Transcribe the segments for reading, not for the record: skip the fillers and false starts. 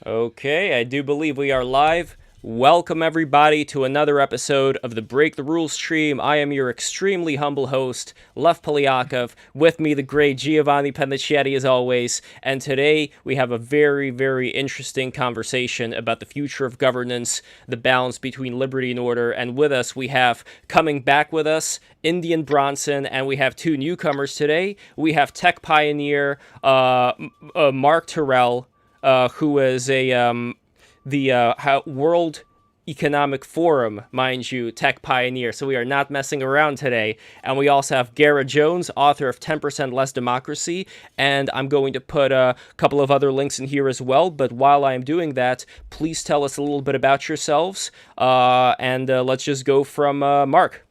Okay, I do believe we are live. Welcome, everybody, to another episode of the Break the Rules stream. I am your extremely humble host, Lev Polyakov. With me, the great Giovanni Pennichetti, as always. And today, we have a very, very interesting conversation about the future of governance, the balance between liberty and order. And with us, we have, coming back with us, Indian Bronson, and we have two newcomers today. We have tech pioneer Mark Turrell, who is the World Economic Forum, mind you, tech pioneer. So we are not messing around today. And we also have Garrett Jones, author of 10% Less Democracy. And I'm going to put a couple of other links in here as well. But while I'm doing that, please tell us a little bit about yourselves. And let's just go from Mark.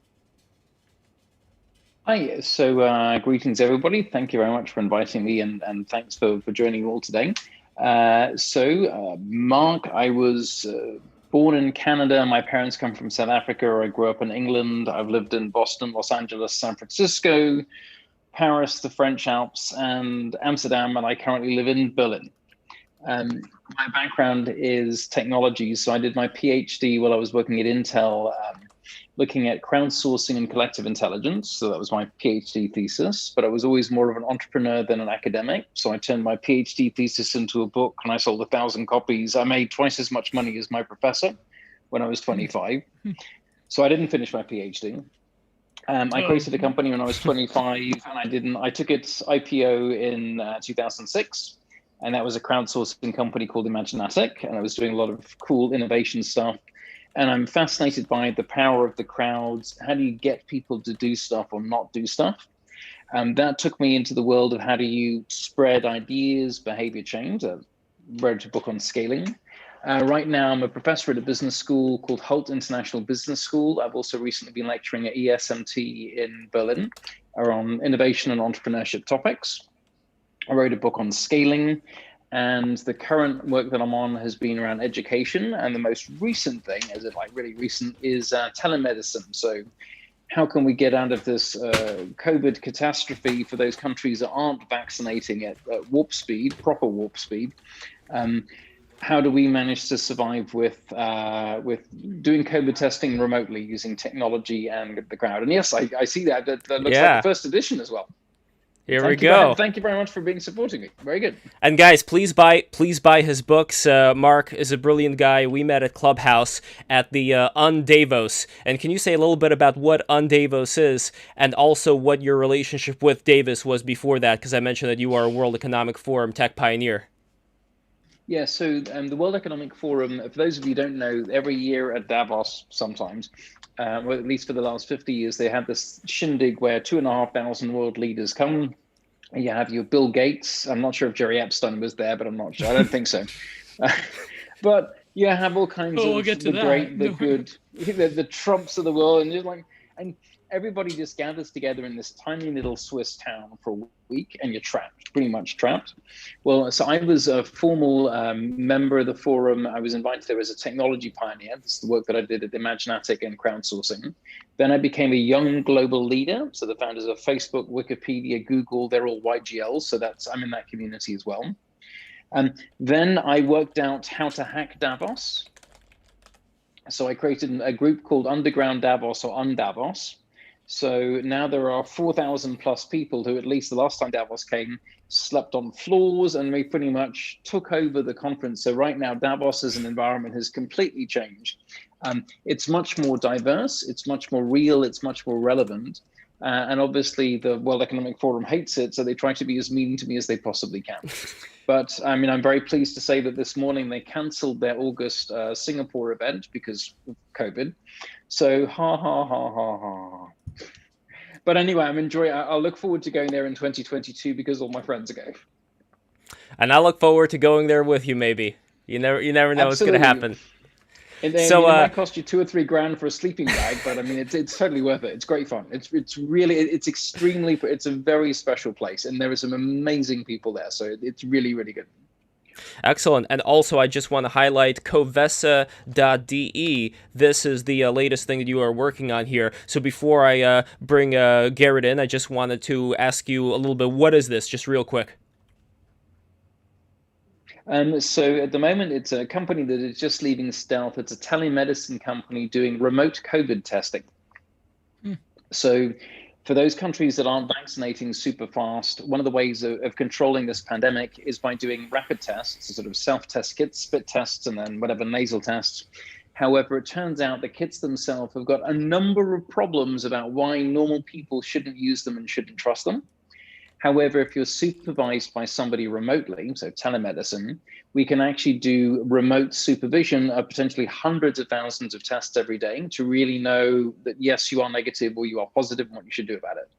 Hi, greetings everybody. Thank you very much for inviting me and thanks for joining all today. Mark, I was born in Canada. My parents come from South Africa. I grew up in England. I've lived in Boston, Los Angeles, San Francisco, Paris, the French Alps, and Amsterdam, and I currently live in Berlin. My background is technology, so I did my PhD while I was working at Intel, looking at crowdsourcing and collective intelligence. So that was my PhD thesis, but I was always more of an entrepreneur than an academic. So I turned my PhD thesis into a book and I sold 1,000 copies. I made twice as much money as my professor when I was 25. So I didn't finish my PhD. I created a company when I was 25 and I took its IPO in 2006. And that was a crowdsourcing company called Imaginatic. And I was doing a lot of cool innovation stuff. And I'm fascinated by the power of the crowds. How do you get people to do stuff or not do stuff? And that took me into the world of how do you spread ideas, behavior change. I wrote a book on scaling. Right now, I'm a professor at a business school called Hult International Business School. I've also recently been lecturing at ESMT in Berlin on innovation and entrepreneurship topics. I wrote a book on scaling. And the current work that I'm on has been around education. And the most recent thing, as it like really recent, is telemedicine. So how can we get out of this COVID catastrophe for those countries that aren't vaccinating at warp speed, proper warp speed? How do we manage to survive with doing COVID testing remotely using technology and the crowd? And yes, I see that. That looks like the first edition as well. Here we go. Thank you very much for supporting me. Very good. And guys, please buy his books. Mark is a brilliant guy. We met at Clubhouse at the Davos. And can you say a little bit about what Davos is, and also what your relationship with Davos was before that? Because I mentioned that you are a World Economic Forum tech pioneer. Yeah, so the World Economic Forum, for those of you who don't know, every year at Davos, sometimes, well, at least for the last 50 years, they have this shindig where 2,500 world leaders come. You have your Bill Gates. I'm not sure if Jerry Epstein was there, but I'm not sure. I don't think so. But you have all kinds of the great, the good, the Trumps of the world, and just like, and everybody just gathers together in this tiny little Swiss town for a week, and you're trapped, pretty much trapped. Well, so I was a formal member of the forum. I was invited there as a technology pioneer. This is the work that I did at Imaginatic and crowdsourcing. Then I became a young global leader. So the founders of Facebook, Wikipedia, Google, they're all YGLs. So I'm in that community as well. And then I worked out how to hack Davos. So I created a group called Underground Davos or Undavos. So now there are 4,000 plus people who, at least the last time Davos came, slept on floors, and we pretty much took over the conference. So right now, Davos as an environment has completely changed. It's much more diverse, it's much more real, it's much more relevant. And obviously the World Economic Forum hates it, so they try to be as mean to me as they possibly can. But I mean, I'm very pleased to say that this morning they canceled their August Singapore event because of COVID. So ha, ha, ha, ha, ha. But anyway, I'll look forward to going there in 2022 because all my friends are going. And I look forward to going there with you. Maybe you never know what's going to happen. And then, it might cost you $2 or $3 grand for a sleeping bag, but I mean, it's totally worth it. It's great fun. It's a very special place, and there are some amazing people there. So it's really, really good. Excellent. And also, I just want to highlight covessa.de. This is the latest thing that you are working on here. So before I bring Garrett in, I just wanted to ask you a little bit, what is this, just real quick? So at the moment, it's a company that is just leaving stealth. It's a telemedicine company doing remote COVID testing. So for those countries that aren't vaccinating super fast, one of the ways of controlling this pandemic is by doing rapid tests, sort of self-test kits, spit tests, and then whatever nasal tests. However, it turns out the kits themselves have got a number of problems about why normal people shouldn't use them and shouldn't trust them. However, if you're supervised by somebody remotely, so telemedicine, we can actually do remote supervision of potentially hundreds of thousands of tests every day to really know that, yes, you are negative or you are positive and what you should do about it.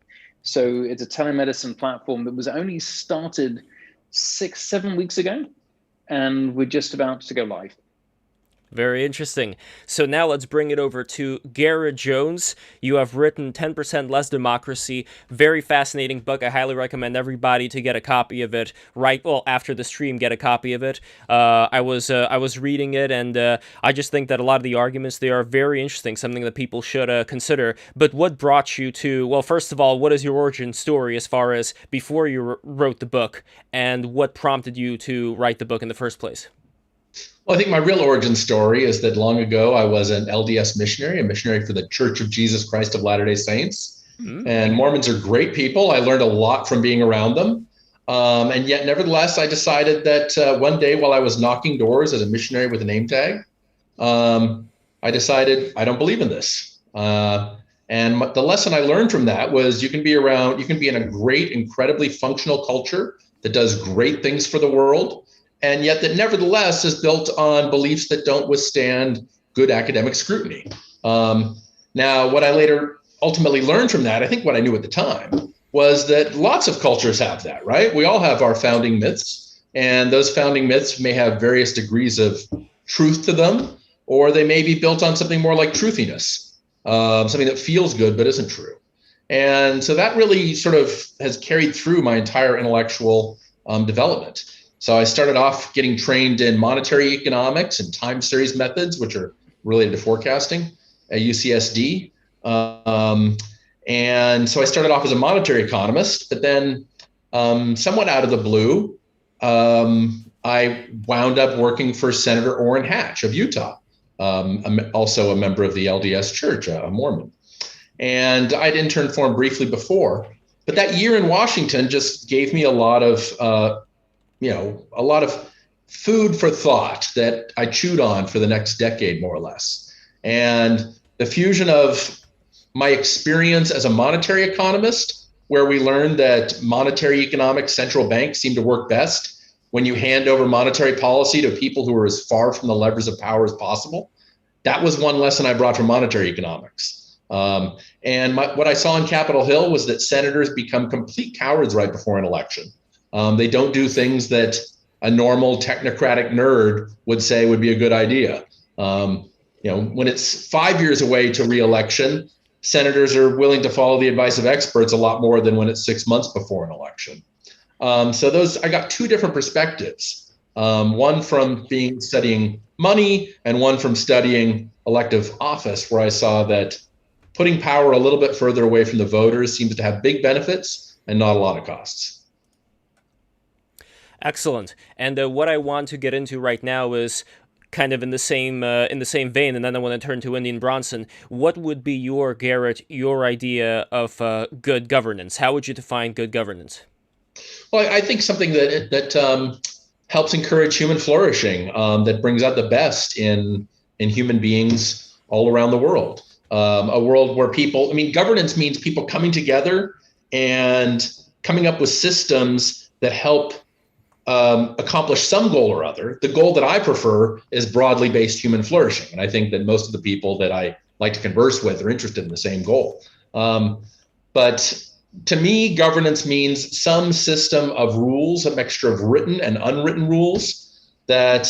So it's a telemedicine platform that was only started 6-7 weeks ago, and we're just about to go live. Very interesting. So now let's bring it over to Garrett Jones. You have written 10% Less Democracy. Very fascinating book. I highly recommend everybody to get a copy of it. After the stream, get a copy of it. I was reading it, and I just think that a lot of the arguments there are very interesting, something that people should consider. But what brought you to, well, first of all, what is your origin story as far as before you wrote the book, and what prompted you to write the book in the first place? Well, I think my real origin story is that long ago I was an LDS missionary, a missionary for the Church of Jesus Christ of Latter-day Saints. And Mormons are great people. I learned a lot from being around them. And yet, nevertheless, I decided that one day while I was knocking doors as a missionary with a name tag, I decided I don't believe in this. And the lesson I learned from that was you can be in a great, incredibly functional culture that does great things for the world, and yet that nevertheless is built on beliefs that don't withstand good academic scrutiny. Now, what I later ultimately learned from that, I think what I knew at the time, was that lots of cultures have that, right? We all have our founding myths, and those founding myths may have various degrees of truth to them, or they may be built on something more like truthiness, something that feels good but isn't true. And so that really sort of has carried through my entire intellectual development. So I started off getting trained in monetary economics and time series methods, which are related to forecasting at UCSD. And so I started off as a monetary economist, but then somewhat out of the blue, I wound up working for Senator Orrin Hatch of Utah, also a member of the LDS Church, a Mormon. And I'd interned for him briefly before, but that year in Washington just gave me a lot of food for thought that I chewed on for the next decade, more or less. And the fusion of my experience as a monetary economist, where we learned that monetary economics central banks seem to work best when you hand over monetary policy to people who are as far from the levers of power as possible. That was one lesson I brought from monetary economics. What I saw on Capitol Hill was that senators become complete cowards right before an election. They don't do things that a normal technocratic nerd would say would be a good idea. When it's 5 years away to re-election, senators are willing to follow the advice of experts a lot more than when it's 6 months before an election. I got two different perspectives. One from studying money and one from studying elective office, where I saw that putting power a little bit further away from the voters seems to have big benefits and not a lot of costs. Excellent. And what I want to get into right now is kind of in the same vein, and then I want to turn to Indian Bronson. What would be your idea of good governance? How would you define good governance? Well, I think something that helps encourage human flourishing, that brings out the best in human beings all around the world. A world where governance means people coming together and coming up with systems that help accomplish some goal or other. The goal that I prefer is broadly based human flourishing. And I think that most of the people that I like to converse with are interested in the same goal. But to me, governance means some system of rules, a mixture of written and unwritten rules that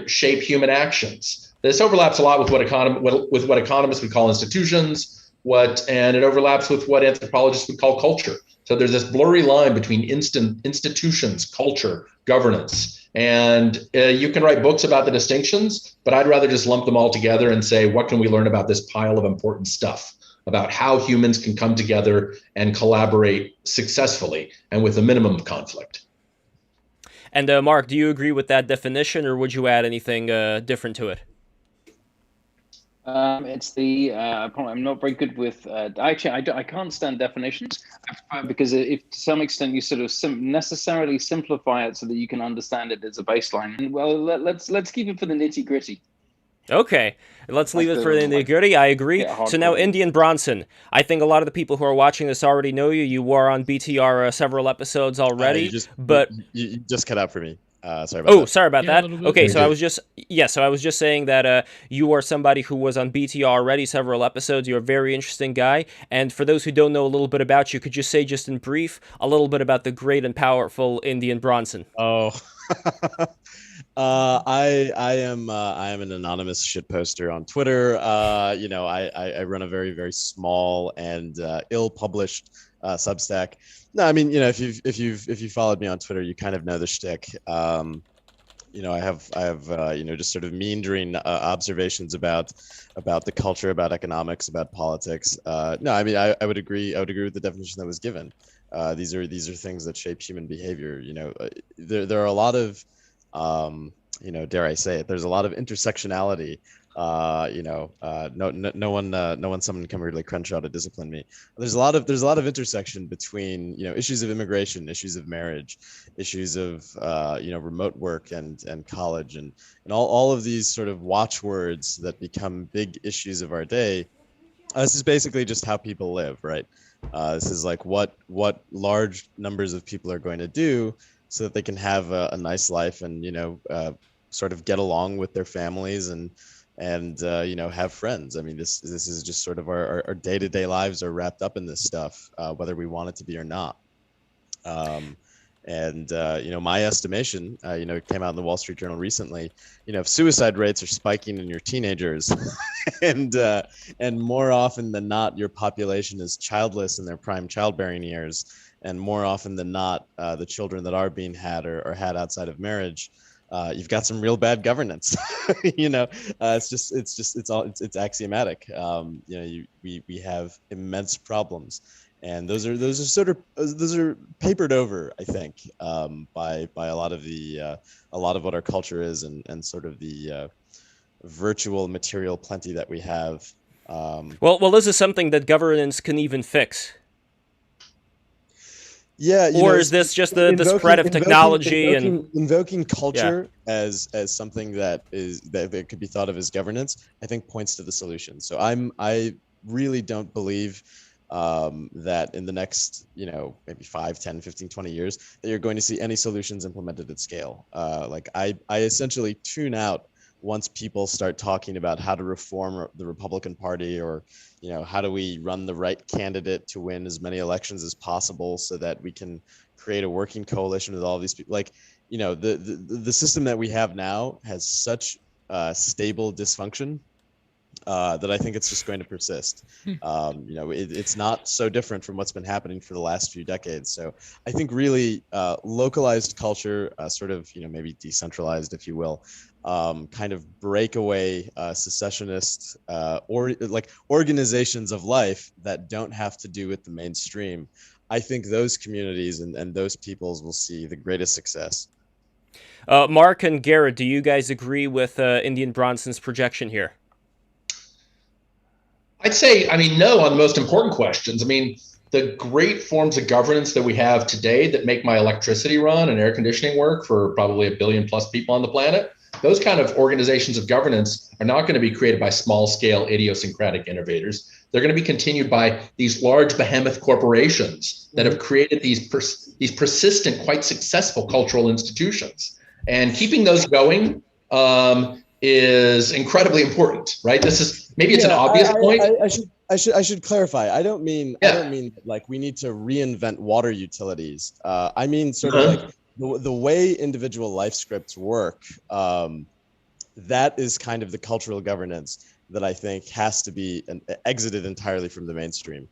shape human actions. This overlaps a lot with what economists would call institutions, and it overlaps with what anthropologists would call culture. So there's this blurry line between institutions, culture, governance, and you can write books about the distinctions, but I'd rather just lump them all together and say, what can we learn about this pile of important stuff, about how humans can come together and collaborate successfully and with a minimum of conflict? And Mark, do you agree with that definition, or would you add anything different to it? It's the I'm not very good with actually I can't stand definitions because if to some extent you sort of necessarily simplify it so that you can understand it as a baseline. And well, let's keep it for the nitty gritty. Okay, let's leave it for the nitty-gritty. I agree. So now, Indian Bronson. I think a lot of the people who are watching this already know you. You were on BTR several episodes already, you just cut out for me. Sorry about that. Sorry about that. Okay, so I was just saying that you are somebody who was on BTR already several episodes. You're a very interesting guy. And for those who don't know a little bit about you, could you say just in brief a little bit about the great and powerful Indian Bronson? Oh. I am an anonymous shit poster on Twitter. I run a very, very small and ill-published Substack. No, I mean, if you've followed me on Twitter, you kind of know the shtick. I have just sort of meandering observations about the culture, about economics, about politics. No, I mean, I would agree with the definition that was given. These are things that shape human behavior. There are a lot of dare I say it, there's a lot of intersectionality. No one summoned Kimberly Crenshaw to discipline me. There's a lot of intersection between issues of immigration, issues of marriage, issues of remote work and college and all of these sort of watchwords that become big issues of our day. This is basically just how people live, right? This is like what large numbers of people are going to do so that they can have a nice life and sort of get along with their families and have friends. I mean, this is just sort of our day-to-day lives are wrapped up in this stuff, whether we want it to be or not. My estimation, it came out in the Wall Street Journal recently, if suicide rates are spiking in your teenagers and more often than not, your population is childless in their prime childbearing years. And more often than not, the children that are being had or had outside of marriage, you've got some real bad governance. It's axiomatic. We have immense problems, and those are papered over, I think, by a lot of what our culture is and sort of the virtual material plenty that we have. Well, this is something that governance can even fix. Yeah, or is this just the spread of technology and invoking culture as something that could be thought of as governance? I think points to the solution. So I really don't believe that in the next maybe 5, 10, 15, 20 years that you're going to see any solutions implemented at scale. I essentially tune out once people start talking about how to reform the Republican Party or how do we run the right candidate to win as many elections as possible so that we can create a working coalition with all these people. The system that we have now has such stable dysfunction that I think it's just going to persist. It's not so different from what's been happening for the last few decades. So I think really localized culture, sort of maybe decentralized, if you will, kind of breakaway secessionist or like organizations of life that don't have to do with the mainstream. I think those communities and those peoples will see the greatest success. Mark and Garrett, do you guys agree with Indian Bronson's projection here? I'd say, no on the most important questions. The great forms of governance that we have today that make my electricity run and air conditioning work for probably 1 billion plus people on the planet, those kind of organizations of governance are not going to be created by small scale idiosyncratic innovators. They're going to be continued by these large behemoth corporations that have created these persistent, quite successful cultural institutions. And keeping those going is incredibly important, right? Maybe it's an obvious point. I should clarify. I don't mean like we need to reinvent water utilities. I mean sort of like the way individual life scripts work. That is kind of the cultural governance that I think has to be exited entirely from the mainstream.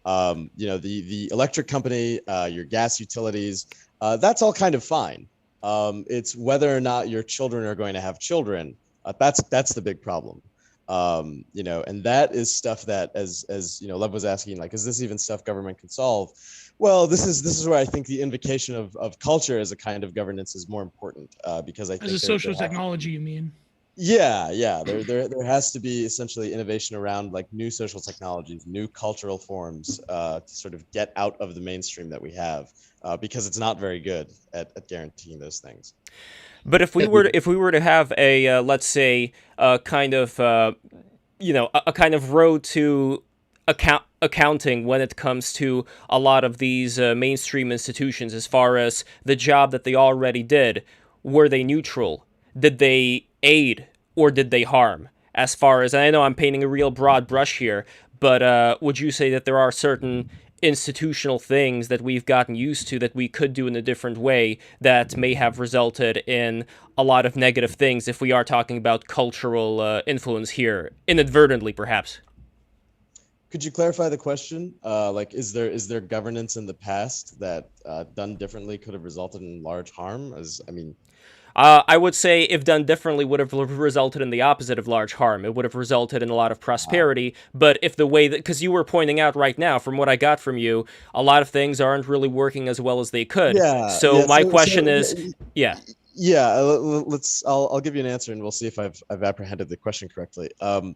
The electric company, your gas utilities, that's all kind of fine. It's whether or not your children are going to have children. That's the big problem. And that is stuff that, as Lev was asking, like, is this even stuff government can solve? Well, this is where I think the invocation of culture as a kind of governance is more important, because I think As a social technology, you mean? Yeah. There has to be essentially innovation around like new social technologies, new cultural forms, to sort of get out of the mainstream that we have, because it's not very good at guaranteeing those things. But if we were to have a let's say a kind of a kind of road to accounting when it comes to a lot of these mainstream institutions, as far as the job that they already did, were they neutral? Did they aid or did they harm? As far as, I know I'm painting a real broad brush here, but would you say that there are certain institutional things that we've gotten used to that we could do in a different way that may have resulted in a lot of negative things, if we are talking about cultural influence here, inadvertently perhaps? Could you clarify the question? Like, is there governance in the past that done differently could have resulted in large harm? I would say, if done differently, would have resulted in the opposite of large harm. It would have resulted in a lot of prosperity. But if the way that, because you were pointing out right now, from what I got from you, a lot of things aren't really working as well as they could. So my question is, yeah. Yeah, I'll give you an answer, and we'll see if I've apprehended the question correctly.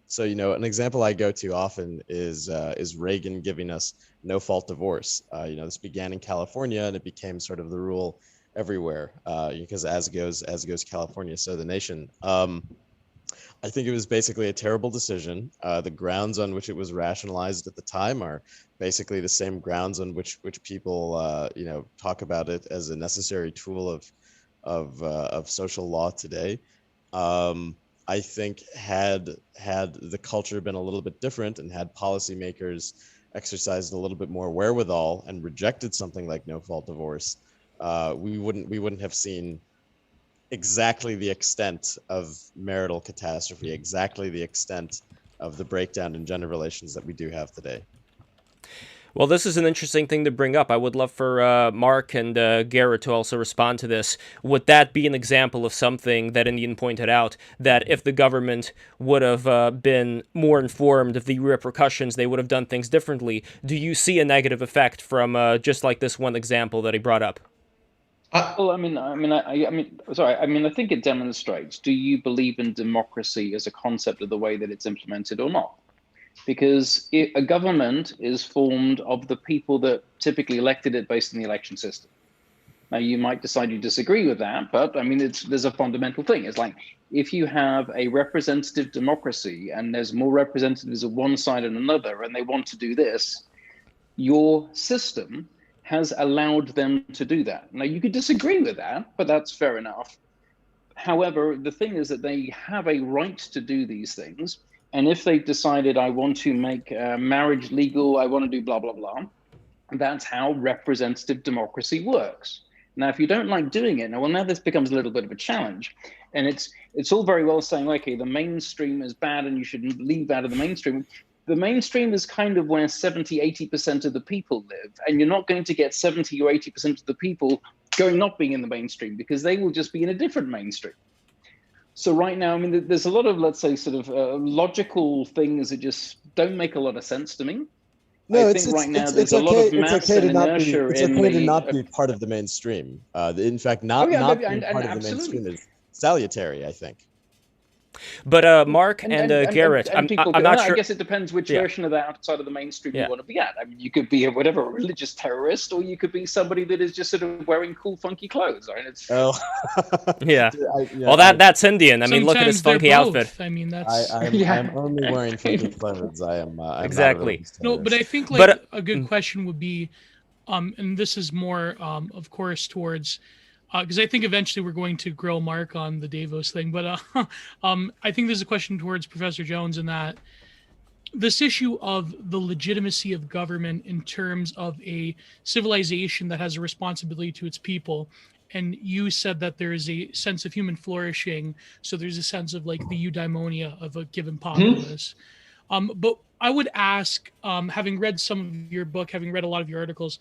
So an example I go to often is Reagan giving us no-fault divorce. This began in California, and it became sort of the rule everywhere, because as goes California, so the nation. I think it was basically a terrible decision. The grounds on which it was rationalized at the time are basically the same grounds on which people talk about it as a necessary tool of social law today. I think had the culture been a little bit different, and had policymakers exercised a little bit more wherewithal and rejected something like no-fault divorce, we wouldn't have seen exactly the extent of marital catastrophe, exactly the extent of the breakdown in gender relations that we do have today. Well, this is an interesting thing to bring up. I would love for Mark and Garrett to also respond to this. Would that be an example of something that Indian pointed out, that if the government would have been more informed of the repercussions, they would have done things differently? Do you see a negative effect from just like this one example that he brought up? Well, I think it demonstrates, do you believe in democracy as a concept of the way that it's implemented or not? Because a government is formed of the people that typically elected it based on the election system. Now, you might decide you disagree with that, but there's a fundamental thing. It's like, if you have a representative democracy and there's more representatives of one side and another, and they want to do this, your system has allowed them to do that. Now, you could disagree with that, but that's fair enough. However, the thing is that they have a right to do these things. And if they've decided, I want to make marriage legal, I want to do blah, blah, blah, that's how representative democracy works. Now, if you don't like doing it, now this becomes a little bit of a challenge. And it's all very well saying, okay, the mainstream is bad and you should leave out of the mainstream. The mainstream is kind of where 70, 80% of the people live. And you're not going to get 70 or 80% of the people not being in the mainstream, because they will just be in a different mainstream. So right now, there's a lot of, let's say, sort of logical things that just don't make a lot of sense to me. No, there's a lot of mass and inertia. It's okay to not be part of the mainstream. In fact, not being part of the mainstream is salutary, I think. But Mark and Garrett, I'm not sure. I guess it depends which version of that outside of the mainstream you want to be at. You could be a religious terrorist, or you could be somebody that is just sort of wearing cool, funky clothes. Right? Yeah. Well, that's Indian. Look at his funky outfit. That's. I'm only wearing funky clothes. I'm exactly. No, but I think a good question would be, and this is more, of course, towards. Because I think eventually we're going to grill Mark on the Davos thing, but I think there's a question towards Professor Jones in that this issue of the legitimacy of government in terms of a civilization that has a responsibility to its people. And you said that there is a sense of human flourishing, so there's a sense of like the eudaimonia of a given populace. But I would ask, having read some of your book, having read a lot of your articles,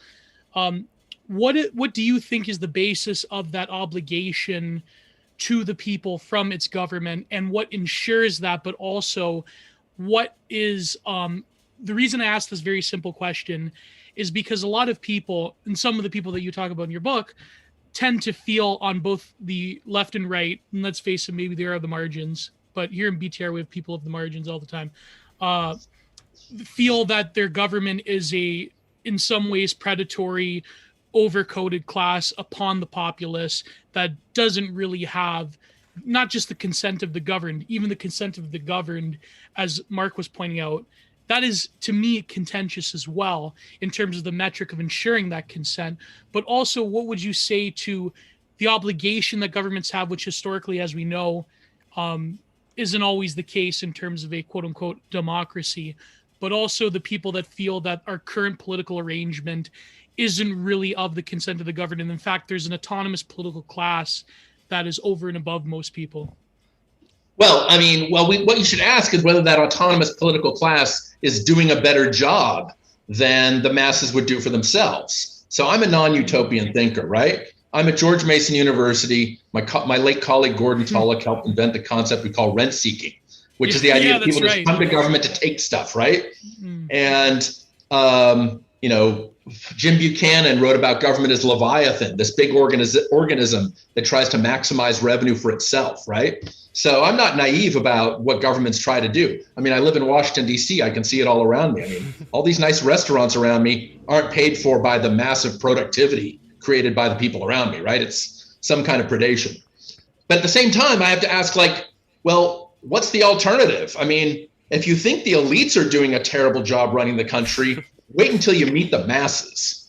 what do you think is the basis of that obligation to the people from its government, and what ensures that? But also, what is the reason I asked this very simple question is because a lot of people, and some of the people that you talk about in your book, tend to feel on both the left and right, and let's face it, maybe there are the margins, but here in BTR we have people of the margins all the time, feel that their government is in some ways predatory, overcoded class upon the populace that doesn't really have not just the consent of the governed, even the consent of the governed, as Mark was pointing out. That is, to me, contentious as well in terms of the metric of ensuring that consent. But also, what would you say to the obligation that governments have, which historically, as we know, isn't always the case in terms of a quote-unquote democracy, but also the people that feel that our current political arrangement isn't really of the consent of the governed. And in fact, there's an autonomous political class that is over and above most people. Well, I mean, what you should ask is whether that autonomous political class is doing a better job than the masses would do for themselves. So I'm a non-utopian thinker, right? I'm at George Mason University. My late colleague Gordon Tullock helped invent the concept we call rent seeking, which is the idea that people just come to government to take stuff, right? And you know, Jim Buchanan wrote about government as Leviathan, this big organism that tries to maximize revenue for itself, right? So I'm not naive about what governments try to do. I mean, I live in Washington, D.C. I can see it all around me. I mean, all these nice restaurants around me aren't paid for by the massive productivity created by the people around me, right? It's some kind of predation. But at the same time, I have to ask, like, well, what's the alternative? I mean, if you think the elites are doing a terrible job running the country, wait until you meet the masses.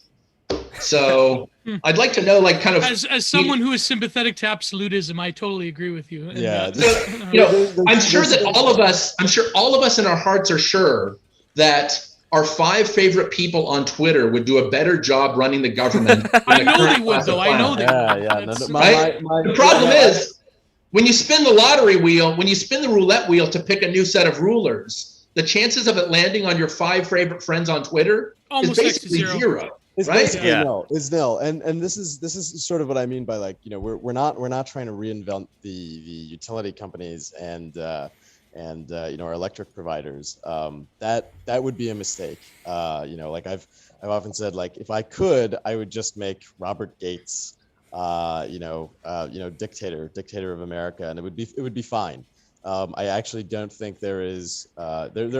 So I'd like to know, like, kind of as someone who is sympathetic to absolutism, I totally agree with you. Yeah, you know, I'm sure all of us in our hearts are sure that our 5 favorite people on Twitter would do a better job running the government. I know they would, though. I know they would. The problem is, when you spin the lottery wheel, when you spin the roulette wheel to pick a new set of rulers, the chances of it landing on your 5 favorite friends on Twitter is basically zero. It's right? basically nil. It's nil. And this is sort of what I mean by, like, you know, we're not trying to reinvent the utility companies and you know, our electric providers. That would be a mistake. You know, like I've often said, like, if I could, I would just make Robert Gates dictator of America, and it would be fine. I actually don't think there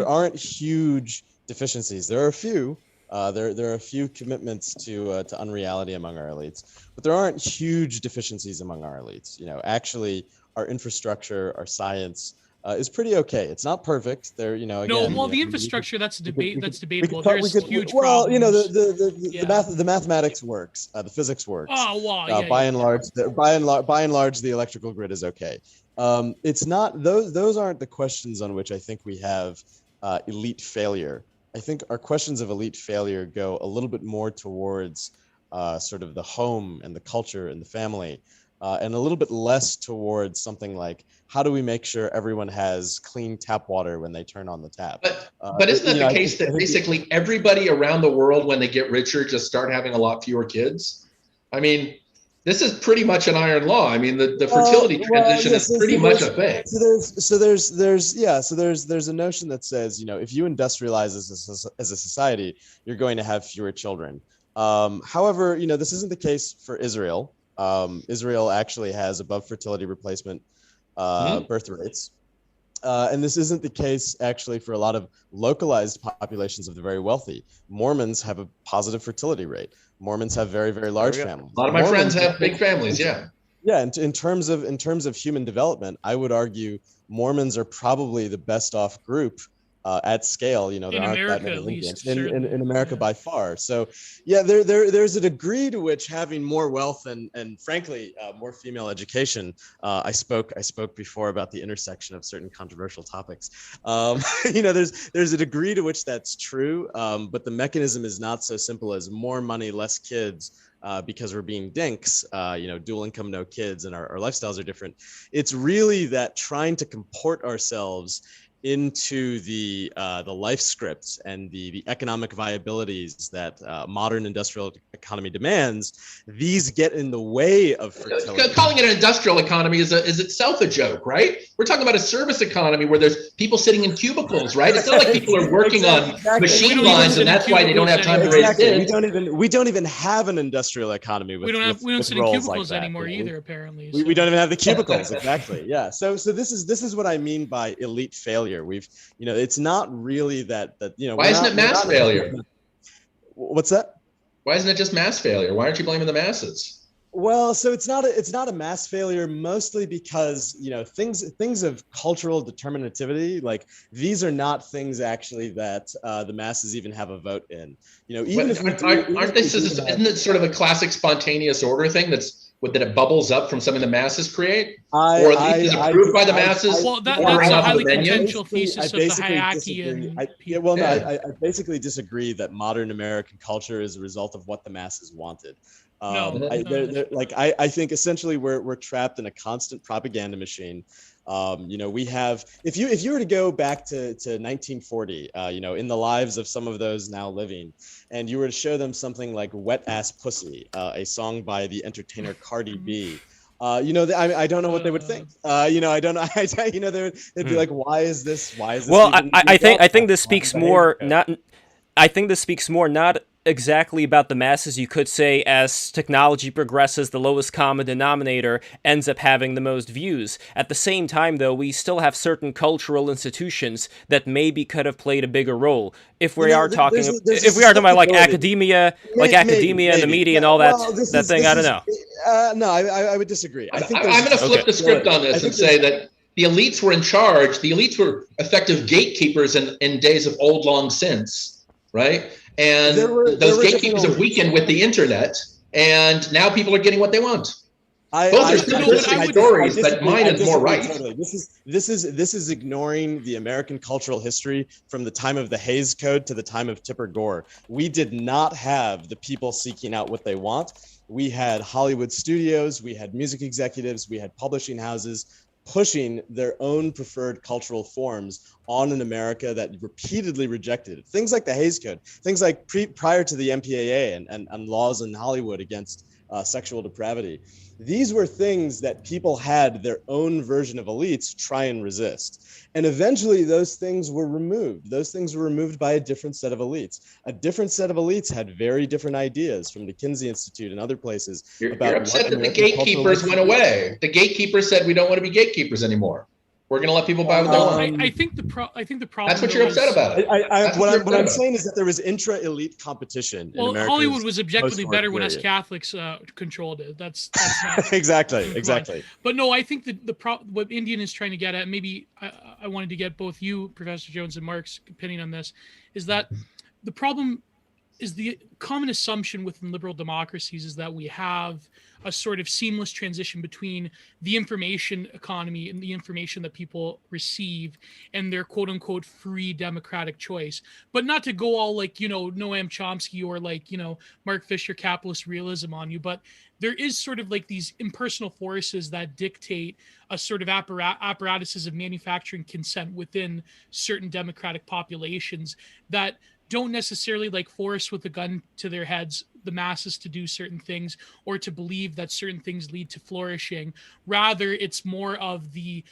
aren't huge deficiencies. There are a few. There are a few commitments to unreality among our elites, but there aren't huge deficiencies among our elites. You know, actually, our infrastructure, our science is pretty okay. It's not perfect. There, you know, again, the infrastructure, that's debatable. There's huge well, problems. you know, the mathematics works, the physics works. By and large, the electrical grid is okay. It's not those aren't the questions on which I think we have elite failure. I think our questions of elite failure go a little bit more towards sort of the home and the culture and the family, and a little bit less towards something like, how do we make sure everyone has clean tap water when they turn on the tap? But isn't that the case that basically everybody around the world, when they get richer, just start having a lot fewer kids? I mean, this is pretty much an iron law. I mean, the fertility transition is pretty much a thing. So there's a notion that says, you know, if you industrialize as a society, you're going to have fewer children. However, you know, this isn't the case for Israel. Israel actually has above fertility replacement birth rates. And this isn't the case actually for a lot of localized populations of the very wealthy. Mormons have a positive fertility rate. Mormons have very, very large families. A lot of my friends have big families, yeah. Yeah, and in terms of human development, I would argue Mormons are probably the best off group at scale. You know, there aren't that many Indians in America by far. So, yeah, there's a degree to which having more wealth and frankly more female education. I spoke before about the intersection of certain controversial topics. You know, there's a degree to which that's true, but the mechanism is not so simple as more money, less kids. Because we're being dinks, you know, dual income, no kids, and our lifestyles are different. It's really that trying to comport ourselves into the life scripts and the economic viabilities that modern industrial economy demands, these get in the way of fertility. Calling it an industrial economy is itself a joke, right? We're talking about a service economy where there's people sitting in cubicles, right? It's not like people are working on machine lines and that's why they don't have time to raise kids. We don't even have an industrial economy with, we don't sit in cubicles like anymore either, apparently. We don't even have the cubicles, exactly. Yeah. So this is what I mean by elite failure. We've, it's not really that why isn't it mass failure? What's that? Why isn't it just mass failure? Why aren't you blaming the masses? Well, so it's not a mass failure, mostly because things of cultural determinativity, like these are not things actually that the masses even have a vote in. Even if isn't it sort of a classic spontaneous order thing that it bubbles up from something the masses create, or at least is approved by the masses? Well, that's a highly potential thesis of the Hayackian. I basically disagree that modern American culture is a result of what the masses wanted. I think essentially we're trapped in a constant propaganda machine. We have, if you were to go back to 1940, in the lives of some of those now living, and you were to show them something like "Wet Ass Pussy," a song by the entertainer Cardi B. I don't know what they would think. I don't know. They'd be like, "Why is this? Why is this?" Well, I think this speaks more not. I think this speaks more not exactly about the masses, you could say, as technology progresses, the lowest common denominator ends up having the most views. At the same time, though, we still have certain cultural institutions that maybe could have played a bigger role. If we are talking about like academia, and the media and all that, I don't know. No, I would disagree. I'm going to flip the script on this and say that the elites were in charge. The elites were effective gatekeepers in days of old long since, right? And those gatekeepers have weakened with the internet, and now people are getting what they want. Those are simplistic stories, but mine is more right. Totally. This is ignoring the American cultural history from the time of the Hays Code to the time of Tipper Gore. We did not have the people seeking out what they want. We had Hollywood studios, we had music executives, we had publishing houses pushing their own preferred cultural forms on an America that repeatedly rejected it. Things like the Hays Code, things like prior to the MPAA and laws in Hollywood against sexual depravity. These were things that people had their own version of elites try and resist. And eventually those things were removed. Those things were removed by a different set of elites. A different set of elites had very different ideas from the Kinsey Institute and other places. You're upset that the gatekeepers went away. The gatekeepers said, we don't want to be gatekeepers anymore. We're going to let people buy what they want. I think the problem. That's what you're upset about. What I'm saying is that there was intra-elite competition. Well, Hollywood was objectively better when us Catholics controlled it. That's not exactly. But no, I think that what Indian is trying to get at, maybe I wanted to get both you, Professor Jones, and Mark's opinion on this, is that the problem is the common assumption within liberal democracies is that we have a sort of seamless transition between the information economy and the information that people receive and their quote unquote free democratic choice. But not to go all like, Noam Chomsky or like, Mark Fisher capitalist realism on you, but there is sort of like these impersonal forces that dictate a sort of apparatuses of manufacturing consent within certain democratic populations that don't necessarily like force with a gun to their heads the masses to do certain things or to believe that certain things lead to flourishing. Rather, it's more of the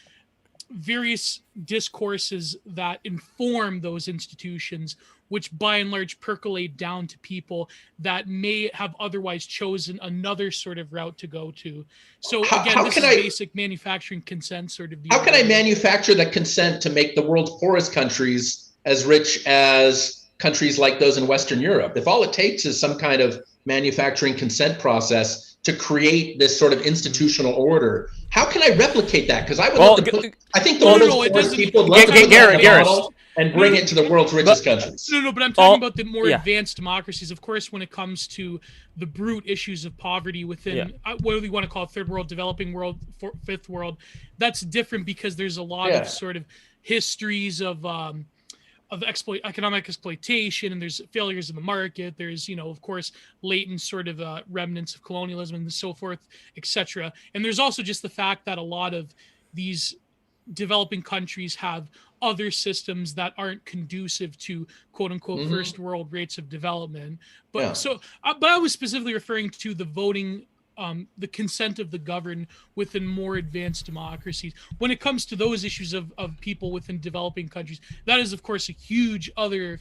various discourses that inform those institutions, which by and large percolate down to people that may have otherwise chosen another sort of route to go to. So again, this is basic manufacturing consent sort of. How can I manufacture the consent to make the world's poorest countries as rich as countries like those in Western Europe? If all it takes is some kind of manufacturing consent process to create this sort of institutional order, how can I replicate that? Because I think the world's poorest people would love to Garrett and bring it to the world's richest countries. No, but I'm talking about the more advanced democracies. Of course, when it comes to the brute issues of poverty within what we want to call third world, developing world, fifth world, that's different because there's a lot of sort of histories of economic exploitation, and there's failures in the market. There's, of course, latent sort of remnants of colonialism and so forth, etc. And there's also just the fact that a lot of these developing countries have other systems that aren't conducive to quote unquote first world rates of development. But but I was specifically referring to the voting, the consent of the governed within more advanced democracies. When it comes to those issues of people within developing countries, that is of course a huge other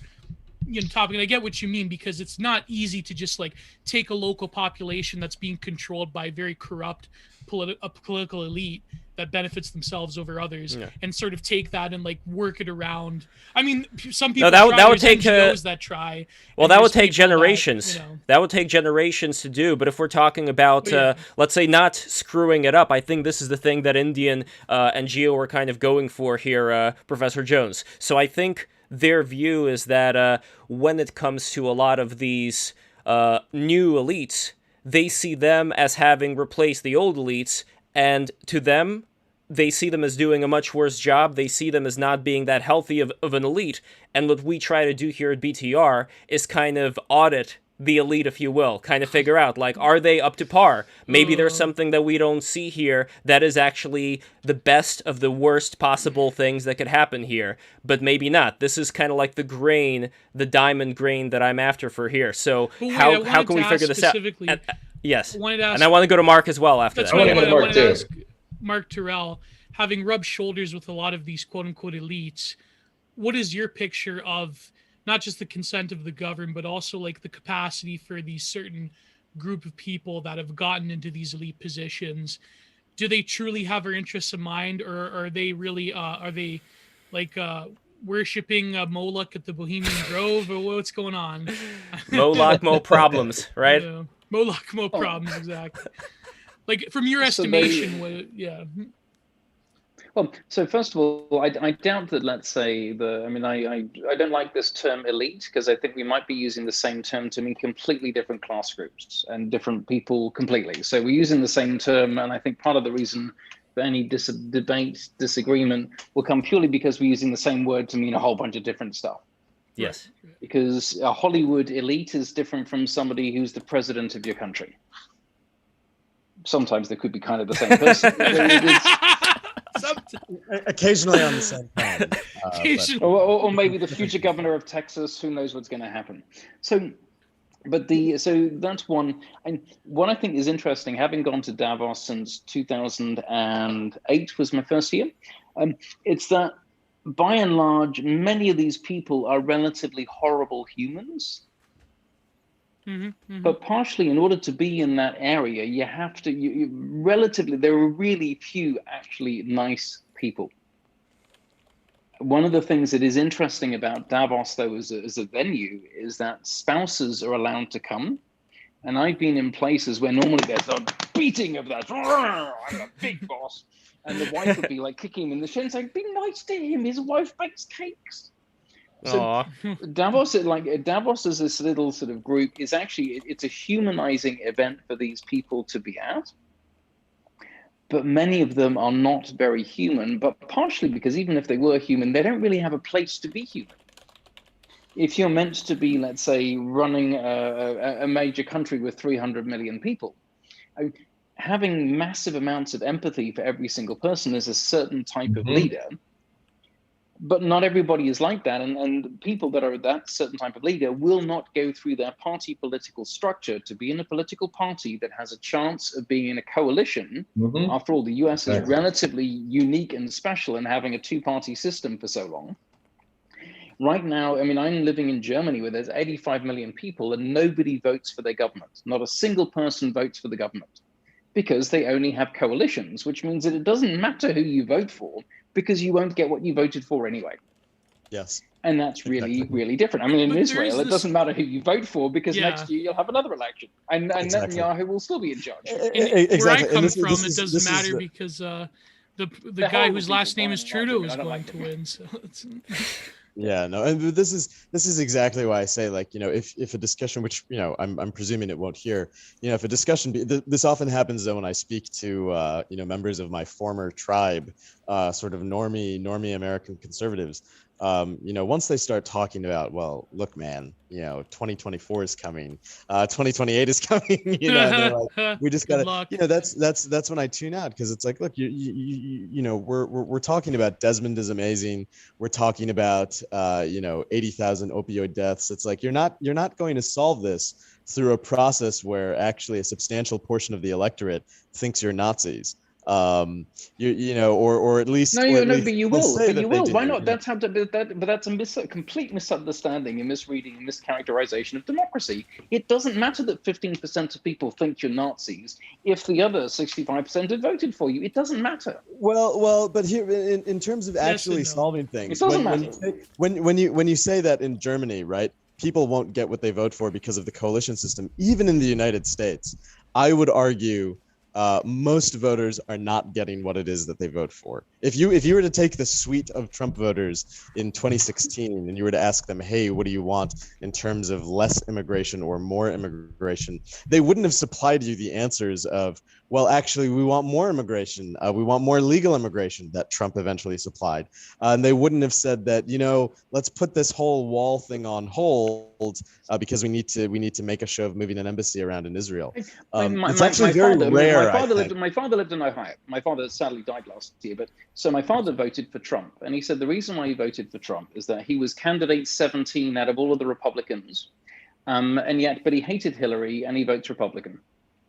topic. And I get what you mean, because it's not easy to just like take a local population that's being controlled by a very corrupt political elite that benefits themselves over others and sort of take that and like work it around. I mean, some people that would take NGOs that try. Well, that would take generations. That would take generations to do. But if we're talking about, let's say, not screwing it up, I think this is the thing that Indian and Geo are kind of going for here, Professor Jones. So I think their view is that when it comes to a lot of these new elites, they see them as having replaced the old elites, and to them, they see them as doing a much worse job. They see them as not being that healthy of an elite. And what we try to do here at BTR is kind of audit the elite, if you will, kind of figure out, like, are they up to par? Maybe there's something that we don't see here that is actually the best of the worst possible things that could happen here, but maybe not. This is kind of like the grain, the diamond grain that I'm after for here. So how can we figure this out? Yes, and I want to go to Mark as well after that. I want to go to Mark too. Ask Mark Turrell, having rubbed shoulders with a lot of these quote-unquote elites, what is your picture of not just the consent of the governed, but also like the capacity for these certain group of people that have gotten into these elite positions? Do they truly have our interests in mind, or are they really, are they like worshipping Moloch at the Bohemian Grove, or what's going on? Moloch, mo problems, right? Yeah. Moloch, mo problems, exactly. Like from your estimation, Well, so first of all, I doubt that, let's say, I don't like this term elite, because I think we might be using the same term to mean completely different class groups and different people completely. So we're using the same term, and I think part of the reason for any disagreement will come purely because we're using the same word to mean a whole bunch of different stuff. Yes. Because a Hollywood elite is different from somebody who's the president of your country. Sometimes they could be kind of the same person. Occasionally on the same time. Or maybe the future governor of Texas, who knows what's going to happen. So that's one. And what I think is interesting, having gone to Davos since 2008 was my first year, it's that by and large, many of these people are relatively horrible humans. But partially, in order to be in that area, you have to, relatively, there are really few actually nice people. One of the things that is interesting about Davos, though, as a venue, is that spouses are allowed to come. And I've been in places where normally there's a beating of that, I'm a big boss. And the wife would be like kicking him in the shin, saying, "Be nice to him. His wife bakes cakes." So Davos as this little sort of group is actually, it's a humanizing event for these people to be at. But many of them are not very human, but partially because even if they were human, they don't really have a place to be human. If you're meant to be, let's say, running a major country with 300 million people, having massive amounts of empathy for every single person is a certain type of leader. But not everybody is like that. And people that are that certain type of leader will not go through their party political structure to be in a political party that has a chance of being in a coalition. After all, the US is relatively unique and special in having a two-party system for so long. Right now, I mean, I'm living in Germany where there's 85 million people and nobody votes for their government. Not a single person votes for the government because they only have coalitions, which means that it doesn't matter who you vote for because you won't get what you voted for anyway. Yes. And that's really, really different. I mean, in Israel, it doesn't matter who you vote for because next year you'll have another election and Netanyahu will still be in charge. Where I come from, it doesn't matter because the guy whose last name is Trudeau is going to win. So it's... Yeah, no, and this is exactly why I say, like, you know, if a discussion, which, you know, I'm presuming it won't hear, you know, if a discussion, this often happens though when I speak to, you know, members of my former tribe, sort of normie American conservatives, Once they start talking about, well, look, man, 2024 is coming, 2028 is coming, and they're like, we just gotta, that's when I tune out, because it's like, look, we're talking about Desmond is amazing. We're talking about 80,000 opioid deaths. It's like you're not going to solve this through a process where actually a substantial portion of the electorate thinks you're Nazis. Or at least but you will. Why not? That's that's a complete misunderstanding and misreading and mischaracterization of democracy. It doesn't matter that 15% of people think you're Nazis if the other 65% have voted for you. It doesn't matter. Well, but here in terms of actually solving things, it doesn't matter. When you say that in Germany, right? People won't get what they vote for because of the coalition system. Even in the United States, I would argue most voters are not getting what it is that they vote for. If you were to take the suite of Trump voters in 2016 and you were to ask them, hey, what do you want in terms of less immigration or more immigration, they wouldn't have supplied you the answers of, well, actually, we want more immigration. We want more legal immigration that Trump eventually supplied. And they wouldn't have said that, let's put this whole wall thing on hold because we need to make a show of moving an embassy around in Israel. It's actually very rare. My father lived in Ohio. My father sadly died last year, but so my father voted for Trump, and he said the reason why he voted for Trump is that he was candidate 17 out of all of the Republicans, but he hated Hillary and he votes Republican.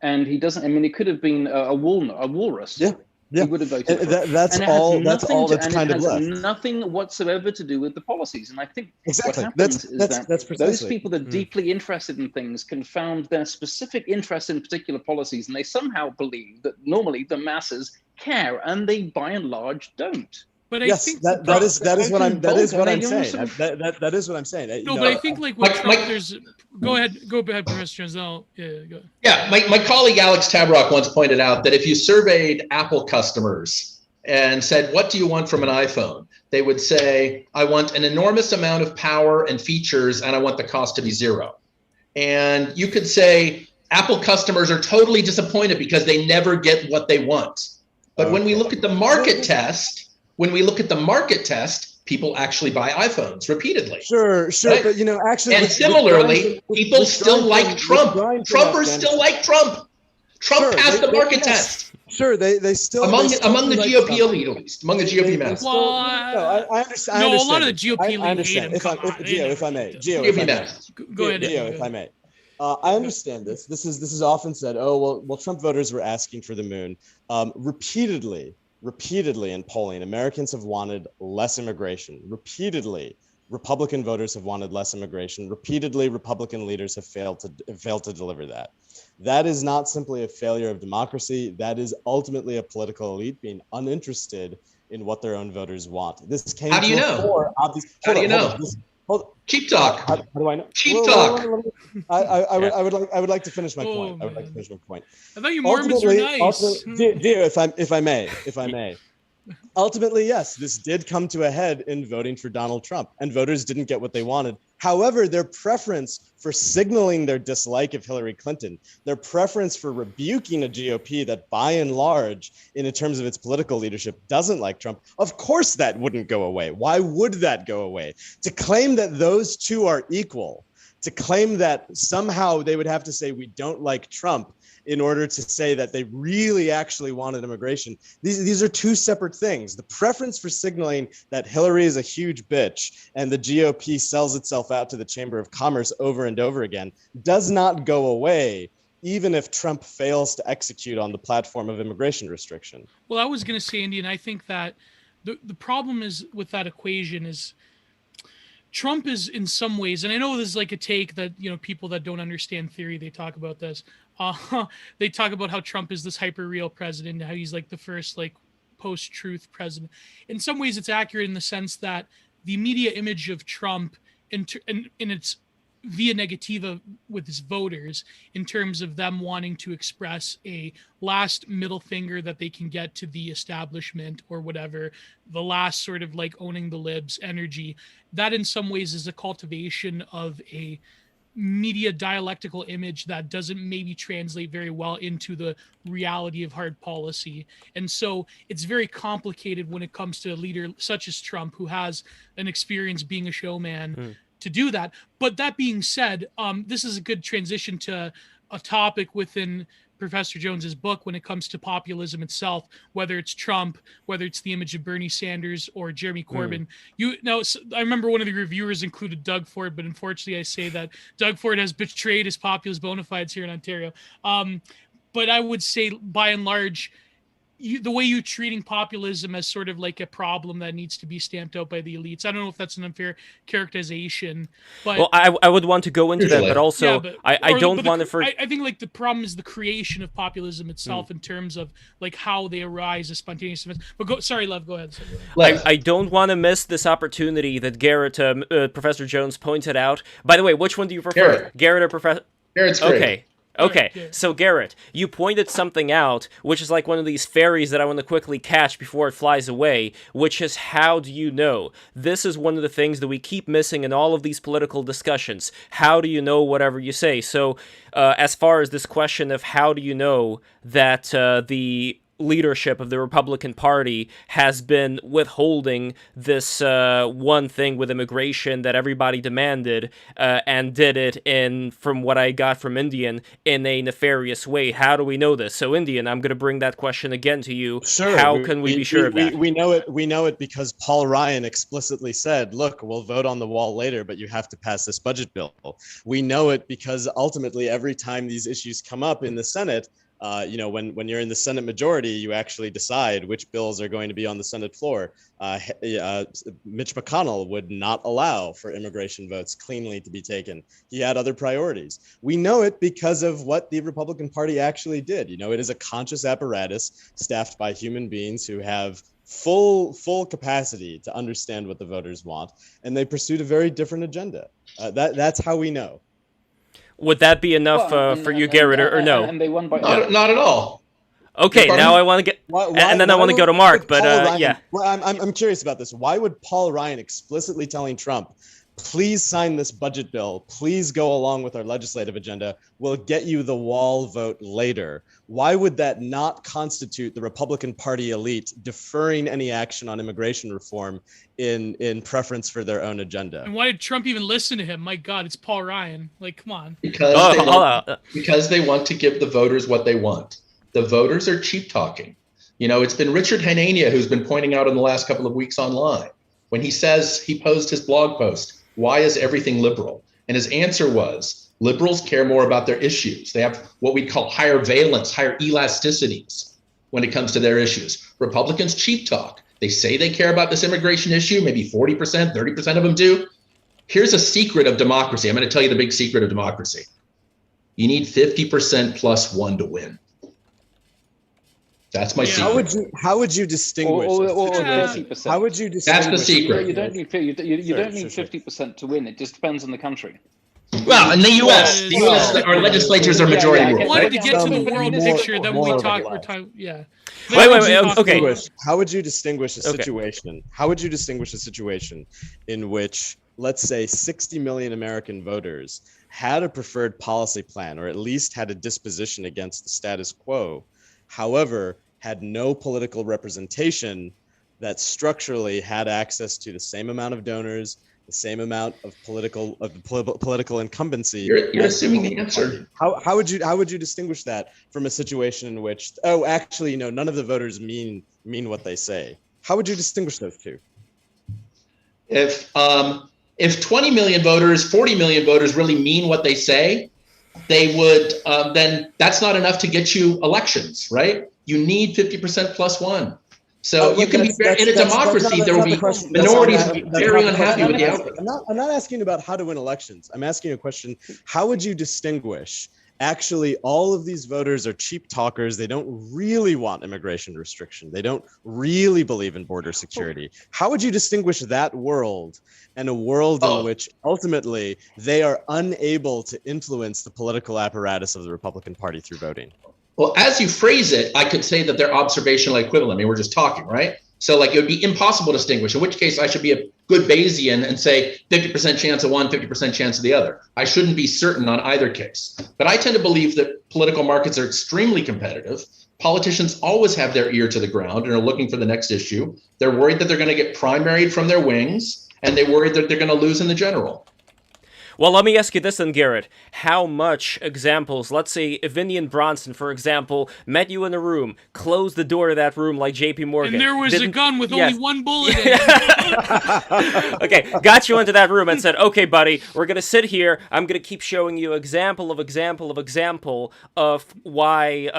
And he doesn't. I mean, it could have been a walrus. Yeah. He would have voted. That's all that's kind of left. Nothing whatsoever to do with the policies. And I think exactly what happens is that's that precisely. Those people that are deeply interested in things confound their specific interest in particular policies, and they somehow believe that normally the masses care, and they by and large don't. But I think that is what I'm saying. That is what I'm saying. But I think like with Trump, there's go ahead, Professor Jones. Go. Yeah, my colleague Alex Tabrock once pointed out that if you surveyed Apple customers and said, "What do you want from an iPhone?" they would say, "I want an enormous amount of power and features, and I want the cost to be zero." And you could say Apple customers are totally disappointed because they never get what they want. But when we look at the market test. When we look at the market test, people actually buy iPhones repeatedly. Sure, right? But actually, and similarly, people still like Trump. Trumpers still like Trump. Trump passed the market test. Sure, they still among the GOP elite, at least among the GOP mass. Well, I understand. No, a lot of the GOP elite I understand. hate him. If I may, go ahead. Gio, if I may. I understand this. This is often said. Oh well, Trump voters were asking for the moon. Repeatedly in polling, Americans have wanted less immigration. Repeatedly, Republican voters have wanted less immigration. Repeatedly, Republican leaders have failed to deliver that. That is not simply a failure of democracy. That is ultimately a political elite being uninterested in what their own voters want. This came. How do you know? How do you know? Cheap talk. How do I know? Cheap talk. I would like to finish my point. I would like to finish my point. I thought you Mormons were nice. If I may. Ultimately, yes, this did come to a head in voting for Donald Trump, and voters didn't get what they wanted. However, their preference for signaling their dislike of Hillary Clinton, their preference for rebuking a GOP that by and large, in terms of its political leadership, doesn't like Trump, of course that wouldn't go away. Why would that go away? To claim that those two are equal, to claim that somehow they would have to say we don't like Trump in order to say that they really actually wanted immigration. These are two separate things. The preference for signaling that Hillary is a huge bitch and the GOP sells itself out to the Chamber of Commerce over and over again does not go away, even if Trump fails to execute on the platform of immigration restriction. Well, I was going to say, Andy, and I think that the problem is with that equation is Trump is in some ways, and I know this is like a take that, people that don't understand theory, they talk about this. They talk about how Trump is this hyper real president, how he's like the first like post-truth president. In some ways, it's accurate in the sense that the media image of Trump in its via negativa with his voters in terms of them wanting to express a last middle finger that they can get to the establishment or whatever, the last sort of like owning the libs energy, that in some ways is a cultivation of a media dialectical image that doesn't maybe translate very well into the reality of hard policy. And so it's very complicated when it comes to a leader such as Trump, who has an experience being a showman to do that. But that being said, this is a good transition to a topic within Professor Jones's book when it comes to populism itself, whether it's Trump, whether it's the image of Bernie Sanders or Jeremy Corbyn. I remember one of the reviewers included Doug Ford, but unfortunately I say that Doug Ford has betrayed his populist bona fides here in Ontario. But I would say by and large, the way you're treating populism as sort of like a problem that needs to be stamped out by the elites. I don't know if that's an unfair characterization, but well, I would want to go into that, but also I don't want to. I think like the problem is the creation of populism itself in terms of like how they arise as spontaneous events. But sorry, Lev, go ahead. I don't want to miss this opportunity that Garrett, Professor Jones pointed out. By the way, which one do you prefer, Garrett or Professor? Garrett's great. Okay. Okay, so Garrett, you pointed something out, which is like one of these fairies that I want to quickly catch before it flies away, which is how do you know? This is one of the things that we keep missing in all of these political discussions. How do you know whatever you say? So as far as this question of how do you know that the leadership of the Republican Party has been withholding this one thing with immigration that everybody demanded and did it in, from what I got from Indian, in a nefarious way. How do we know this? So Indian, I'm going to bring that question again to you. Sure. How can we be sure of that? We know it. We know it because Paul Ryan explicitly said, look, we'll vote on the wall later, but you have to pass this budget bill. We know it because ultimately every time these issues come up in the Senate, when you're in the Senate majority, you actually decide which bills are going to be on the Senate floor. Mitch McConnell would not allow for immigration votes cleanly to be taken. He had other priorities. We know it because of what the Republican Party actually did. It is a conscious apparatus staffed by human beings who have full capacity to understand what the voters want, and they pursued a very different agenda. That's how we know. Would that be enough for you, Garrett, or no? And they won by not at all. Okay, now I want to get, and then I want to go to Mark, but yeah. Well, I'm curious about this. Why would Paul Ryan explicitly telling Trump, please sign this budget bill, please go along with our legislative agenda, we'll get you the wall vote later? Why would that not constitute the Republican Party elite deferring any action on immigration reform in preference for their own agenda? And why did Trump even listen to him? My God, it's Paul Ryan. Like, come on. Because they want to give the voters what they want. The voters are cheap talking. It's been Richard Hanania who's been pointing out in the last couple of weeks online when he says, he posed his blog post, why is everything liberal? And his answer was, liberals care more about their issues. They have what we call higher valence, higher elasticities when it comes to their issues. Republicans cheap talk. They say they care about this immigration issue, maybe 40%, 30% of them do. Here's a secret of democracy. I'm going to tell you the big secret of democracy. You need 50% plus one to win. That's my secret. How would you distinguish? Or 30%. How would you distinguish? That's the secret. You don't need 50% to win. It just depends on the country. Well, in the U.S., our legislatures are majority rule. I wanted to get to the world picture that when we talk. Wait. Okay. How would you distinguish a situation? How would you distinguish a situation in which, let's say, 60 million American voters had a preferred policy plan, or at least had a disposition against the status quo, however, had no political representation that structurally had access to the same amount of donors, the same amount of political incumbency? You're assuming the answer. How would you distinguish that from a situation in which, none of the voters mean what they say? How would you distinguish those two? If 20 million voters, 40 million voters really mean what they say, they would, then that's not enough to get you elections, right? You need 50% plus one. So you can be in a democracy. There will be minorities very unhappy with the outcome. I'm not asking about how to win elections. I'm asking a question: how would you distinguish? Actually, all of these voters are cheap talkers. They don't really want immigration restriction. They don't really believe in border security. How would you distinguish that world and a world in which ultimately they are unable to influence the political apparatus of the Republican Party through voting? Well, as you phrase it, I could say that they're observational equivalent. I mean, we're just talking, right? So like it would be impossible to distinguish, in which case I should be a good Bayesian and say 50% chance of one, 50% chance of the other. I shouldn't be certain on either case. But I tend to believe that political markets are extremely competitive. Politicians always have their ear to the ground and are looking for the next issue. They're worried that they're going to get primaried from their wings, and they're worried that they're going to lose in the general. Well, let me ask you this then, Garrett. How much examples, let's say if Indian Bronson, for example, met you in a room, closed the door to that room like J.P. Morgan. And there was a gun with only one bullet in it. Okay, got you into that room and said, okay, buddy, we're going to sit here. I'm going to keep showing you example of why,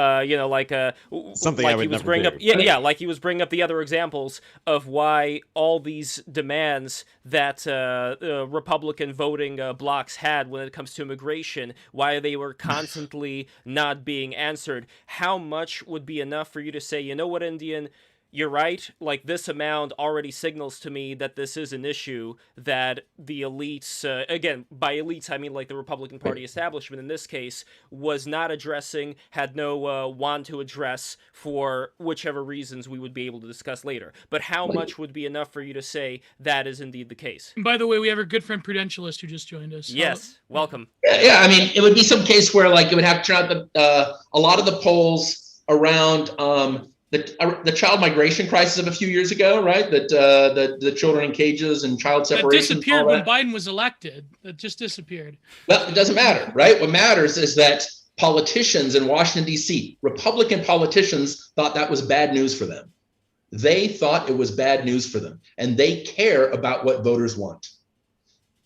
something like I would he was never bringing do. up, like he was bringing up the other examples of why all these demands that Republican voting blocks had when it comes to immigration, why they were constantly not being answered. How much would be enough for you to say, you know what, Indian, you're right, like this amount already signals to me that this is an issue that the elites, again, by elites I mean like the Republican Party establishment in this case, was not addressing, had no want to address for whichever reasons we would be able to discuss later. But how much would be enough for you to say that is indeed the case? And by the way, we have our good friend Prudentialist who just joined us. Yes, welcome. Yeah, I mean, it would be some case where like it would have to turn out a lot of the polls around the child migration crisis of a few years ago, right? That the children in cages and child separation. That disappeared when Biden was elected. That just disappeared. Well, it doesn't matter, right? What matters is that politicians in Washington, D.C., Republican politicians thought that was bad news for them. They thought it was bad news for them, and they care about what voters want.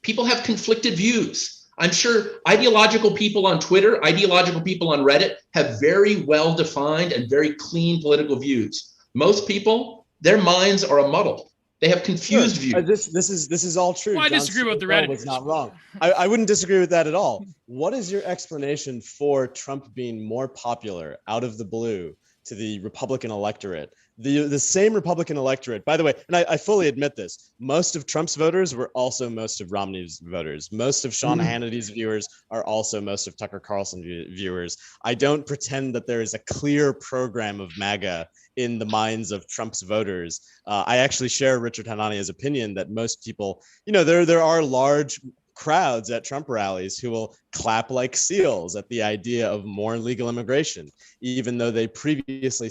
People have conflicted views. I'm sure ideological people on Twitter, ideological people on Reddit have very well-defined and very clean political views. Most people, their minds are a muddle. They have confused views. This is all true. Well, I disagree with the Reddit. Was not wrong. I wouldn't disagree with that at all. What is your explanation for Trump being more popular out of the blue to the Republican electorate? The same Republican electorate, by the way, and I fully admit this, most of Trump's voters were also most of Romney's voters. Most of Sean Hannity's viewers are also most of Tucker Carlson viewers. I don't pretend that there is a clear program of MAGA in the minds of Trump's voters. I actually share Richard Hanania's opinion that most people, there are large crowds at Trump rallies who will clap like seals at the idea of more legal immigration, even though they previously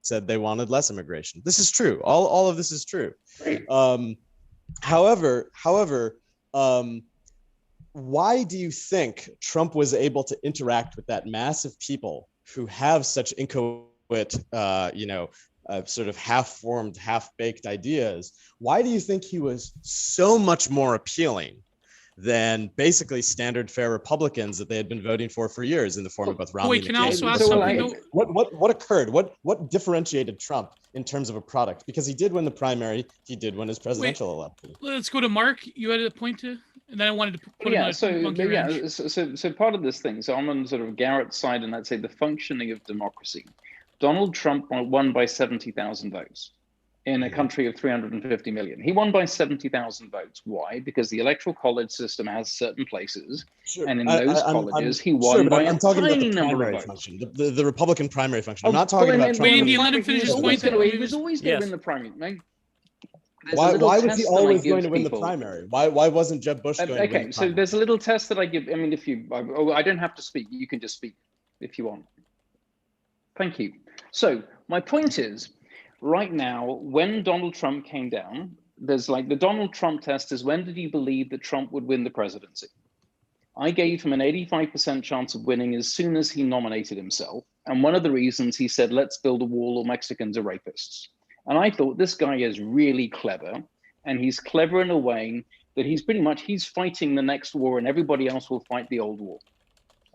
said they wanted less immigration. This is true. All of this is true. However, why do you think Trump was able to interact with that mass of people who have such inchoate, sort of half-formed, half-baked ideas? Why do you think he was so much more appealing than basically standard fare Republicans that they had been voting for years in the form of both Romney and can I also ask something? What occurred? What differentiated Trump in terms of a product? Because he did win the primary, he did win his presidential election. Let's go to Mark. You had a point to, and then I wanted to put so part of this thing. So I'm on sort of Garrett's side, and I'd say the functioning of democracy. Donald Trump won by 70,000 votes. In a country of 350 million. He won by 70,000 votes. Why? Because the electoral college system has certain places, and in those colleges, he won by a tiny number of votes. Function, the Republican primary function. I'm not talking about Trump. Wait, Indy, let him finish his point. He was always going to win the primary. No? Why was he always going to win the primary? Why wasn't Jeb Bush going to win the primary? So there's a little test that I give. I mean, I don't have to speak. You can just speak if you want. Thank you. So my point is, right now, when Donald Trump came down, there's like the Donald Trump test is when did you believe that Trump would win the presidency? I gave him an 85% chance of winning as soon as he nominated himself. And one of the reasons he said, let's build a wall or Mexicans are rapists. And I thought this guy is really clever. And he's clever in a way that he's fighting the next war and everybody else will fight the old war.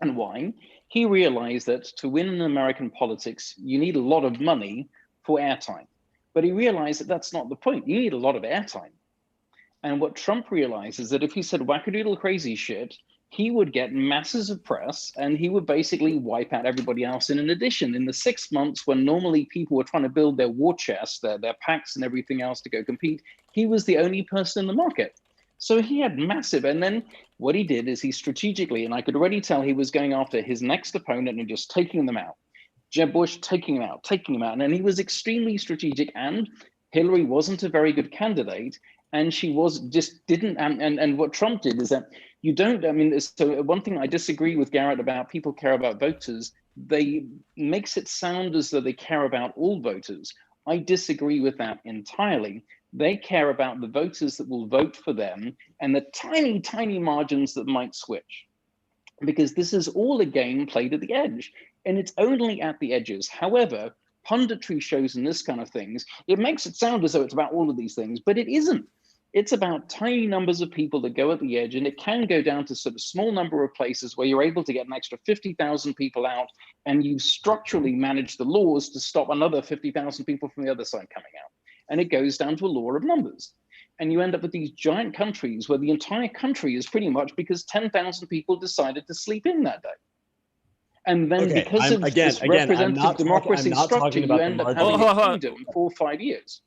And why? He realized that to win in American politics, you need a lot of money for airtime. But he realized that that's not the point. You need a lot of airtime. And what Trump realized is that if he said wackadoodle crazy shit, he would get masses of press and he would basically wipe out everybody else. And in addition, in the 6 months when normally people were trying to build their war chest, their packs and everything else to go compete, he was the only person in the market. So he had massive, and then what he did is he strategically, and I could already tell he was going after his next opponent and just taking them out. Jeb Bush taking him out, and then he was extremely strategic, and Hillary wasn't a very good candidate, and she didn't. And what Trump did is that you don't. I mean, so one thing I disagree with Garrett about people care about voters. They makes it sound as though they care about all voters. I disagree with that entirely. They care about the voters that will vote for them and the tiny, tiny margins that might switch, because this is all a game played at the edge, and it's only at the edges. However, punditry shows and this kind of things, it makes it sound as though it's about all of these things, but it isn't. It's about tiny numbers of people that go at the edge, and it can go down to sort of small number of places where you're able to get an extra 50,000 people out, and you structurally manage the laws to stop another 50,000 people from the other side coming out. And it goes down to a law of numbers. And you end up with these giant countries where the entire country is pretty much because 10,000 people decided to sleep in that day. And then because of this representative democracy structure, you end up having a kingdom in 4 or 5 years.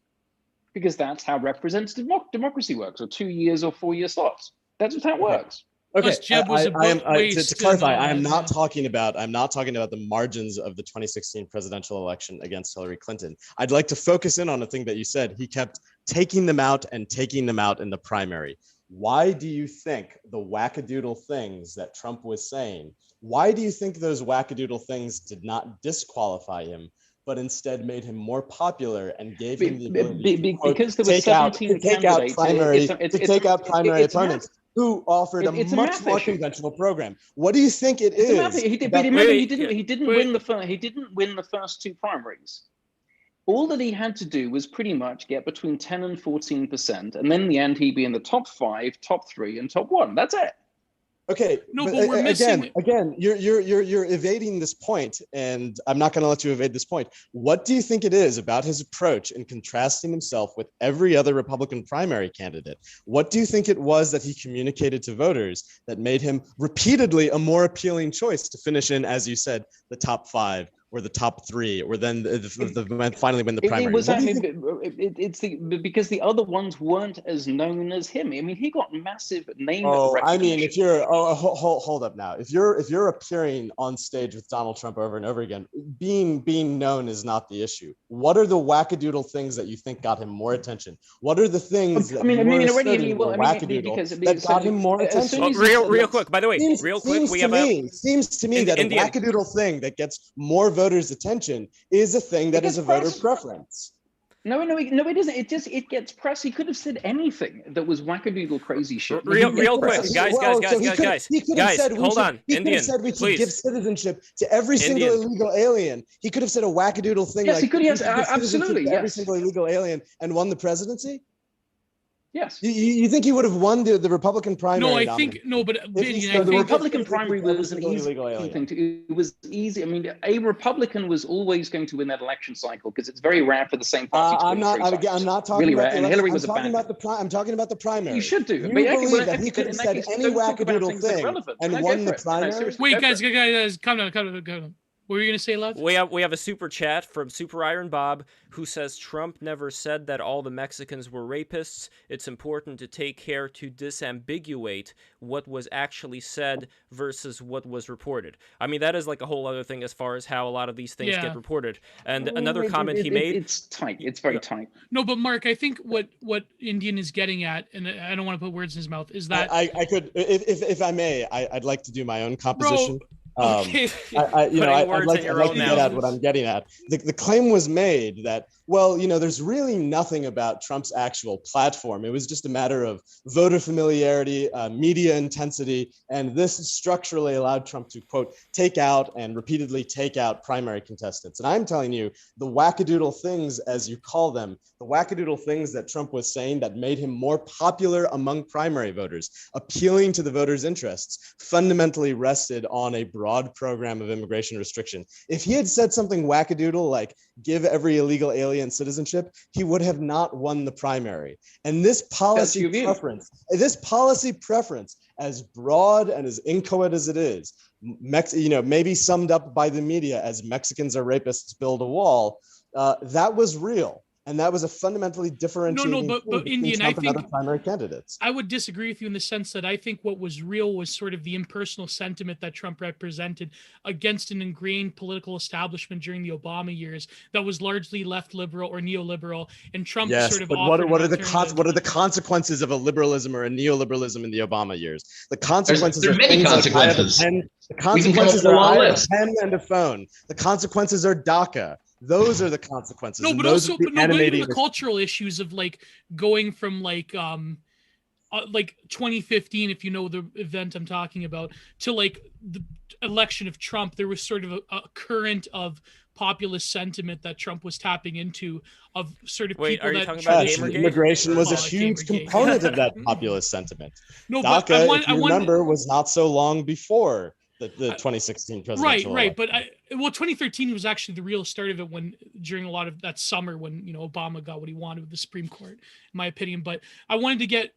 Because that's how representative democracy works, or 2 years or 4 year slots. That's how it works. Okay, to clarify, I'm not talking about the margins of the 2016 presidential election against Hillary Clinton. I'd like to focus in on a thing that you said. He kept taking them out in the primary. Why do you think the wackadoodle things that Trump was saying, why do you think those wackadoodle things did not disqualify him, but instead made him more popular and gave him the ability because there were 17 candidates to take out primary opponents who offered a much more conventional program? What do you think it is? He didn't win the first 2 primaries. All that he had to do was pretty much get between 10 and 14%, and then in the end he'd be in the top 5, top 3, and top 1. That's it. Okay, no, but we're missing. Again, you're evading this point, and I'm not going to let you evade this point. What do you think it is about his approach in contrasting himself with every other Republican primary candidate? What do you think it was that he communicated to voters that made him repeatedly a more appealing choice to finish in, as you said, the top 5? Or the top 3, or then finally win the primary. Because the other ones weren't as known as him. I mean, he got massive name recognition. I mean, if you're hold up now. If you're appearing on stage with Donald Trump over and over again, being known is not the issue. What are the wackadoodle things that you think got him more attention? What are the things that got him more attention? Real quick, by the way, seems to me that a wackadoodle thing that gets more voters' attention is a thing that is a voter preference. No, it isn't. It gets press. He could have said anything that was wackadoodle crazy shit. Real quick, guys, hold on. He could have said we should give citizenship to every single illegal alien. He could have said a wackadoodle thing like he could have, absolutely, every single illegal alien and won the presidency. Yes. You think he would have won the Republican primary? The Republican primary was an easy thing. It was easy. I mean, a Republican was always going to win that election cycle because it's very rare for the same party to win. I'm not talking about and Hillary was I'm talking about the primary. You should do. You believe that he could have said any wackadoodle thing and won the primary? Wait, guys, calm down. What were you going to say, Love? We have a super chat from Super Iron Bob who says Trump never said that all the Mexicans were rapists. It's important to take care to disambiguate what was actually said versus what was reported. I mean, that is like a whole other thing as far as how a lot of these things get reported. And another comment he made... It's tight. It's very tight. No, but Mark, I think what Indian is getting at, and I don't want to put words in his mouth, is that... I could, if I may, I'd like to do my own composition. Okay. I'd like to get at what I'm getting at. The claim was made that, well, there's really nothing about Trump's actual platform. It was just a matter of voter familiarity, media intensity, and this structurally allowed Trump to, quote, take out and repeatedly take out primary contestants. And I'm telling you, the wackadoodle things, as you call them, the wackadoodle things that Trump was saying that made him more popular among primary voters, appealing to the voters' interests, fundamentally rested on a broad program of immigration restriction. If he had said something wackadoodle like give every illegal alien citizenship, he would have not won the primary. And this policy preference, as broad and as inchoate as it is, maybe summed up by the media as Mexicans are rapists, build a wall, that was real. And that was a fundamentally differentiating but between Indian, Trump I and think other primary candidates. I would disagree with you in the sense that I think what was real was sort of the impersonal sentiment that Trump represented against an ingrained political establishment during the Obama years that was largely left liberal or neoliberal, and Trump sort of but offered what are the consequences of a liberalism or a neoliberalism in the Obama years? The consequences there are many consequences. The consequences are I have a pen and a phone. The consequences are DACA. Those are the consequences. No, but also, but even the cultural issues of like going from like 2015, if you know the event I'm talking about, to like the election of Trump. There was sort of a current of populist sentiment that Trump was tapping into, of sort of people that talking about Gamergate? Immigration was a huge component of that populist sentiment. No, DACA, but if you remember, was not so long before the 2016 presidential election. But 2013 was actually the real start of it, when during a lot of that summer when Obama got what he wanted with the Supreme Court, in my opinion. But I wanted to get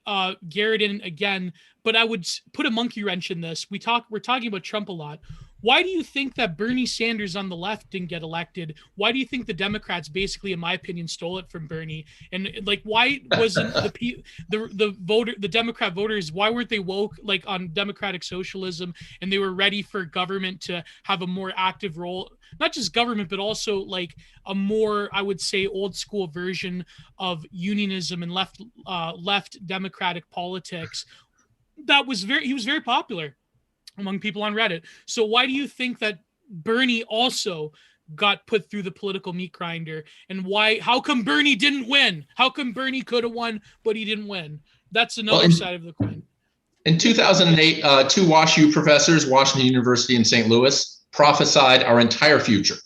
Garrett in again, but I would put a monkey wrench in this. We're talking about Trump a lot. Why do you think that Bernie Sanders on the left didn't get elected? Why do you think the Democrats basically, in my opinion, stole it from Bernie? And like, why wasn't the Democrat voters, why weren't they woke like on democratic socialism, and they were ready for government to have a more active role, not just government, but also like a more, I would say, old school version of unionism and left democratic politics? He was very popular among people on Reddit. So why do you think that Bernie also got put through the political meat grinder? And how come Bernie didn't win? How come Bernie could have won, but he didn't win? That's another side of the coin. In 2008, two WashU professors, Washington University and St. Louis, prophesied our entire future.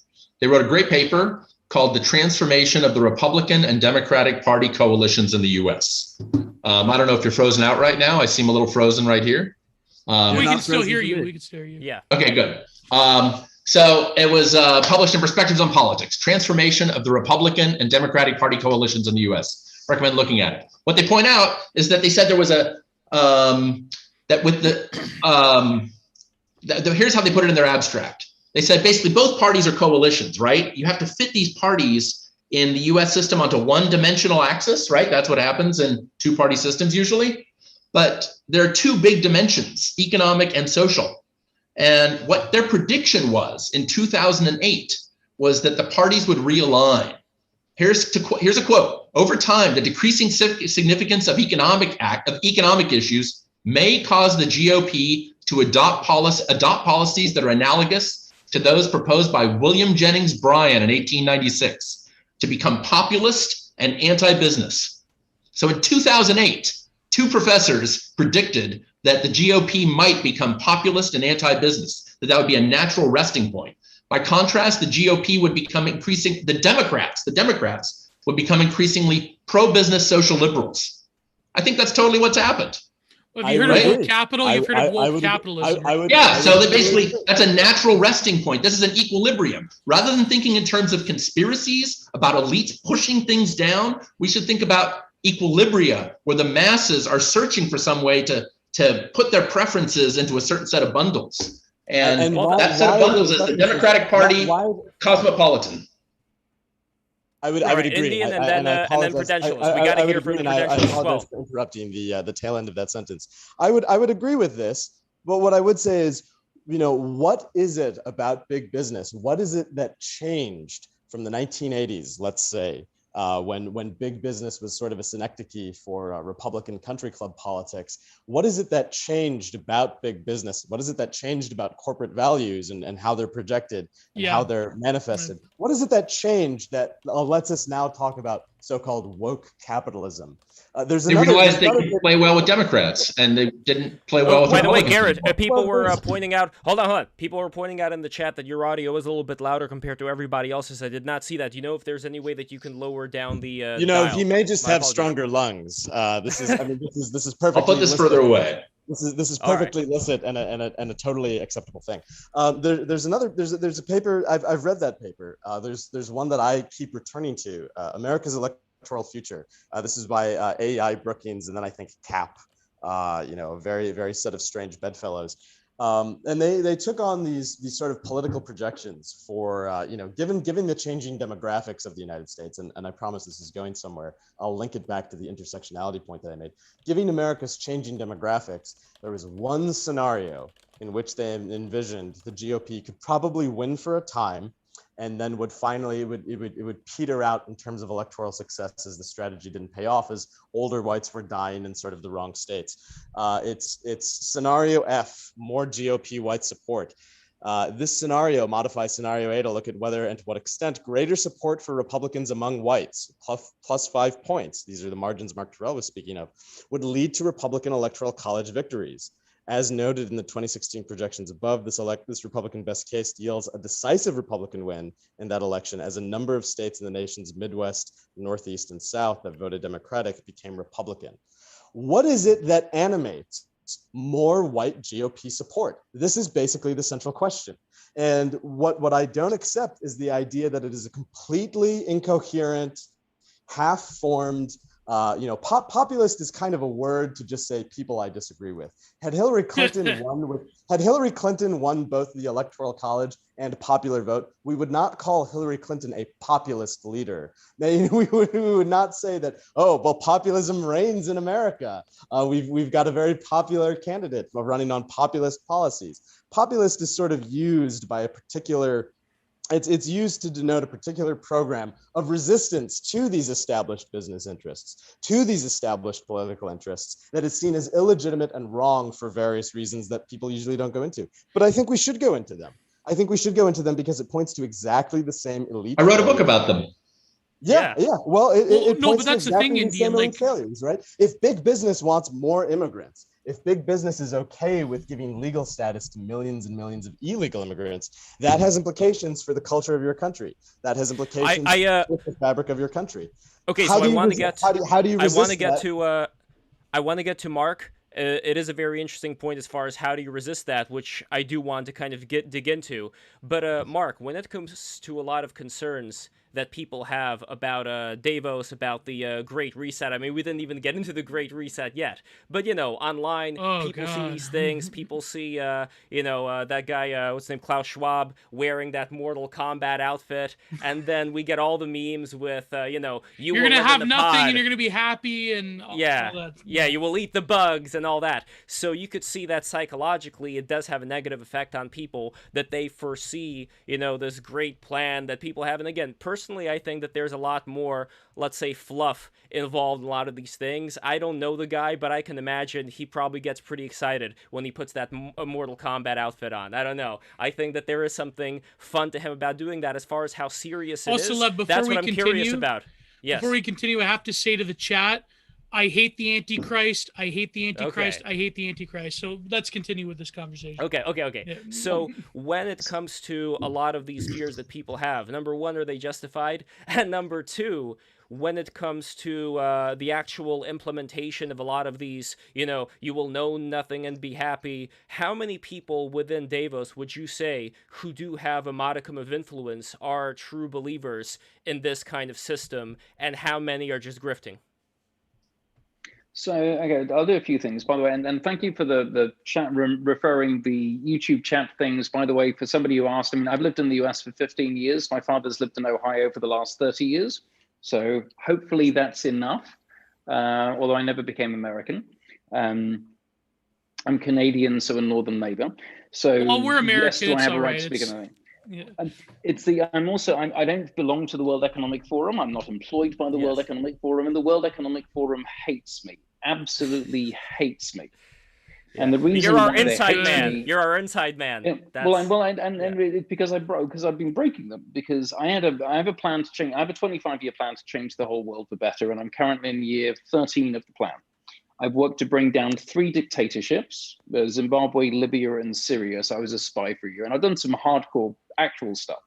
They wrote a great paper called The Transformation of the Republican and Democratic Party Coalitions in the U.S. I don't know if you're frozen out right now. I seem a little frozen right here. We can still hear you. We can still hear you. Yeah. Okay, good. So it was published in Perspectives on Politics, Transformation of the Republican and Democratic Party Coalitions in the U.S. Recommend looking at it. What they point out is that they said there was here's how they put it in their abstract. They said basically both parties are coalitions, right? You have to fit these parties in the U.S. system onto one-dimensional axis, right? That's what happens in two-party systems usually. But there are two big dimensions, economic and social. And what their prediction was in 2008 was that the parties would realign. Here's a quote. Over time, the decreasing significance of economic issues may cause the GOP to adopt policies that are analogous to those proposed by William Jennings Bryan in 1896 to become populist and anti-business. So in 2008, two professors predicted that the GOP might become populist and anti-business, that would be a natural resting point. By contrast, the GOP would become the Democrats would become increasingly pro-business social liberals. I think that's totally what's happened. Well, have you heard of woke capital? You've heard of woke capitalism. That's a natural resting point. This is an equilibrium. Rather than thinking in terms of conspiracies about elites pushing things down, we should think about equilibria, where the masses are searching for some way to put their preferences into a certain set of bundles. And that set of bundles is the Democratic Party cosmopolitan. I would agree. Indian and then Prudentials. We got to hear from the Prudentials as well. For interrupting the tail end of that sentence. I would agree with this, but what I would say is, what is it about big business? What is it that changed from the 1980s, let's say, when big business was sort of a synecdoche for Republican country club politics? What is it that changed about big business? What is it that changed about corporate values and how they're projected and how they're manifested? What is it that changed that lets us now talk about so-called woke capitalism? They realized they could play well with Democrats, and they didn't play well with Republicans. By the way, Garrett, people were pointing out. Hold on. People were pointing out in the chat that your audio is a little bit louder compared to everybody else's. I did not see that. Do you know if there's any way that you can lower down the? Dial? He may just have stronger lungs. This is perfect. I'll put this further away. This is perfectly licit and a totally acceptable thing. There's a paper. I've read that paper. There's one that I keep returning to. America's Electoral Future. This is by A.I. Brookings, and then I think CAP. A very, very set of strange bedfellows. And they took on these sort of political projections for, given the changing demographics of the United States, and I promise this is going somewhere. I'll link it back to the intersectionality point that I made. Given America's changing demographics, there was one scenario in which they envisioned the GOP could probably win for a time, and then would finally, it would peter out in terms of electoral success as the strategy didn't pay off, as older whites were dying in sort of the wrong states. It's scenario F, more GOP white support. This scenario modifies scenario A to look at whether and to what extent greater support for Republicans among whites, plus 5 points, these are the margins Mark Turrell was speaking of, would lead to Republican Electoral College victories. As noted in the 2016 projections above, this Republican best case yields a decisive Republican win in that election, as a number of states in the nation's Midwest, Northeast, and South that voted Democratic became Republican. What is it that animates more white GOP support? This is basically the central question. And what I don't accept is the idea that it is a completely incoherent, half-formed, populist is kind of a word to just say people I disagree with. Had Hillary Clinton won both the Electoral College and popular vote, we would not call Hillary Clinton a populist leader. We would not say that, oh, well, populism reigns in America. We've got a very popular candidate running on populist policies. Populist is sort of used by a particular It's used to denote a particular program of resistance to these established business interests, to these established political interests that is seen as illegitimate and wrong for various reasons that people usually don't go into. But I think we should go into them. I think we should go into them because it points to exactly the same elite. I wrote a book about them. Yeah. Well, it no, points but that's to the thing, exactly the Indian, same elite like, failures, right? If big business wants more immigrants, if big business is okay with giving legal status to millions and millions of illegal immigrants, that has implications for the culture of your country. That has implications for the fabric of your country. Okay, so I want to get. How do you resist I want to get to. I want to get to Mark. It is a very interesting point as far as how do you resist that, which I do want to kind of dig into. But Mark, when it comes to a lot of concerns that people have about Davos, about the Great Reset. I mean, we didn't even get into the Great Reset yet. But, online, people see these things. People see, that guy, what's his name, Klaus Schwab, wearing that Mortal Kombat outfit. And then we get all the memes with, you're going to have nothing and you're going to be happy and all that. Yeah, you will eat the bugs and all that. So you could see that psychologically it does have a negative effect on people, that they foresee, this great plan that people have. And again, personally, I think that there's a lot more, let's say, fluff involved in a lot of these things. I don't know the guy, but I can imagine he probably gets pretty excited when he puts that Mortal Kombat outfit on. I don't know. I think that there is something fun to him about doing that. As far as how serious it also, is, Lev, that's what I'm curious about. Yes. Before we continue, I have to say to the chat, I hate the Antichrist. I hate the Antichrist. Okay. I hate the Antichrist. So let's continue with this conversation. Okay. Yeah. So when it comes to a lot of these fears that people have, number one, are they justified? And number two, when it comes to the actual implementation of a lot of these, you will know nothing and be happy, how many people within Davos would you say who do have a modicum of influence are true believers in this kind of system, and how many are just grifting? So, okay, I'll do a few things, by the way, and thank you for the chat room referring the YouTube chat things. By the way, for somebody who asked, I've lived in the US for 15 years. My father's lived in Ohio for the last 30 years. So hopefully that's enough, although I never became American. I'm Canadian, so a northern neighbor. So well, we're Americans, yes, do I have a right to speak on anything? Yeah. I don't belong to the World Economic Forum. I'm not employed by the World Economic Forum, and the World Economic Forum hates me, absolutely hates me. Yeah. And the reason you're our inside man. You're our inside man. Yeah, because I've been breaking them, because I have a plan to change. I have a 25-year plan to change the whole world for better, and I'm currently in year 13 of the plan. I've worked to bring down 3 dictatorships: Zimbabwe, Libya, and Syria. So I was a spy for you, and I've done some hardcore, actual stuff,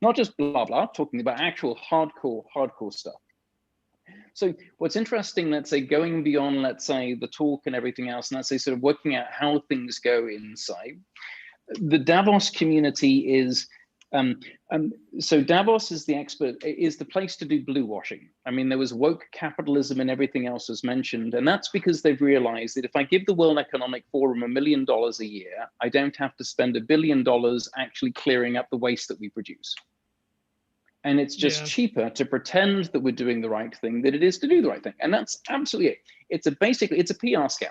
not just blah blah. Talking about actual hardcore stuff. So what's interesting, let's say, going beyond, let's say, the talk and everything else, and let's say sort of working out how things go inside, the Davos community is So Davos is the place to do blue washing. I mean, there was woke capitalism and everything else was mentioned. And that's because they've realized that if I give the World Economic Forum $1 million a year, I don't have to spend $1 billion actually clearing up the waste that we produce. And it's just cheaper to pretend that we're doing the right thing than it is to do the right thing. And that's absolutely it. It's a PR scam.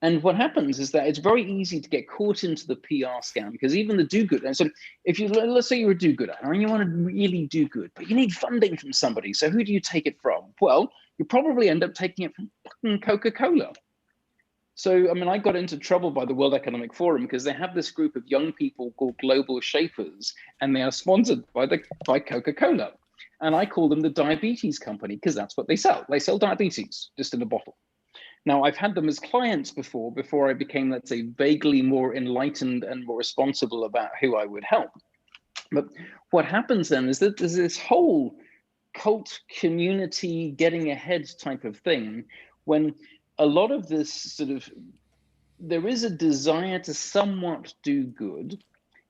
And what happens is that it's very easy to get caught into the PR scam, because even the do-good, and so if you, let's say you're a do-gooder and you want to really do good, but you need funding from somebody. So who do you take it from? Well, you probably end up taking it from fucking Coca-Cola. So, I mean, I got into trouble by the World Economic Forum because they have this group of young people called Global Shapers, and they are sponsored by Coca-Cola. And I call them the diabetes company because that's what they sell. They sell diabetes just in a bottle. Now, I've had them as clients before I became, let's say, vaguely more enlightened and more responsible about who I would help. But what happens then is that there's this whole cult community getting ahead type of thing, when a lot of this sort of, there is a desire to somewhat do good.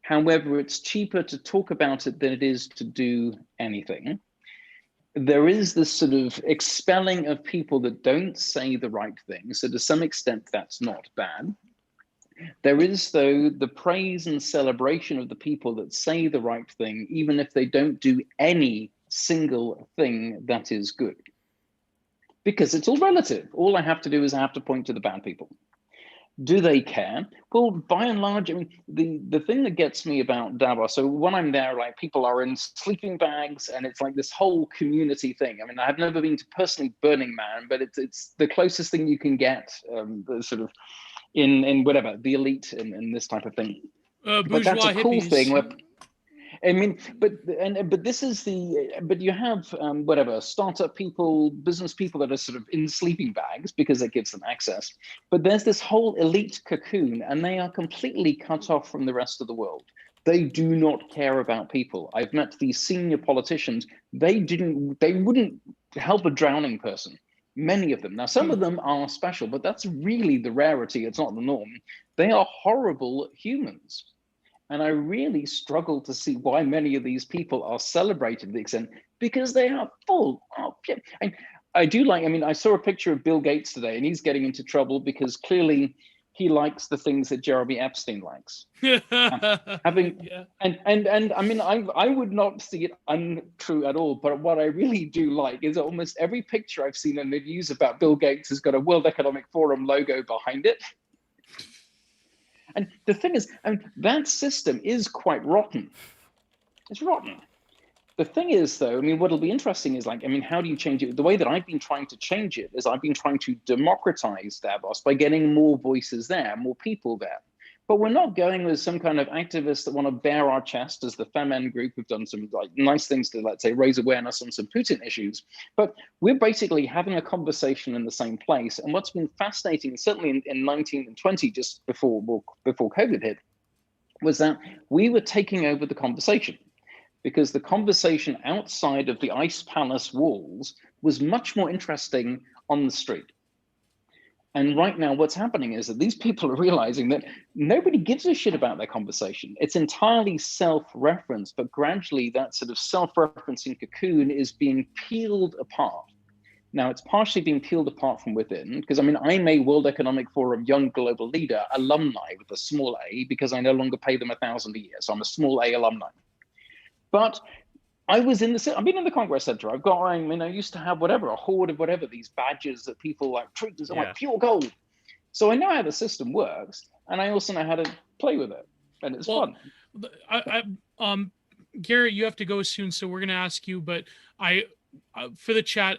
However, it's cheaper to talk about it than it is to do anything. There is this sort of expelling of people that don't say the right thing. So to some extent, that's not bad. There is, though, the praise and celebration of the people that say the right thing, even if they don't do any single thing that is good. Because it's all relative. All I have to do is I have to point to the bad people. Do they care? Well, by and large, I mean, the thing that gets me about Davos, so when I'm there, like, people are in sleeping bags and it's like this whole community thing. I mean, I've never been to personally Burning Man, but it's the closest thing you can get, the sort of in whatever, the elite and this type of thing. But that's a cool thing where, I mean, but this is but you have whatever, startup people, business people that are sort of in sleeping bags because it gives them access. But there's this whole elite cocoon, and they are completely cut off from the rest of the world. They do not care about people. I've met these senior politicians. They wouldn't help a drowning person. Many of them. Now, some of them are special, but that's really the rarity. It's not the norm. They are horrible humans. And I really struggle to see why many of these people are celebrated to the extent, because they are full of shit. I do like, I mean, I saw a picture of Bill Gates today, and he's getting into trouble because clearly he likes the things that Jeremy Epstein likes. And I mean, I would not see it untrue at all, but what I really do like is almost every picture I've seen in the news about Bill Gates has got a World Economic Forum logo behind it. And the thing is, I mean, that system is quite rotten. It's rotten. The thing is, though, I mean, what'll be interesting is, like, I mean, how do you change it? The way that I've been trying to change it is I've been trying to democratize Davos by getting more voices there, more people there. But we're not going with some kind of activists that want to bare our chest, as the Femen group who've done some like nice things to, let's say, raise awareness on some Putin issues. But we're basically having a conversation in the same place. And what's been fascinating, certainly in 19 and 20, just before COVID hit, was that we were taking over the conversation, because the conversation outside of the Ice Palace walls was much more interesting on the street. And right now, what's happening is that these people are realizing that nobody gives a shit about their conversation. It's entirely self-referenced, but gradually that sort of self-referencing cocoon is being peeled apart. Now, it's partially being peeled apart from within, because, I mean, I'm a World Economic Forum Young Global Leader alumni with a small a, because I no longer pay them $1,000 a year. So I'm a small a alumni. But I've been in the Congress Center. I've got, I mean, I used to have whatever, a horde of whatever, these badges that people like treat as like pure gold. So I know how the system works, and I also know how to play with it, and it's fun. Garrett, you have to go soon, so we're going to ask you, but for the chat,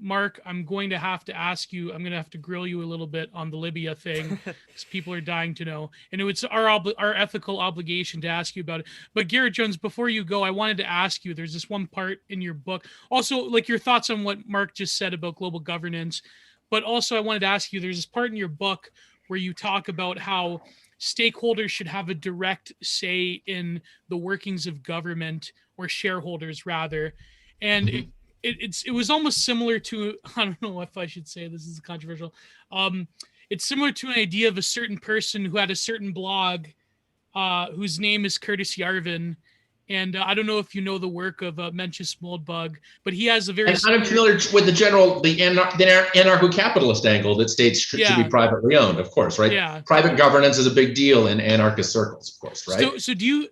Mark, I'm going to have to ask you, I'm going to have to grill you a little bit on the Libya thing, because people are dying to know. And it's our ethical obligation to ask you about it. But Garrett Jones, before you go, I wanted to ask you, there's this one part in your book, also like your thoughts on what Mark just said about global governance. But also I wanted to ask you, there's this part in your book where you talk about how stakeholders should have a direct say in the workings of government, or shareholders rather. And it was almost similar to, I don't know if I should say this is controversial. It's similar to an idea of a certain person who had a certain blog whose name is Curtis Yarvin. And I don't know if you know the work of Mencius Moldbug, but he has a very. And I'm familiar with the anarcho-capitalist angle that states should be privately owned, of course, right? Yeah. Private governance is a big deal in anarchist circles, of course, right? So do you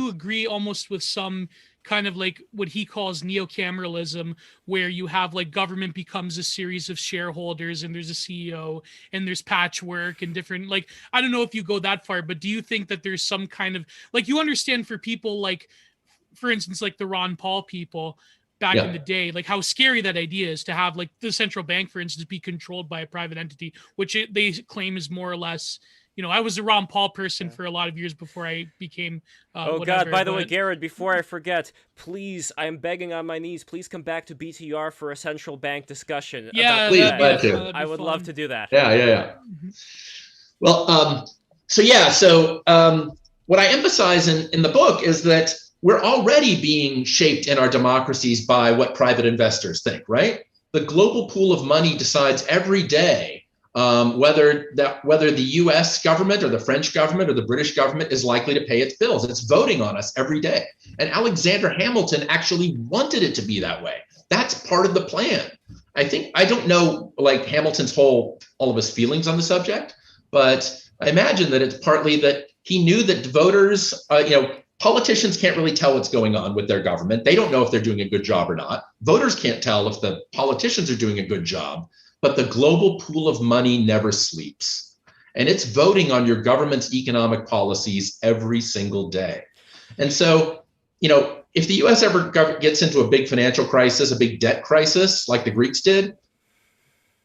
agree almost with some kind of like what he calls neocameralism, where you have like government becomes a series of shareholders and there's a CEO and there's patchwork and different, like, I don't know if you go that far, but do you think that there's some kind of, like, you understand for people like, for instance, like the Ron Paul people back in the day, like how scary that idea is to have like the central bank, for instance, be controlled by a private entity, which they claim is more or less, I was a Ron Paul person for a lot of years before I became. God! By the way, Garrett, before I forget, please, I am begging on my knees. Please come back to BTR for a central bank discussion. Yeah, please, glad to. I would love to do that. Yeah. Mm-hmm. Well, so what I emphasize in the book is that we're already being shaped in our democracies by what private investors think. Right? The global pool of money decides every day. Whether the U.S. government or the French government or the British government is likely to pay its bills. It's voting on us every day. And Alexander Hamilton actually wanted it to be that way. That's part of the plan. I don't know like Hamilton's all of his feelings on the subject, but I imagine that it's partly that he knew that voters, politicians can't really tell what's going on with their government. They don't know if they're doing a good job or not. Voters can't tell if the politicians are doing a good job. But the global pool of money never sleeps. And it's voting on your government's economic policies every single day. And so, if the US ever gets into a big financial crisis, a big debt crisis, like the Greeks did,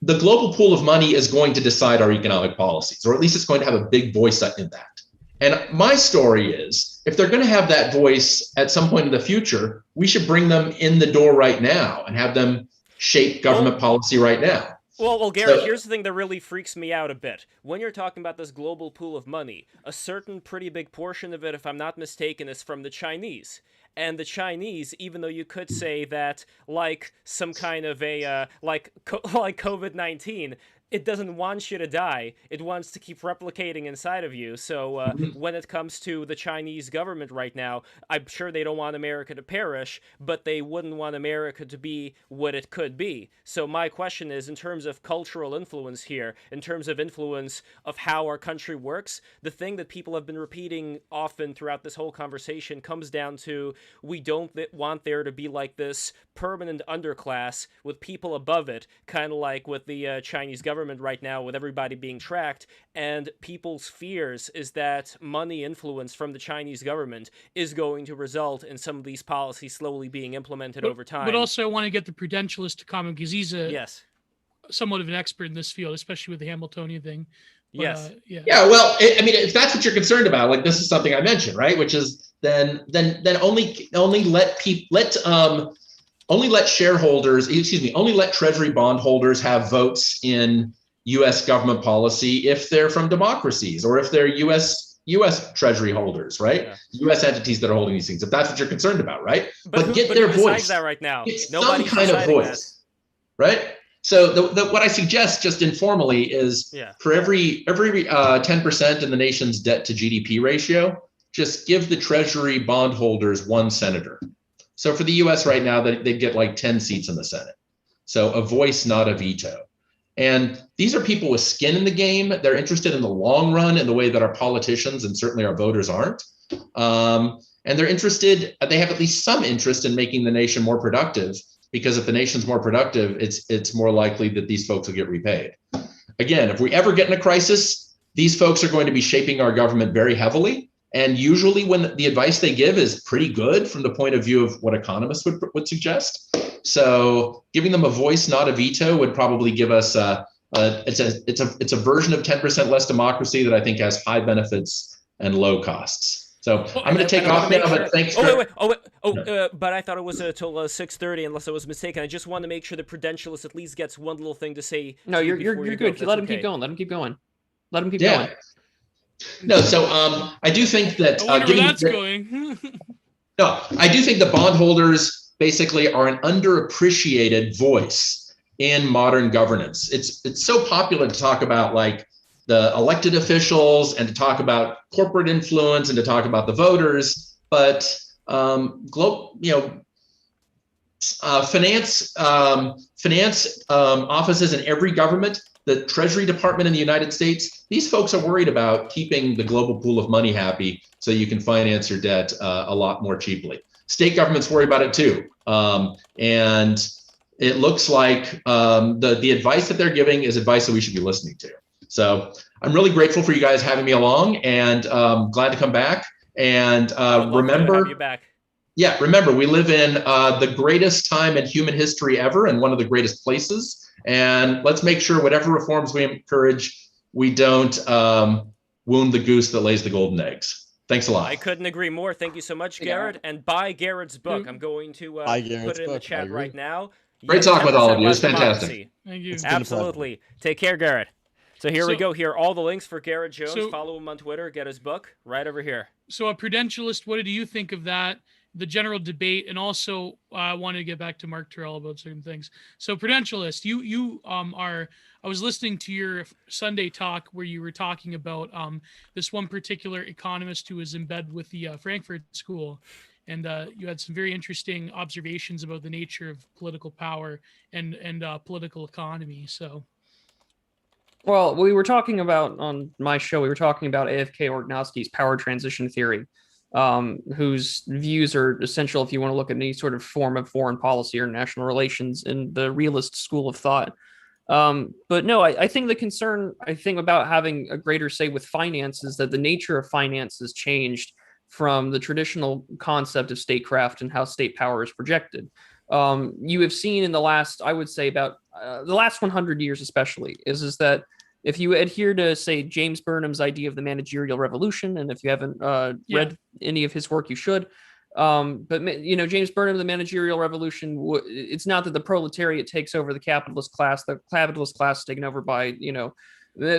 the global pool of money is going to decide our economic policies, or at least it's going to have a big voice in that. And my story is, if they're going to have that voice at some point in the future, we should bring them in the door right now and have them shape government policy right now. Well, Garrett, here's the thing that really freaks me out a bit. When you're talking about this global pool of money, a certain pretty big portion of it, if I'm not mistaken, is from the Chinese. And the Chinese, even though you could say that, like some kind of a, like COVID-19, it doesn't want you to die. It wants to keep replicating inside of you. So when it comes to the Chinese government right now, I'm sure they don't want America to perish, but they wouldn't want America to be what it could be. So my question is, in terms of cultural influence here, in terms of influence of how our country works, the thing that people have been repeating often throughout this whole conversation comes down to, we don't want there to be like this permanent underclass with people above it, kind of like with the Chinese government right now, with everybody being tracked, and people's fears is that money influence from the Chinese government is going to result in some of these policies slowly being implemented over time. But also I want to get the prudentialist to comment, because he's somewhat of an expert in this field, especially with the Hamiltonian thing. But, well, if that's what you're concerned about, like this is something I mentioned, right? Which is then only let Treasury bondholders have votes in U.S. government policy if they're from democracies or if they're U.S. Treasury holders, right? Yeah. U.S. entities that are holding these things. If that's what you're concerned about, right? But get their voice. That right now, it's some kind of voice, right? So what I suggest, just informally, is for every 10% in the nation's debt to GDP ratio, just give the Treasury bondholders one senator. So for the U.S. right now, they get like 10 seats in the Senate. So a voice, not a veto. And these are people with skin in the game. They're interested in the long run in the way that our politicians and certainly our voters aren't. And they're interested, they have at least some interest in making the nation more productive, because if the nation's more productive, it's more likely that these folks will get repaid. Again, if we ever get in a crisis, these folks are going to be shaping our government very heavily. And usually when the advice they give is pretty good from the point of view of what economists would suggest. So giving them a voice, not a veto, would probably give us it's a version of 10% less democracy that I think has high benefits and low costs. So I'm going to take off now, but thanks. But I thought it was till 6:30, unless I was mistaken. I just want to make sure the Prudentialist at least gets one little thing to say. No, you're good. Let him keep going. Let him keep going. Going. No, so I do think that I wonder where that's going. No, I do think the bondholders basically are an underappreciated voice in modern governance. It's so popular to talk about like the elected officials and to talk about corporate influence and to talk about the voters, but finance offices in every government, the Treasury Department in the United States, these folks are worried about keeping the global pool of money happy so you can finance your debt a lot more cheaply. State governments worry about it too. And it looks like the advice that they're giving is advice that we should be listening to. So I'm really grateful for you guys having me along, and glad to come back. And remember, have you back. Yeah, remember, we live in the greatest time in human history ever and one of the greatest places. And let's make sure whatever reforms we encourage, we don't wound the goose that lays the golden eggs. Thanks a lot. I couldn't agree more. Thank you so much, Garrett. And buy Garrett's book. I'm going to put it in the chat right now. Great talking with all of you. It was fantastic. Thank you. Absolutely. Take care, Garrett. So here we go. Here are all the links for Garrett Jones. Follow him on Twitter. Get his book right over here. So a prudentialist, what do you think of that? The general debate, and also I wanted to get back to Mark Turrell about certain things. So prudentialist, you are. I was listening to your Sunday talk where you were talking about this one particular economist who was in bed with the Frankfurt School, and you had some very interesting observations about the nature of political power and political economy. So. Well, we were talking about on my show. We were talking about AFK Orgnowski's power transition theory. Whose views are essential if you want to look at any sort of form of foreign policy or national relations in the realist school of thought. But no, I think the concern, about having a greater say with finance is that the nature of finance has changed from the traditional concept of statecraft and how state power is projected. You have seen in the last, I would say about the last 100 years especially, is that if you adhere to, say, James Burnham's idea of the managerial revolution, and if you haven't read any of his work, you should. But James Burnham, the managerial revolution, it's not that the proletariat takes over the capitalist class. The capitalist class is taken over by, the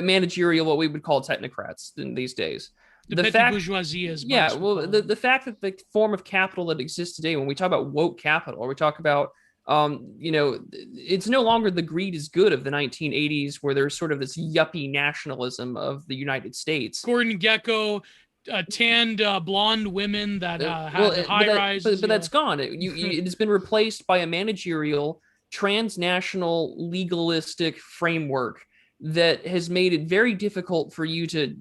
managerial, what we would call technocrats in these days. The fact, bourgeoisie is the fact that the form of capital that exists today, when we talk about woke capital, or we talk about it's no longer the greed is good of the 1980s, where there's sort of this yuppie nationalism of the United States. Gordon Gekko, tanned blonde women that had high rises. But that's gone. It has been replaced by a managerial, transnational, legalistic framework that has made it very difficult for you to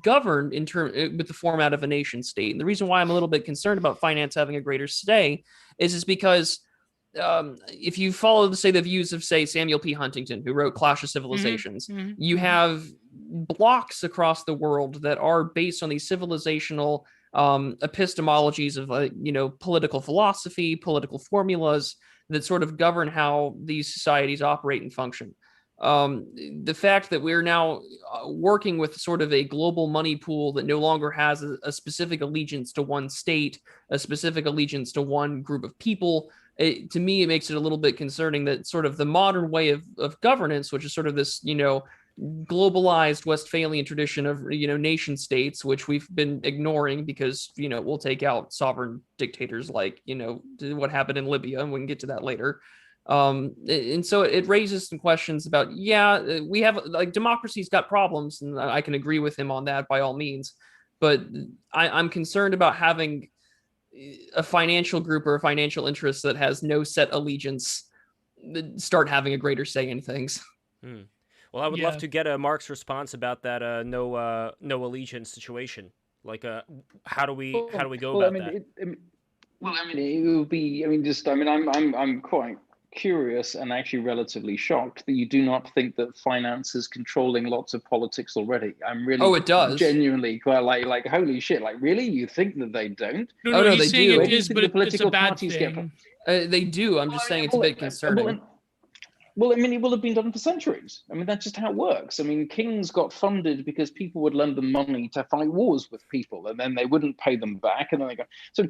govern with the format of a nation state. And the reason why I'm a little bit concerned about finance having a greater say is because if you follow, say, the views of, say, Samuel P. Huntington, who wrote Clash of Civilizations, you have blocks across the world that are based on these civilizational epistemologies of, political philosophy, political formulas that sort of govern how these societies operate and function. The fact that we're now working with sort of a global money pool that no longer has a specific allegiance to one state, a specific allegiance to one group of people, to me, it makes it a little bit concerning that sort of the modern way of governance, which is sort of this, globalized Westphalian tradition of, nation states, which we've been ignoring because, we'll take out sovereign dictators like, what happened in Libya, and we can get to that later. And so it raises some questions about, we have, like, democracy's got problems, and I can agree with him on that by all means. But I'm concerned about having a financial group or a financial interest that has no set allegiance start having a greater say in things. Well, I would love to get a Mark's response about that no allegiance situation. Like, how do we go about that? It would be. I'm quite curious and actually relatively shocked that you do not think that finance is controlling lots of politics already. I'm really it does. Genuinely quite like holy shit, like really you think that they don't? No, they do. It is, but the political parties thing. They do. I'm just saying it's a bit concerning. Well, it will have been done for centuries. That's just how it works. Kings got funded because people would lend them money to fight wars with people, and then they wouldn't pay them back, and then they go. So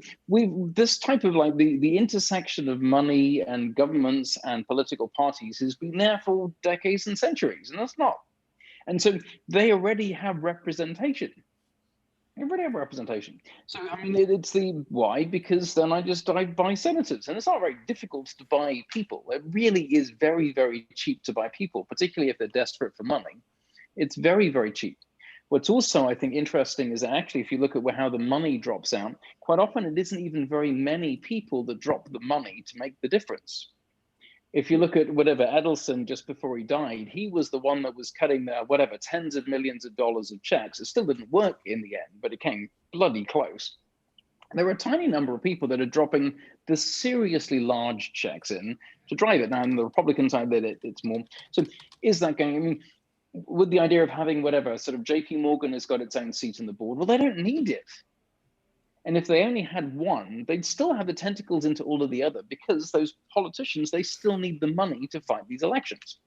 this type of the intersection of money and governments and political parties has been there for decades and centuries, and that's not. And so they already have representation. So it's why? Because then I buy senators, and it's not very difficult to buy people. It really is very, very cheap to buy people, particularly if they're desperate for money. It's very, very cheap. What's also, I think, interesting is that actually, if you look at how the money drops out, quite often it isn't even very many people that drop the money to make the difference. If you look at whatever Edelson, just before he died, he was the one that was cutting whatever tens of millions of dollars of checks. It still didn't work in the end, but it came bloody close. And there are a tiny number of people that are dropping the seriously large checks in to drive it. Now, on the Republican side, that it's more. So is that going, I mean, with the idea of having whatever, sort of JP Morgan has got its own seat on the board, well, they don't need it. And if they only had one, they'd still have the tentacles into all of the other, because those politicians, they still need the money to fight these elections.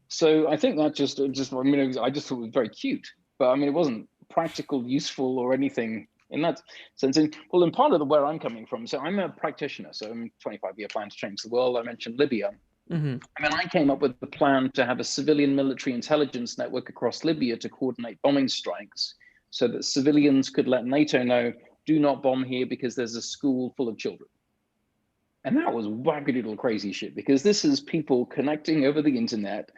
So I think that just I mean, I just thought it was very cute, but I mean, it wasn't practical, useful, or anything in that sense. And well, in part of where I'm coming from, so I'm a practitioner, so I'm 25-year plan to change the world. I mentioned Libya. Mm-hmm. I mean, I came up with the plan to have a civilian military intelligence network across Libya to coordinate bombing strikes so that civilians could let NATO know, do not bomb here because there's a school full of children. And that was wackadoodle crazy shit, because this is people connecting over the internet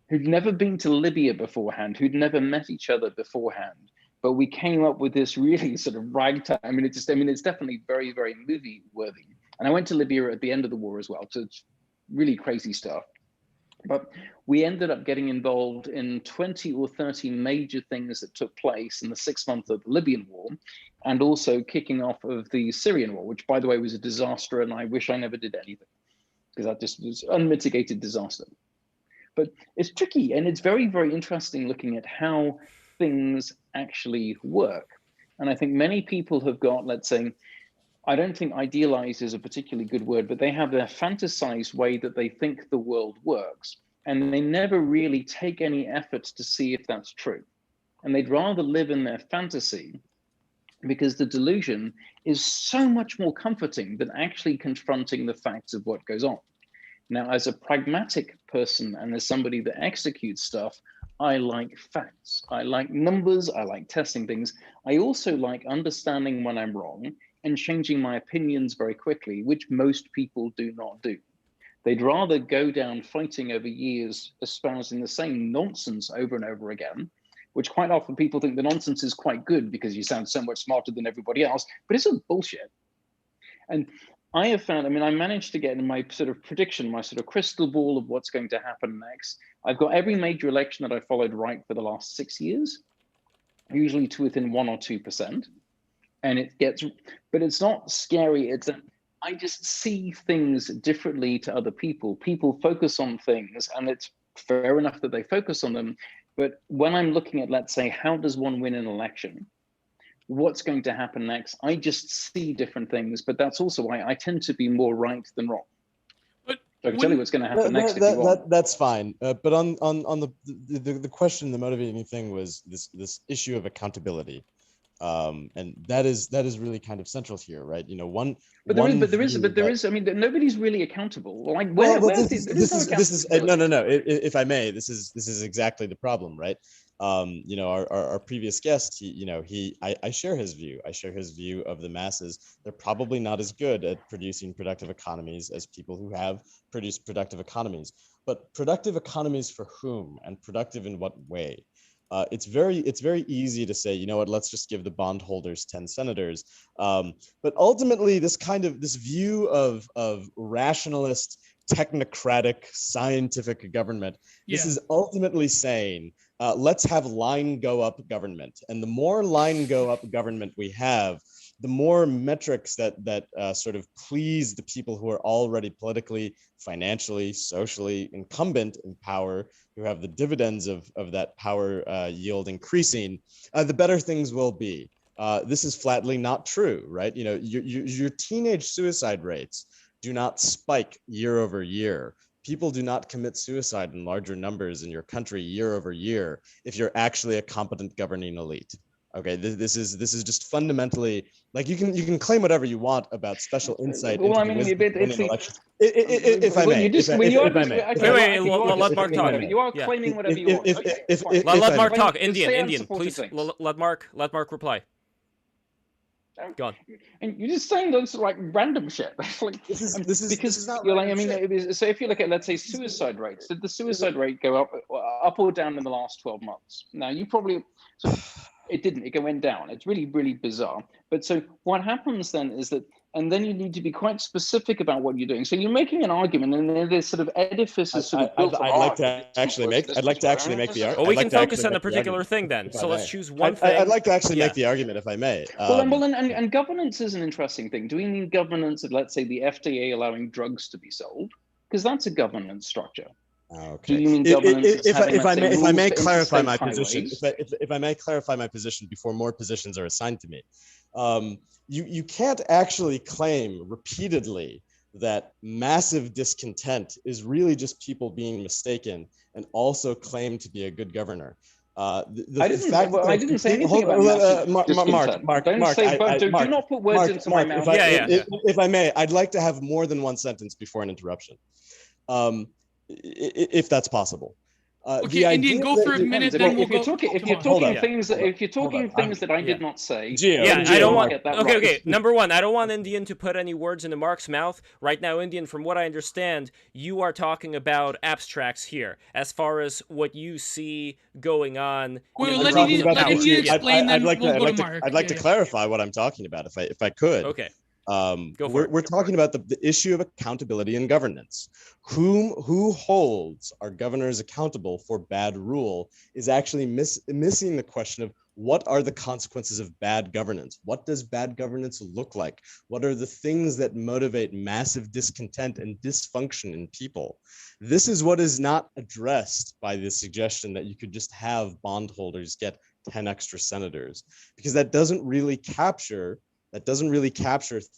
who'd never been to Libya beforehand, who'd never met each other beforehand. But we came up with this really sort of ragtime. I mean, it's definitely very, very movie worthy. And I went to Libya at the end of the war as well. So it's really crazy stuff. But we ended up getting involved in 20 or 30 major things that took place in the 6 months of the Libyan war, and also kicking off of the Syrian war, which, by the way, was a disaster, and I wish I never did anything, because that just was unmitigated disaster. But it's tricky, and it's very, very interesting looking at how things actually work. And I think many people have got, let's say, I don't think idealize is a particularly good word, but they have their fantasized way that they think the world works. And they never really take any effort to see if that's true. And they'd rather live in their fantasy, because the delusion is so much more comforting than actually confronting the facts of what goes on. Now, as a pragmatic person and as somebody that executes stuff, I like facts. I like numbers. I like testing things. I also like understanding when I'm wrong and changing my opinions very quickly, which most people do not do. They'd rather go down fighting over years, espousing the same nonsense over and over again, which quite often people think the nonsense is quite good because you sound so much smarter than everybody else, but it's all bullshit. And I have found, I mean, I managed to get in my sort of prediction, my sort of crystal ball of what's going to happen next. I've got every major election that I followed right for the last 6 years, usually to within 1 or 2%. And it gets, but it's not scary. It's that I just see things differently to other people. People focus on things, and it's fair enough that they focus on them. But when I'm looking at, let's say, how does one win an election? What's going to happen next? I just see different things, but that's also why I tend to be more right than wrong. But I can tell you what's going to happen next if you want. That's fine. But on the question, the motivating thing was this issue of accountability. And that is really kind of central here, right? You know, there is. I mean, nobody's really accountable. Like, no. If I may, this is exactly the problem, right? You know, our previous guest, I share his view. I share his view of the masses. They're probably not as good at producing productive economies as people who have produced productive economies. But productive economies for whom, and productive in what way? It's very easy to say, you know what, let's just give the bondholders 10 senators. But ultimately, this view of rationalist, technocratic, scientific government, this is ultimately saying, let's have line go up government. And the more line go up government we have, the more metrics that sort of please the people who are already politically, financially, socially incumbent in power, who have the dividends of that power yield increasing, the better things will be. This is flatly not true, right? You know, your teenage suicide rates do not spike year over year. People do not commit suicide in larger numbers in your country year over year if you're actually a competent governing elite. Okay, this is just fundamentally, like, you can claim whatever you want about special insight. Well, I mean, it's elections. If I may, let Mark talk. You are claiming whatever you want. Let Mark talk. Indian, please. Let Mark reply. Go on. And you're just saying those like random shit. Like, This is not you're like, I random mean, shit. so if you look at, let's say, suicide rates, did the suicide rate go up or down in the last 12 months? Now, you probably, so it didn't, it went down. It's really, really bizarre. But so what happens then is that, and then you need to be quite specific about what you're doing. So you're making an argument, and then there's sort of edifices sort of built. I'd like to actually make the argument. Well, we can focus on a particular thing then. So let's choose one thing. I'd like to actually make the argument, if I may. And governance is an interesting thing. Do we mean governance of, let's say, the FDA allowing drugs to be sold? Because that's a governance structure. Okay. Do you mean governance? If I may clarify my position, if I may clarify my position before more positions are assigned to me, you can't actually claim repeatedly that massive discontent is really just people being mistaken and also claim to be a good governor. I didn't say anything about Mark. Do not put words into my mouth. If I may, I'd like to have more than one sentence before an interruption, if that's possible. Okay, Indian, go for a minute. Then if you're talking things that I did not say, I don't want. Okay. Number one, I don't want Indian to put any words into Mark's mouth right now. Indian, from what I understand, you are talking about abstracts here, as far as what you see going on. Let Indian explain. Then we'll go to Mark. I'd like to clarify what I'm talking about, if I could. Okay. We're talking about the issue of accountability and governance. Who holds our governors accountable for bad rule is actually missing the question of what are the consequences of bad governance? What does bad governance look like? What are the things that motivate massive discontent and dysfunction in people? This is what is not addressed by the suggestion that you could just have bondholders get 10 extra senators, because that doesn't really capture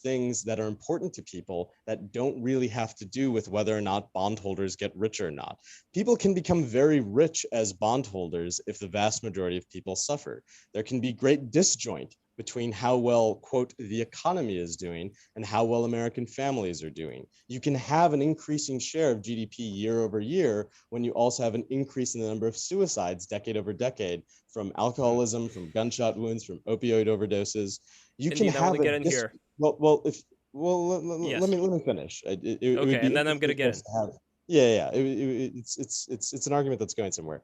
things that are important to people that don't really have to do with whether or not bondholders get rich or not. People can become very rich as bondholders if the vast majority of people suffer. There can be great disjoint between how well, quote, the economy is doing and how well American families are doing. You can have an increasing share of GDP year over year when you also have an increase in the number of suicides decade over decade from alcoholism, from gunshot wounds, from opioid overdoses. You can have get in here. Let me finish. And then I'm gonna get it. It's an argument that's going somewhere.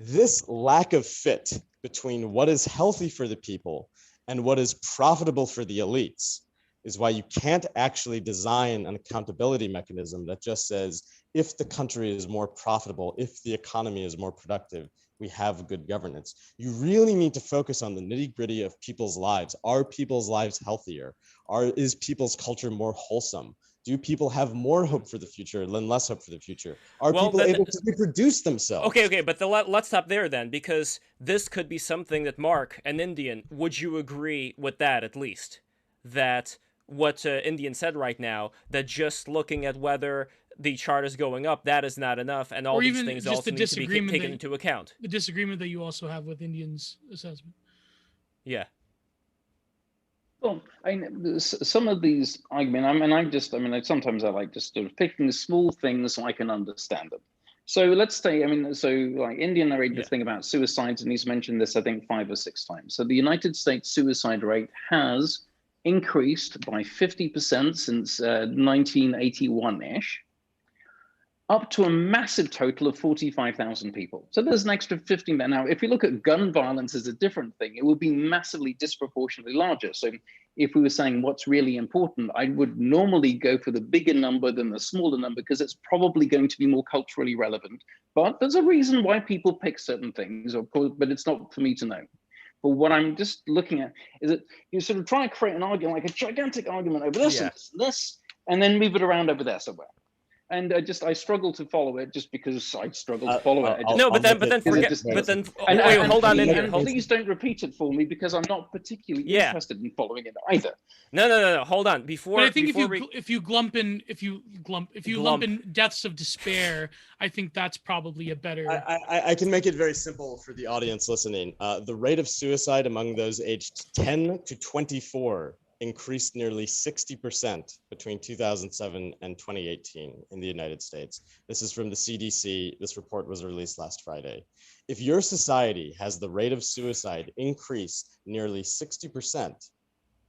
This lack of fit between what is healthy for the people and what is profitable for the elites is why you can't actually design an accountability mechanism that just says, if the country is more profitable, if the economy is more productive, we have good governance. You really need to focus on the nitty-gritty of people's lives. Are people's lives healthier? Is people's culture more wholesome? Do people have more hope for the future than less hope for the future? Are people able to reproduce themselves? Okay, but let's stop there then, because this could be something that Mark and Indian, would you agree with that at least? That what Indian said right now, that just looking at whether the chart is going up, that is not enough, and all these things also need to be taken into account. The disagreement that you also have with Indian's assessment. Yeah. Well, some of these arguments, sometimes I like just sort of picking the small things so I can understand them. So let's say, like Indian narrated the thing about suicides, and he's mentioned this, I think, 5 or 6 times. So the United States suicide rate has increased by 50% since 1981-ish, up to a massive total of 45,000 people. So there's an extra 50. Now, if you look at gun violence as a different thing, it will be massively disproportionately larger. So if we were saying what's really important, I would normally go for the bigger number than the smaller number, because it's probably going to be more culturally relevant. But there's a reason why people pick certain things, of course, but it's not for me to know. But what I'm just looking at is that you sort of try and create an argument, like a gigantic argument over this and this, and then move it around over there somewhere. And I struggle to follow it just because I struggle to follow it. Hold on. Please don't repeat it for me, because I'm not particularly interested in following it either. No. Hold on. But I think if you lump in deaths of despair, I think that's probably a better. I can make it very simple for the audience listening. The rate of suicide among those aged 10 to 24 increased nearly 60% between 2007 and 2018 in the United States. This is from the CDC. This report was released last Friday. If your society has the rate of suicide increase nearly 60%,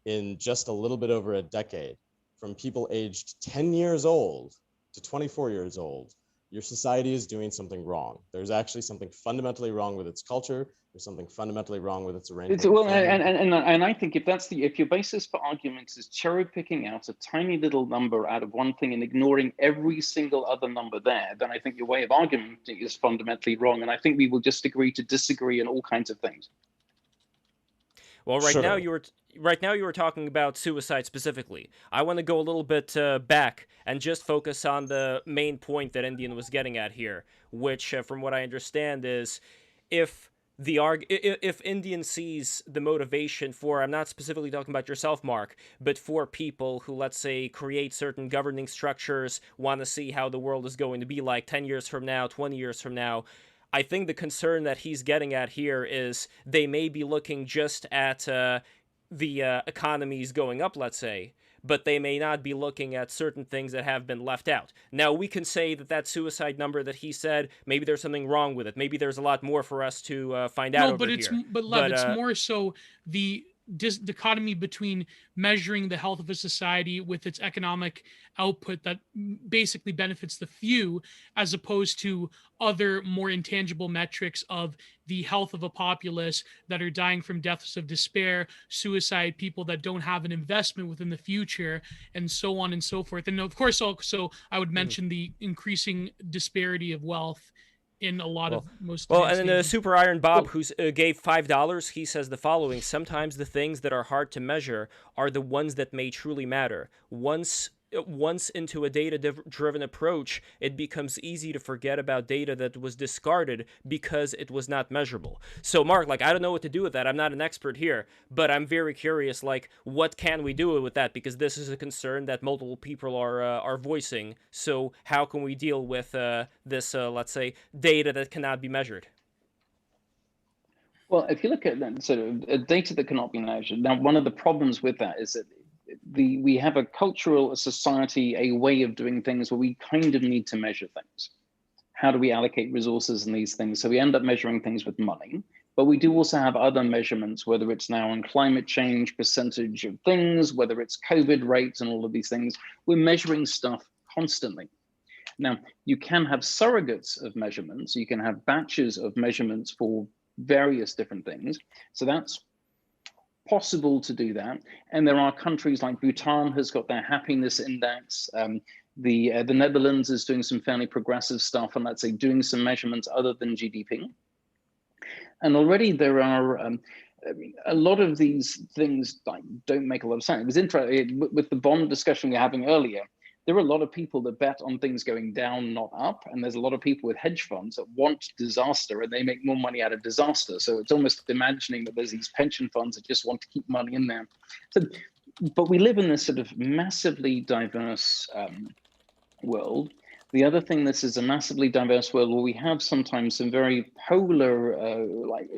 in just a little bit over a decade, from people aged 10 years old to 24 years old, your society is doing something wrong. There's actually something fundamentally wrong with its culture. There's something fundamentally wrong with its arrangement. Well, and I think if your basis for arguments is cherry picking out a tiny little number out of one thing and ignoring every single other number there, then I think your way of argumenting is fundamentally wrong. And I think we will just agree to disagree in all kinds of things. Well, right now you were talking about suicide specifically. I want to go a little bit back and just focus on the main point that Indian was getting at here, which, from what I understand, is if Indian sees the motivation for, I'm not specifically talking about yourself, Mark, but for people who, let's say, create certain governing structures, want to see how the world is going to be like 10 years from now, 20 years from now, I think the concern that he's getting at here is they may be looking just at the economies going up, let's say, but they may not be looking at certain things that have been left out. Now, we can say that suicide number that he said, maybe there's something wrong with it. Maybe there's a lot more for us to find out over here. But Lev, it's more so the dichotomy between measuring the health of a society with its economic output that basically benefits the few, as opposed to other more intangible metrics of the health of a populace that are dying from deaths of despair, suicide, people that don't have an investment within the future, and so on and so forth. And of course, also I would mention the increasing disparity of wealth in a lot of most. Well, and then Super Iron Bob, who gave $5, he says the following: sometimes the things that are hard to measure are the ones that may truly matter. Once into a data-driven approach, it becomes easy to forget about data that was discarded because it was not measurable. So, Mark, I don't know what to do with that. I'm not an expert here, but I'm very curious, what can we do with that? Because this is a concern that multiple people are voicing. So how can we deal with this, let's say, data that cannot be measured? Well, if you look at that sort of data that cannot be measured, now one of the problems with that is that we have a society, a way of doing things where we kind of need to measure things. How do we allocate resources in these things? So we end up measuring things with money, but we do also have other measurements, whether it's now on climate change, percentage of things, whether it's COVID rates and all of these things. We're measuring stuff constantly. Now, you can have surrogates of measurements. You can have batches of measurements for various different things. So that's possible to do that. And there are countries like Bhutan has got their happiness index. The Netherlands is doing some fairly progressive stuff, and let's say doing some measurements other than GDP. And already there are a lot of these things don't make a lot of sense. It was interesting with the bond discussion we were having earlier. There are a lot of people that bet on things going down, not up. And there's a lot of people with hedge funds that want disaster, and they make more money out of disaster. So it's almost imagining that there's these pension funds that just want to keep money in there. So, but we live in this sort of massively diverse world. The other thing, this is a massively diverse world where we have sometimes some very polar,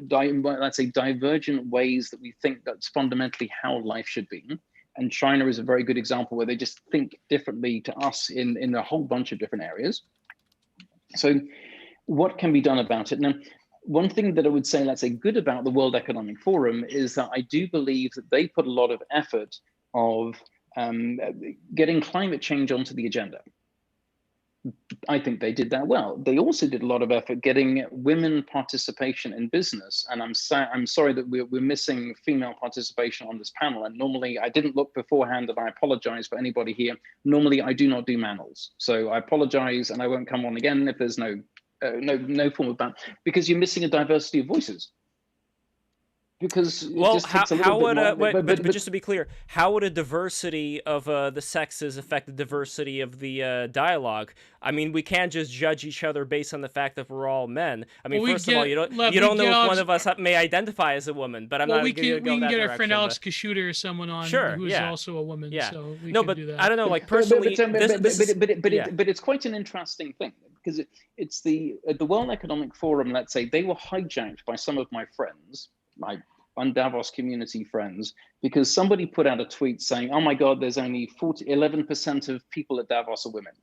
let's say divergent ways that we think that's fundamentally how life should be. And China is a very good example where they just think differently to us in a whole bunch of different areas. So what can be done about it? Now, one thing that I would say, let's say, good about the World Economic Forum is that I do believe that they put a lot of effort of getting climate change onto the agenda. I think they did that well. They also did a lot of effort getting women participation in business. And I'm sorry that we're missing female participation on this panel. And normally I didn't look beforehand, and I apologize for anybody here. Normally I do not do manels. So I apologize, and I won't come on again if there's no form of ban, because you're missing a diversity of voices. Because but just to be clear, how would a diversity of the sexes affect the diversity of the dialogue? I mean, we can't just judge each other based on the fact that we're all men. I mean, first of all, you don't know if one of us may identify as a woman, but I'm not going to go that direction. We can get our friend Alex Kashuter or someone on who's also a woman. Yeah. So we can do that. I don't know, personally, but it's quite an interesting thing, because it's the World Economic Forum. Let's say they were hijacked by some of my friends, my Davos community friends, because somebody put out a tweet saying, oh my God, there's only 11% of people at Davos are women.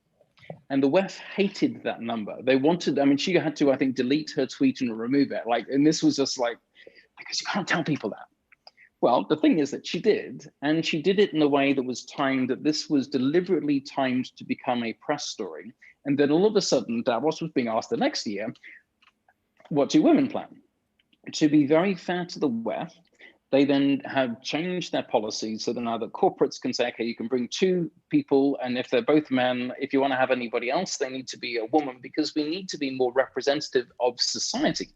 And the WEF hated that number. They wanted, she had to, I think, delete her tweet and remove it. And this was just because you can't tell people that. Well, the thing is that she did, and she did it in a way that was timed, that this was deliberately timed to become a press story. And then all of a sudden, Davos was being asked the next year, what do women plan? To be very fair to the West, they then have changed their policies so that now the corporates can say, okay, you can bring 2 people, and if they're both men, if you want to have anybody else, they need to be a woman, because we need to be more representative of society.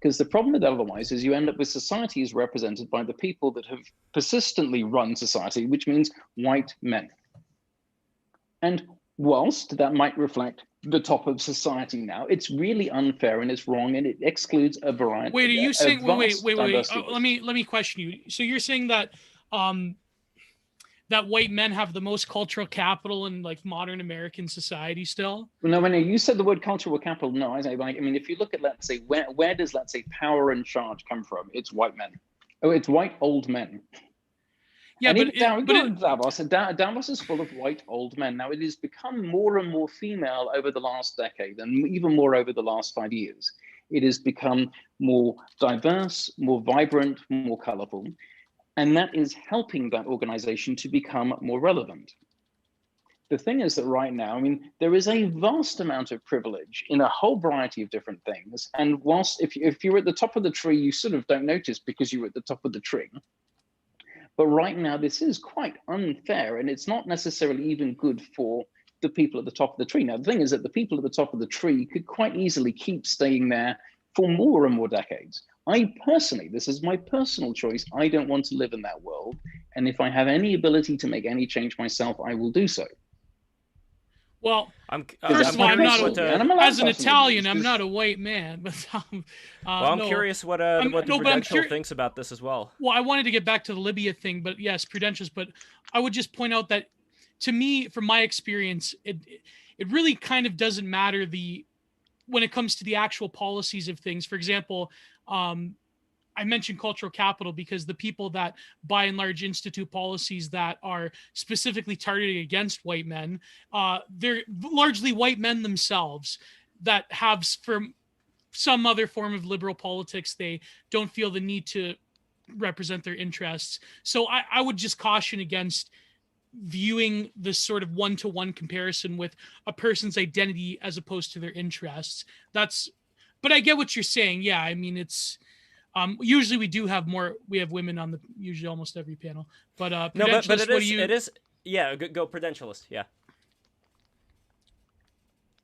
Because the problem with otherwise is you end up with societies represented by the people that have persistently run society, which means white men. And whilst that might reflect the top of society now, it's really unfair and it's wrong, and it excludes a variety. Wait, are you saying? Wait. Let Let me question you. So you're saying that that white men have the most cultural capital in like modern American society still? No, you said the word cultural capital. No, I say, like, I mean, if you look at, let's say, where does, let's say, power and charge come from? It's white men. Oh, it's white old men. Yeah, and Davos is full of white old men. Now, it has become more and more female over the last decade, and even more over the last 5 years. It has become more diverse, more vibrant, more colorful. And that is helping that organization to become more relevant. The thing is that right now, I mean, there is a vast amount of privilege in a whole variety of different things. And whilst if you're at the top of the tree, you sort of don't notice because you're at the top of the tree. But right now, this is quite unfair, and it's not necessarily even good for the people at the top of the tree. Now, the thing is that the people at the top of the tree could quite easily keep staying there for more and more decades. I personally, this is my personal choice, I don't want to live in that world. And if I have any ability to make any change myself, I will do so. Well, first of all, I'm not as an Italian, I'm not a white man, but I'm curious what the Prudential thinks about this as well. Well, I wanted to get back to the Libya thing, but yes, Prudential's. But I would just point out that, to me, from my experience, it really kind of doesn't matter when it comes to the actual policies of things. For example, I mentioned cultural capital because the people that by and large institute policies that are specifically targeted against white men, they're largely white men themselves that have, from some other form of liberal politics, they don't feel the need to represent their interests. So I would just caution against viewing this sort of one-to-one comparison with a person's identity as opposed to their interests. But I get what you're saying. Yeah, I mean, it's usually we have women on usually almost every panel. But it is yeah, go Prudentialist, yeah.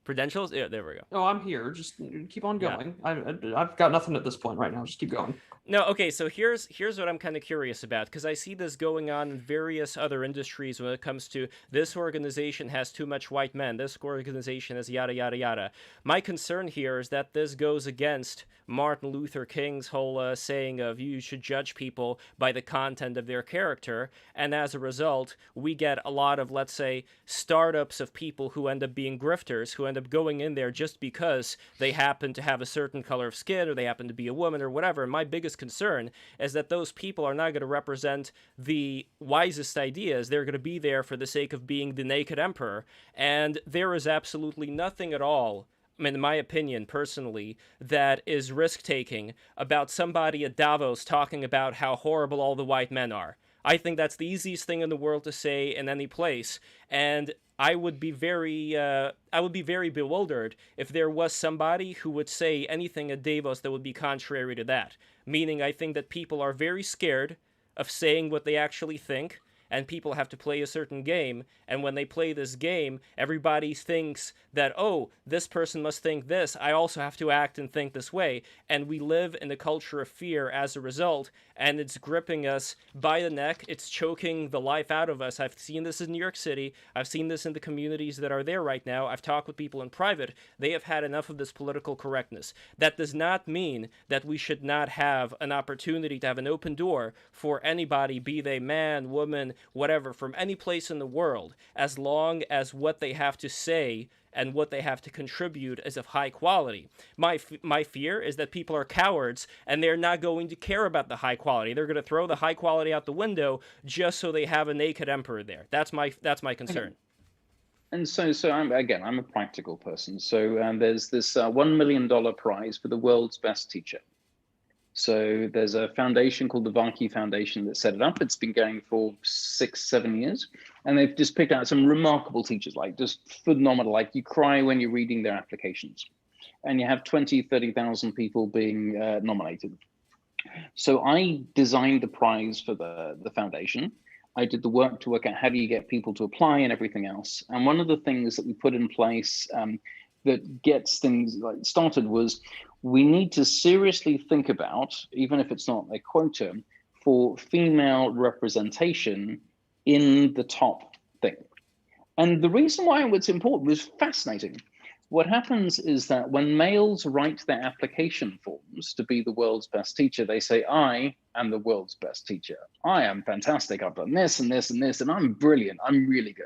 Prudentialist? Yeah, there we go. Oh, I'm here. Just keep on going. Yeah. I've got nothing at this point right now. Just keep going. No, okay, so here's what I'm kind of curious about, because I see this going on in various other industries when it comes to this organization has too much white men, this organization has yada, yada, yada. My concern here is that this goes against Martin Luther King's whole saying of you should judge people by the content of their character, and as a result, we get a lot of, let's say, startups of people who end up being grifters, who end up going in there just because they happen to have a certain color of skin, or they happen to be a woman, or whatever. And my biggest concern is that those people are not going to represent the wisest ideas. They're going to be there for the sake of being the naked emperor, and there is absolutely nothing at all, I mean, in my opinion, personally, that is risk-taking about somebody at Davos talking about how horrible all the white men are. I think that's the easiest thing in the world to say in any place, and I would be very bewildered if there was somebody who would say anything at Davos that would be contrary to that. Meaning, I think that people are very scared of saying what they actually think, and people have to play a certain game, and when they play this game, everybody thinks that, oh, this person must think this, I also have to act and think this way, and we live in a culture of fear as a result, and it's gripping us by the neck, it's choking the life out of us. I've seen this in New York City, I've seen this in the communities that are there right now, I've talked with people in private, they have had enough of this political correctness. That does not mean that we should not have an opportunity to have an open door for anybody, be they man, woman, whatever, from any place in the world, as long as what they have to say and what they have to contribute is of high quality. My fear is that people are cowards and they're not going to care about the high quality. They're going to throw the high quality out the window just so they have a naked emperor there. That's my concern. And so I'm a practical person. So there's this $1 million prize for the world's best teacher. So there's a foundation called the Varkey Foundation that set it up. It's been going for 6-7 years, and they've just picked out some remarkable teachers, like just phenomenal. Like you cry when you're reading their applications, and you have 20-30,000 people being nominated. So I designed the prize for the foundation. I did the work to work out how do you get people to apply and everything else. And one of the things that we put in place that gets things like started was we need to seriously think about, even if it's not a quota, for female representation in the top thing. And the reason why it's important was fascinating. What happens is that when males write their application forms to be the world's best teacher, they say, I am the world's best teacher. I am fantastic. I've done this and this and this, and I'm brilliant. I'm really good.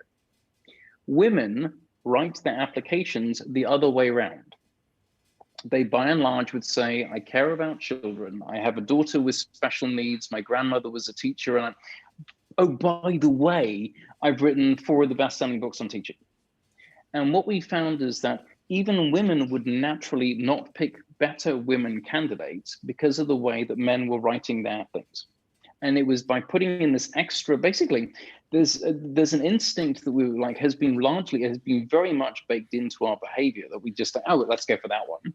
Women write their applications the other way around. They, by and large, would say, I care about children. I have a daughter with special needs. My grandmother was a teacher. And oh, by the way, I've written 4 of the best-selling books on teaching. And what we found is that even women would naturally not pick better women candidates because of the way that men were writing their things. And it was by putting in this extra, basically, there's an instinct that we like has been very much baked into our behavior that we just, oh, let's go for that one.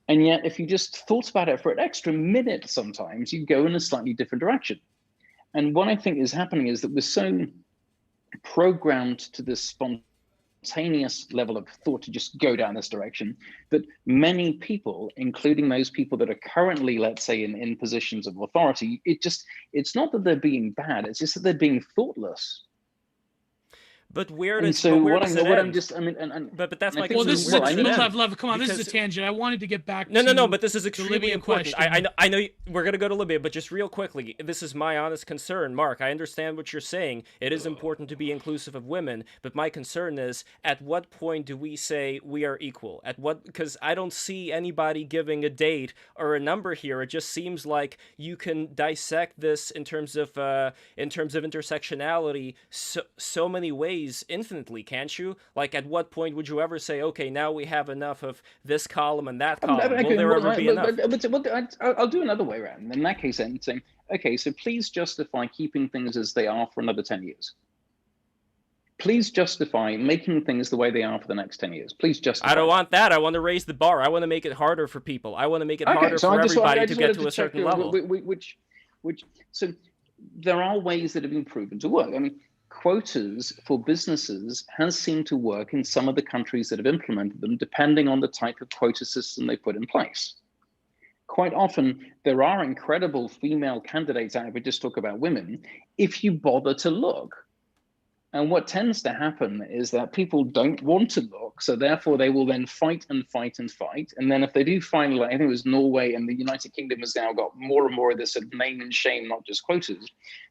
And yet, if you just thought about it for an extra minute, sometimes you go in a slightly different direction. And what I think is happening is that we're so programmed to this spontaneous level of thought to just go down this direction that many people, including those people that are currently, let's say, in positions of authority, it's not that they're being bad, it's just that they're being thoughtless. But where does it end? But that's my well, this is Lev. Come on, this is a tangent. I wanted to get back. No. But this is extremely important. Question. I know we're gonna go to Libya, but just real quickly, this is my honest concern, Mark. I understand what you're saying. It is important to be inclusive of women, but my concern is, at what point do we say we are equal? Because I don't see anybody giving a date or a number here. It just seems like you can dissect this in terms of intersectionality so many ways. Infinitely, can't you? Like, at what point would you ever say, okay, now we have enough of this column and that column? Will there ever be enough? I'll do another way around. In that case, I'm saying, okay, so please justify keeping things as they are for another 10 years. Please justify making things the way they are for the next 10 years. Please justify. I don't want that. I want to raise the bar. I want to make it harder for people. I want to make it harder for everybody to get to a certain level. So there are ways that have been proven to work. I mean, quotas for businesses has seemed to work in some of the countries that have implemented them, depending on the type of quota system they put in place. Quite often, there are incredible female candidates out, if we just talk about women, if you bother to look. And what tends to happen is that people don't want to look, so therefore they will then fight and fight and fight. And then if they do finally, I think it was Norway and the United Kingdom has now got more and more of this sort of name and shame, not just quotas,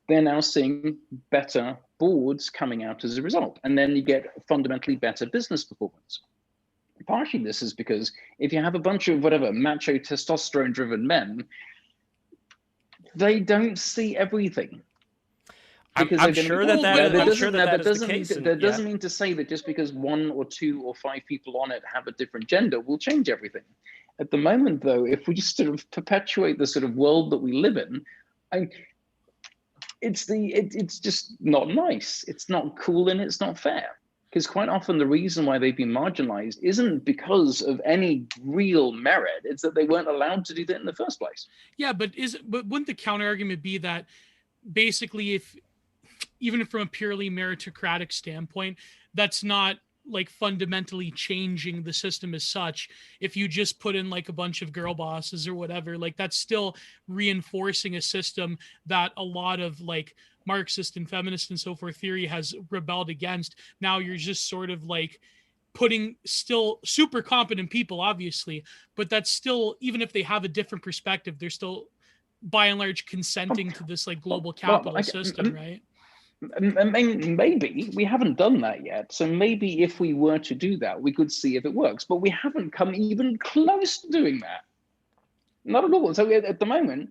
they're now seeing better boards coming out as a result. And then you get fundamentally better business performance. Partially this is because if you have a bunch of whatever macho testosterone driven men, they don't see everything. I'm sure that doesn't mean to say that just because 1 or 2 or 5 people on it have a different gender will change everything. At the moment, though, if we just sort of perpetuate the sort of world that we live in, it's just not nice. It's not cool and it's not fair. Because quite often the reason why they've been marginalized isn't because of any real merit. It's that they weren't allowed to do that in the first place. Yeah, but wouldn't the counter argument be that basically even from a purely meritocratic standpoint, that's not like fundamentally changing the system as such? If you just put in like a bunch of girl bosses or whatever, like that's still reinforcing a system that a lot of like Marxist and feminist and so forth theory has rebelled against. Now you're just sort of like putting still super competent people, obviously, but that's still, even if they have a different perspective, they're still by and large consenting to this like global capitalist system, right? Maybe we haven't done that yet. So maybe if we were to do that, we could see if it works, but we haven't come even close to doing that. Not at all. So at the moment,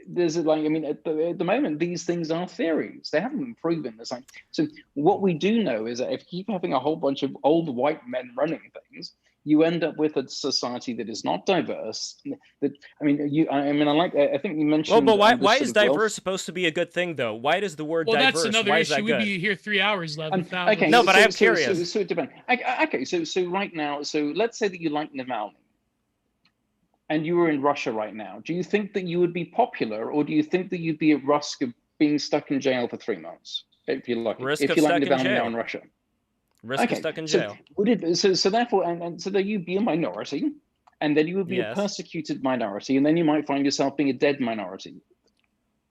there's like, I mean, at the moment, these things are theories. They haven't been proven. It's like, so what we do know is that if you keep having a whole bunch of old white men running things, you end up with a society that is not diverse. That I think you mentioned. Well, but why is diverse supposed to be a good thing, though? Why does the word diverse? Well, that's another why issue. Is that good? We'd be here 3 hours, Lev. Okay, no, but I'm curious. So it depends. Okay, so right now, so let's say that you like Navalny, and you were in Russia right now. Do you think that you would be popular, or do you think that you'd be at risk of being stuck in jail for 3 months if you're lucky? Risk if of you like stuck in Navalny jail. now in Russia. Risk of stuck in jail. So therefore, and so that you'd be a minority, and then you would be a persecuted minority, and then you might find yourself being a dead minority.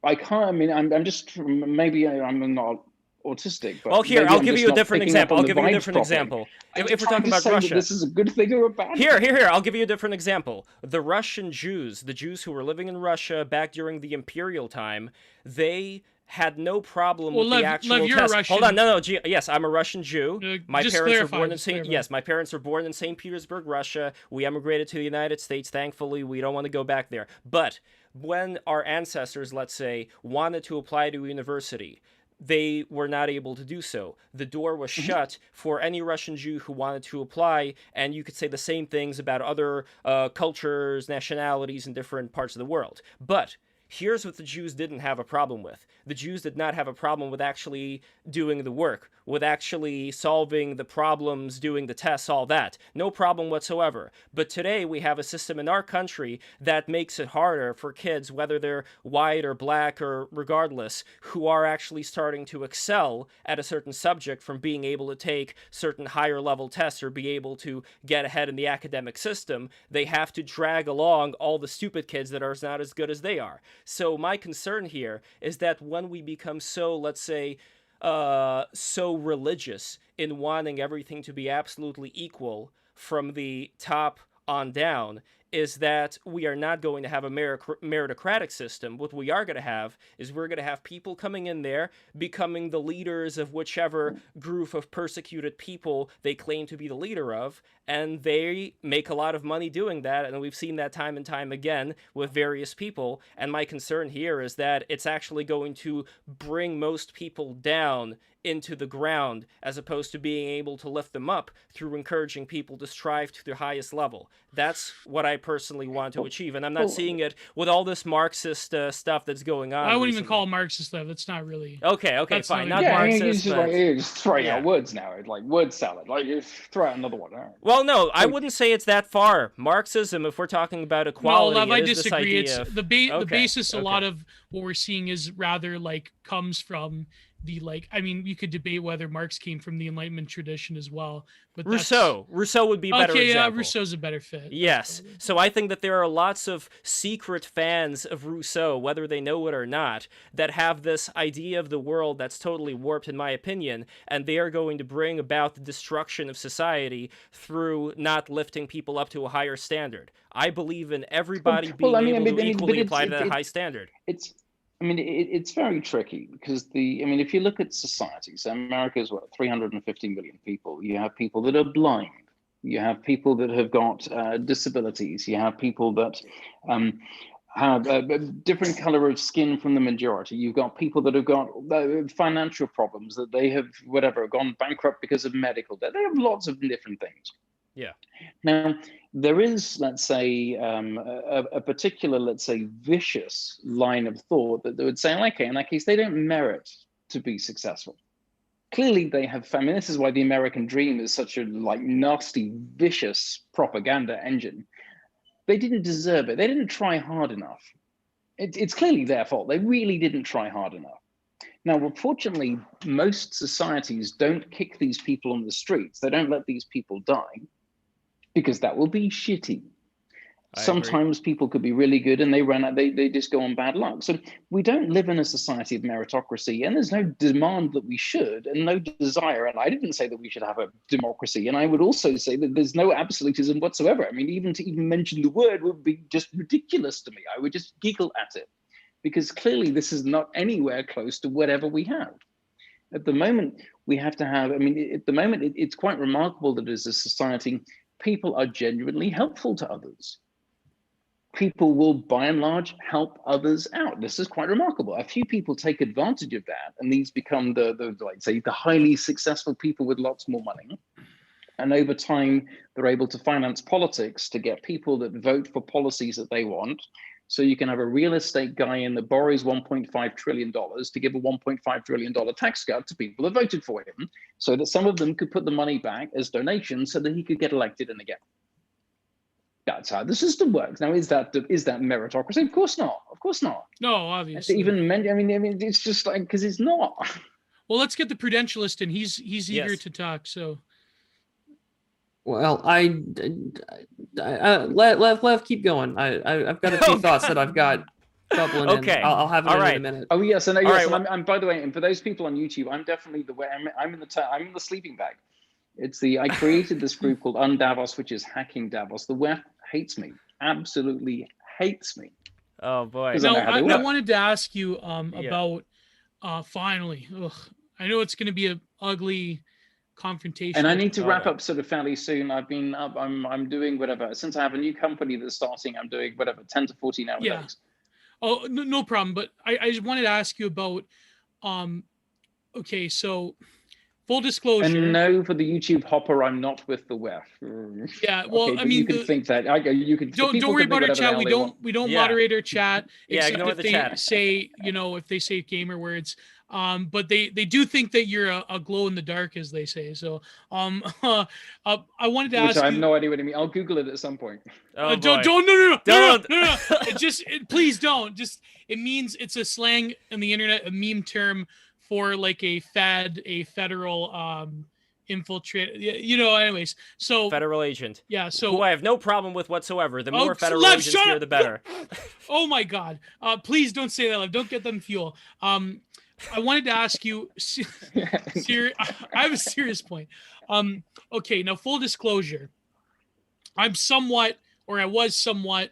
I'm just, maybe I'm not autistic. But well, here, maybe I'll I'm give just you a not different picking up example. on I'll the give you a vibes different properly. example. I'm If we're trying talking to about say that Russia. this is a good thing or a bad thing. Here, I'll give you a different example. The Russian Jews, the Jews who were living in Russia back during the imperial time, they had no problem with the actual you're test. A Russian. Hold on, no, yes, I'm a Russian Jew. My just parents clarify, were born in my parents were born in St. Petersburg, Russia. We emigrated to the United States. Thankfully, we don't want to go back there. But when our ancestors, let's say, wanted to apply to a university, they were not able to do so. The door was shut for any Russian Jew who wanted to apply, and you could say the same things about other cultures, nationalities in different parts of the world. But here's what the Jews didn't have a problem with. The Jews did not have a problem with actually doing the work, with actually solving the problems, doing the tests, all that. No problem whatsoever. But today we have a system in our country that makes it harder for kids, whether they're white or black or regardless, who are actually starting to excel at a certain subject from being able to take certain higher level tests or be able to get ahead in the academic system. They have to drag along all the stupid kids that are not as good as they are. So my concern here is that when we become so, let's say, so religious in wanting everything to be absolutely equal from the top on down, is that we are not going to have a meritocratic system. What we are going to have is we're going to have people coming in there, becoming the leaders of whichever group of persecuted people they claim to be the leader of, and they make a lot of money doing that, and we've seen that time and time again with various people, and my concern here is that it's actually going to bring most people down into the ground as opposed to being able to lift them up through encouraging people to strive to their highest level. That's what I personally want to achieve, and I'm not seeing it with all this Marxist stuff that's going on. I wouldn't recently. even call it Marxist stuff. That's not really. Okay, that's fine. Not Marxist. You're just throwing out words now. It's like word salad. Like you throw out another one. Right. Well, no, I wouldn't say it's that far. Marxism, if we're talking about equality, no, Lev, I is disagree. This idea It's of... the basis. A lot of what we're seeing is rather like comes from the you could debate whether Marx came from the Enlightenment tradition as well, but Rousseau would be a better example. Yeah, Rousseau's a better fit. Yes, so I think that there are lots of secret fans of Rousseau, whether they know it or not, that have this idea of the world that's totally warped, in my opinion, and they are going to bring about the destruction of society through not lifting people up to a higher standard. I believe in everybody being able to equally apply to that high standard. It's very tricky because if you look at society, so America is 350 million people. You have people that are blind. You have people that have got disabilities. You have people that have a different color of skin from the majority. You've got people that have got financial problems, that they have gone bankrupt because of medical debt. They have lots of different things. Yeah. Now, there is, let's say, a particular, let's say, vicious line of thought that they would say, okay, in that case, they don't merit to be successful. Clearly, they have. This is why the American dream is such a nasty, vicious propaganda engine. They didn't deserve it. They didn't try hard enough. It's clearly their fault. They really didn't try hard enough. Now, unfortunately, most societies don't kick these people on the streets. They don't let these people die, because that will be shitty. Sometimes people could be really good and they run out, they just go on bad luck. So we don't live in a society of meritocracy, and there's no demand that we should, and no desire. And I didn't say that we should have a democracy. And I would also say that there's no absolutism whatsoever. Even to even mention the word would be just ridiculous to me. I would just giggle at it, because clearly this is not anywhere close to whatever we have. At the moment, we have to have, at the moment, it's quite remarkable that as a society, people are genuinely helpful to others. People will, by and large, help others out. This is quite remarkable. A few people take advantage of that, and these become the highly successful people with lots more money. And over time, they're able to finance politics to get people that vote for policies that they want. So you can have a real estate guy in that borrows $1.5 trillion to give a $1.5 trillion tax cut to people that voted for him, so that some of them could put the money back as donations so that he could get elected in again. That's how the system works. Now, is that meritocracy? Of course not. Of course not. No, obviously. Even I mean, it's just like, because it's not. Well, let's get the prudentialist in. He's eager to talk. So. Well, let keep going. I've got a few thoughts that I've got bubbling in. I'll have it in a minute. Oh yes, and yes, and I'm by the way, and for those people on YouTube, I'm definitely I'm in the sleeping bag. I created this group called Davos, which is hacking Davos. The web hates me, absolutely hates me. Oh boy. No, I wanted to ask you about finally. I know it's going to be an ugly confrontation. And I need to wrap up sort of fairly soon. I'm doing whatever. Since I have a new company that's starting, I'm doing whatever, 10 to 14 hour days. Oh, no problem. But I just wanted to ask you about, okay, so full disclosure. And no, for the YouTube hopper, I'm not with the WEF. Yeah, well, okay, I mean, you can think that. You can. Don't worry about our chat. We don't moderate our chat. Except ignore if the they chat. say, if they say gamer words. But they do think that you're a glow in the dark, as they say. So I wanted to ask you. I have no idea what I mean. I'll Google it at some point. Oh, no. Please don't. It means, it's a slang in the internet, a meme term for like a federal infiltrate. Anyways. So federal agent. Yeah. So who I have no problem with whatsoever. The more federal agents here, the better. Oh my God. Please don't say that. Don't get them fuel. I wanted to ask you, I have a serious point. Okay, now full disclosure, I was somewhat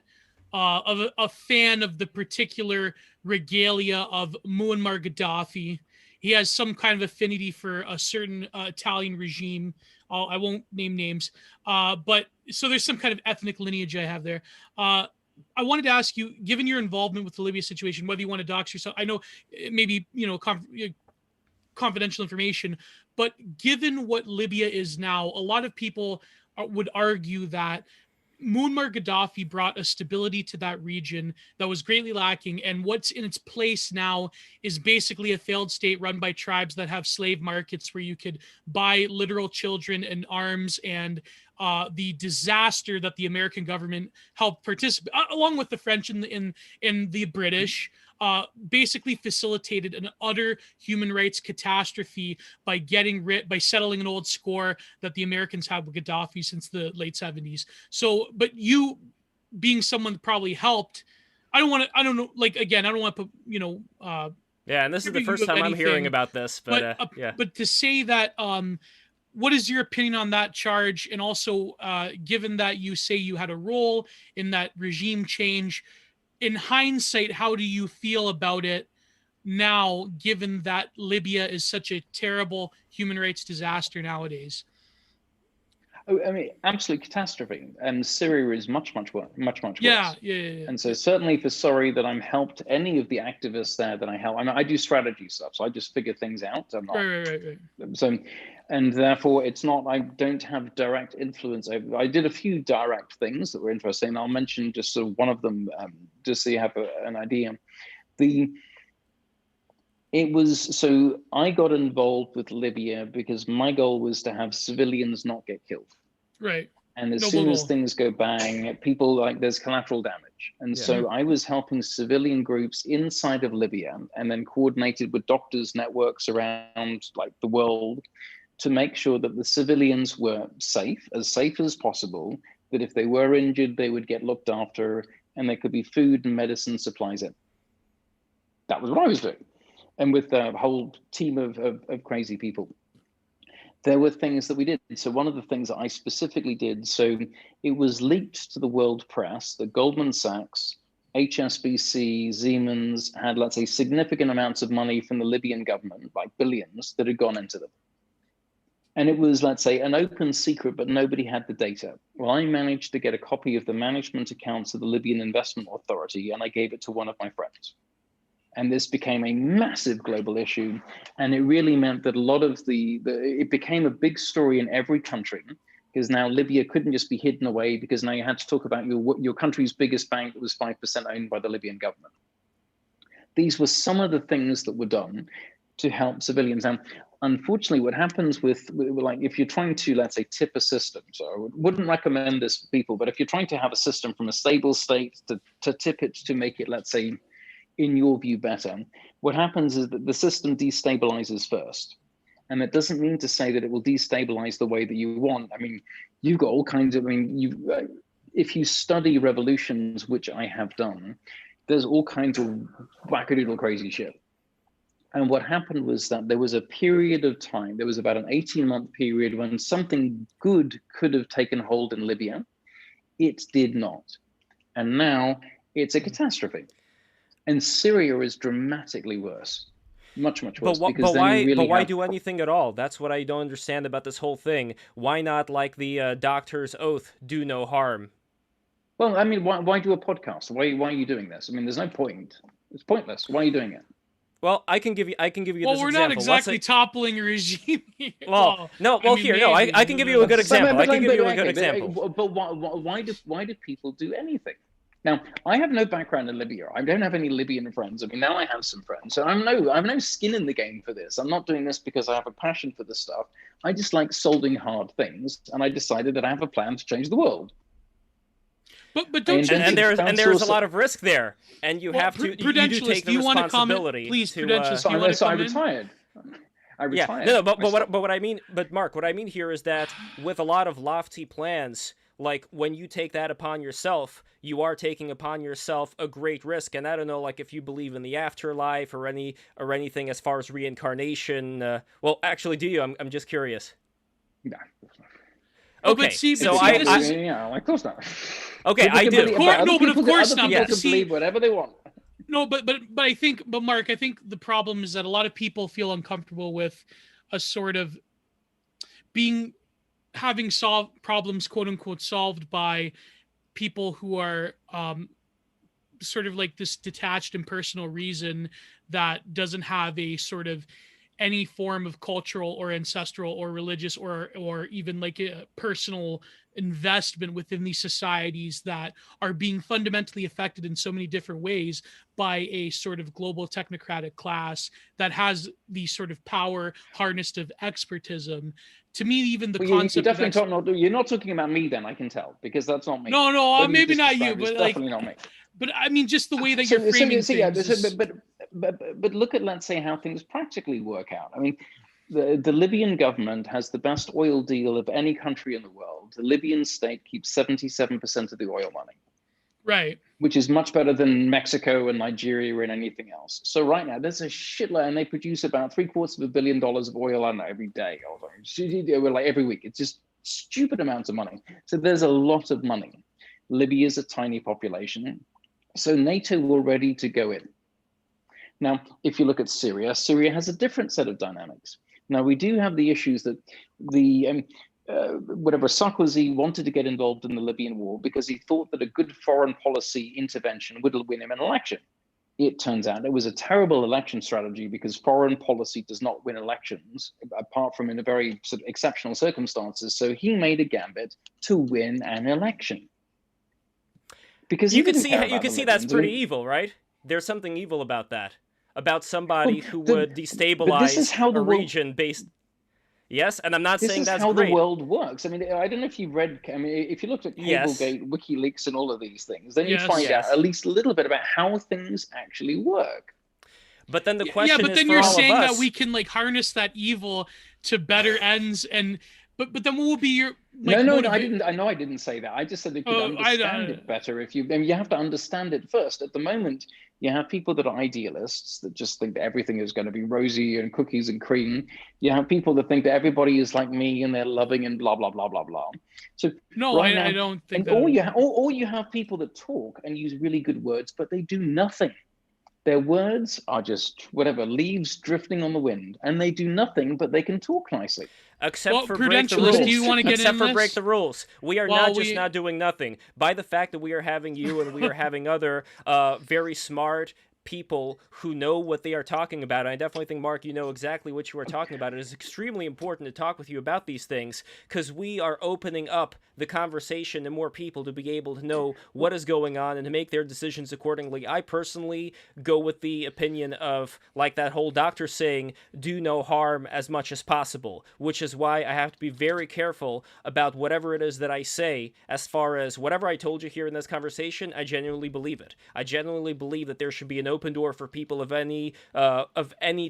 of a fan of the particular regalia of Muammar Gaddafi. He has some kind of affinity for a certain Italian regime. I won't name names, but so there's some kind of ethnic lineage I have there. I wanted to ask you, given your involvement with the Libya situation, whether you want to dox yourself, I know it may be, confidential information, but given what Libya is now, a lot of people would argue that Muammar Gaddafi brought a stability to that region that was greatly lacking, and what's in its place now is basically a failed state run by tribes that have slave markets where you could buy literal children and arms, and the disaster that the American government helped participate, along with the French and the British, basically facilitated an utter human rights catastrophe by settling an old score that the Americans had with Gaddafi since the late 70s. So, but you being someone that probably helped, I don't want to put, yeah, and this is the first time I'm hearing about this, but yeah. But to say that, what is your opinion on that charge? And also, given that you say you had a role in that regime change, in hindsight, how do you feel about it now, given that Libya is such a terrible human rights disaster nowadays? Oh, I mean, absolute catastrophe. And Syria is much worse. Yeah. And so certainly sorry that I'm helped any of the activists there that I help. I mean, I do strategy stuff, so I just figure things out. I'm not. Right. So, and therefore it's not, I don't have direct influence. I did a few direct things that were interesting. I'll mention just sort of one of them, just so you have an idea. So I got involved with Libya because my goal was to have civilians not get killed. Right. And as soon as things go bang, there's collateral damage. And so I was helping civilian groups inside of Libya, and then coordinated with doctors' networks around the world to make sure that the civilians were safe as possible, that if they were injured, they would get looked after, and there could be food and medicine supplies in. That was what I was doing. And with a whole team of crazy people. There were things that we did. So one of the things that I specifically did, so it was leaked to the world press that Goldman Sachs, HSBC, Siemens had, let's say, significant amounts of money from the Libyan government, like billions, that had gone into them. And it was, let's say, an open secret, but nobody had the data. Well, I managed to get a copy of the management accounts of the Libyan Investment Authority, and I gave it to one of my friends. And this became a massive global issue. And it really meant that a lot of it became a big story in every country because now Libya couldn't just be hidden away, because now you had to talk about your country's biggest bank that was 5% owned by the Libyan government. These were some of the things that were done to help civilians. And unfortunately, what happens with like, if you're trying to, let's say, tip a system, so I wouldn't recommend this for people, but if you're trying to have a system from a stable state to tip it to make it, let's say, in your view, better, what happens is that the system destabilizes first. And that doesn't mean to say that it will destabilize the way that you want. I mean, you've got all kinds of, if you study revolutions, which I have done, there's all kinds of wackadoodle crazy shit. And what happened was that there was a period of time, there was about an 18-month period when something good could have taken hold in Libya. It did not. And now it's a catastrophe. And Syria is dramatically worse. Much worse. But why do anything at all? That's what I don't understand about this whole thing. Why not, like the doctor's oath, do no harm? Well, I mean, why do a podcast? Why are you doing this? I mean, there's no point. It's pointless. Why are you doing it? Well, I can give you this example. Well, we're not exactly toppling a regime. Well, no. Well, I can give you a good example. I can give you a good example. But why do people do anything? Now, I have no background in Libya. I don't have any Libyan friends. I mean, now I have some friends. So I have no skin in the game for this. I'm not doing this because I have a passion for this stuff. I just like solving hard things, and I decided that I have a plan to change the world. But don't you and there's a lot of risk there, and you have to you do take the responsibility. Please, to, Prudentialist, do you want to I retired. Yeah, no, but what I mean, Mark, what I mean here is that with a lot of lofty plans, like when you take that upon yourself, you are taking upon yourself a great risk. And I don't know, like if you believe in the afterlife or anything as far as reincarnation. Well, actually, do you? I'm just curious. Yeah. Okay, of course not. Okay, I do. But of course not. People can believe whatever they want. No, but Mark, I think the problem is that a lot of people feel uncomfortable with a sort of having solved problems, quote unquote, solved by people who are sort of like this detached impersonal reason that doesn't have a sort of any form of cultural or ancestral or religious or even like a personal investment within these societies that are being fundamentally affected in so many different ways by a sort of global technocratic class that has the sort of power harnessed of expertism. To me, even the concept you're not talking about me then, I can tell, because that's not me. No, maybe not you, but like, definitely not me. But I mean, just the way that you're framing things. Yeah, but look at, let's say, how things practically work out. I mean, the Libyan government has the best oil deal of any country in the world. The Libyan state keeps 77% of the oil money. Right. Which is much better than Mexico and Nigeria and anything else. So right now, there's a shitload, and they produce about $750 million of oil every day, or like every week. It's just stupid amounts of money. So there's a lot of money. Libya is a tiny population. So NATO were ready to go in. Now, if you look at Syria, Syria has a different set of dynamics. Now, we do have the issues that Sarkozy wanted to get involved in the Libyan war because he thought that a good foreign policy intervention would win him an election. It turns out it was a terrible election strategy because foreign policy does not win elections, apart from in a very sort of exceptional circumstances. So he made a gambit to win an election. Because you can see that's pretty evil, right? There's something evil about that. About somebody who would destabilize a region based. Yes, and I'm not saying that's great. This is how the world works. I mean, I don't know if you read. I mean, if you looked at Cablegate, WikiLeaks, and all of these things, then you find out at least a little bit about how things actually work. But then the question is, but then you're saying that we can like harness that evil to better ends, and but then what will be your no, I didn't. I didn't say that. I just said they could understand it better if you. I mean, you have to understand it first. At the moment, you have people that are idealists that just think that everything is going to be rosy and cookies and cream. You have people that think that everybody is like me and they're loving and blah blah blah blah blah. So I don't think that. Or you have people that talk and use really good words, but they do nothing. Their words are just leaves drifting on the wind, and they do nothing, but they can talk nicely. Except for break the rules. Do you want to get Except for this? break the rules. We are not doing nothing. By the fact that we are having you and we are having other very smart, people who know what they are talking about. And I definitely think, Mark, you know exactly what you are talking about. It is extremely important to talk with you about these things because we are opening up the conversation to more people to be able to know what is going on and to make their decisions accordingly. I personally go with the opinion of, like that whole doctor saying, do no harm as much as possible, which is why I have to be very careful about whatever it is that I say. As far as whatever I told you here in this conversation, I genuinely believe it. I genuinely believe that there should be an open door for people of any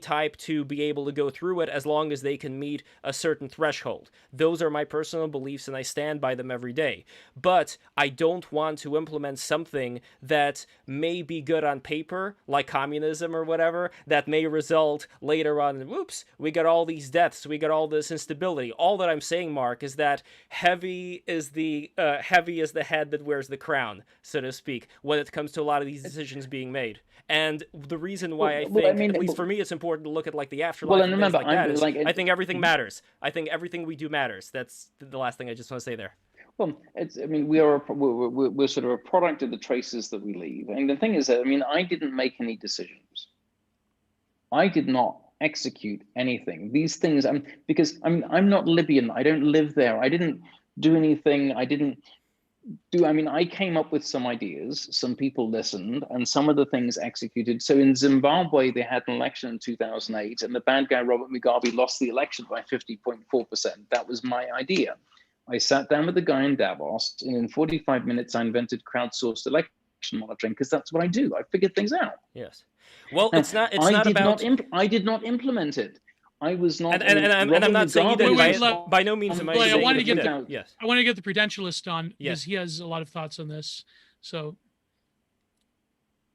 type to be able to go through it as long as they can meet a certain threshold. Those are my personal beliefs and I stand by them every day. But I don't want to implement something that may be good on paper, like communism or whatever, that may result later on in, whoops, we got all these deaths, we got all this instability. All that I'm saying, Mark, is that heavy is the head that wears the crown, so to speak, when it comes to a lot of these decisions being made. And the reason why at least for me, it's important to look at like the afterlife and things like that. I think everything matters. I think everything we do matters. That's the last thing I just want to say there. Well, we're sort of a product of the traces that we leave. And the thing is that, I didn't make any decisions. I did not execute anything. These things, because I'm not Libyan. I don't live there. I didn't do anything. I came up with some ideas, some people listened, and some of the things executed. So in Zimbabwe, they had an election in 2008, and the bad guy, Robert Mugabe, lost the election by 50.4%. That was my idea. I sat down with the guy in Davos, and in 45 minutes, I invented crowdsourced election monitoring, because that's what I do. I figured things out. Yes. Well, I did not implement it. I was not, and I'm not saying you did. By no means am I saying I wanted to get the Prudentialist on because yes. he has a lot of thoughts on this. So,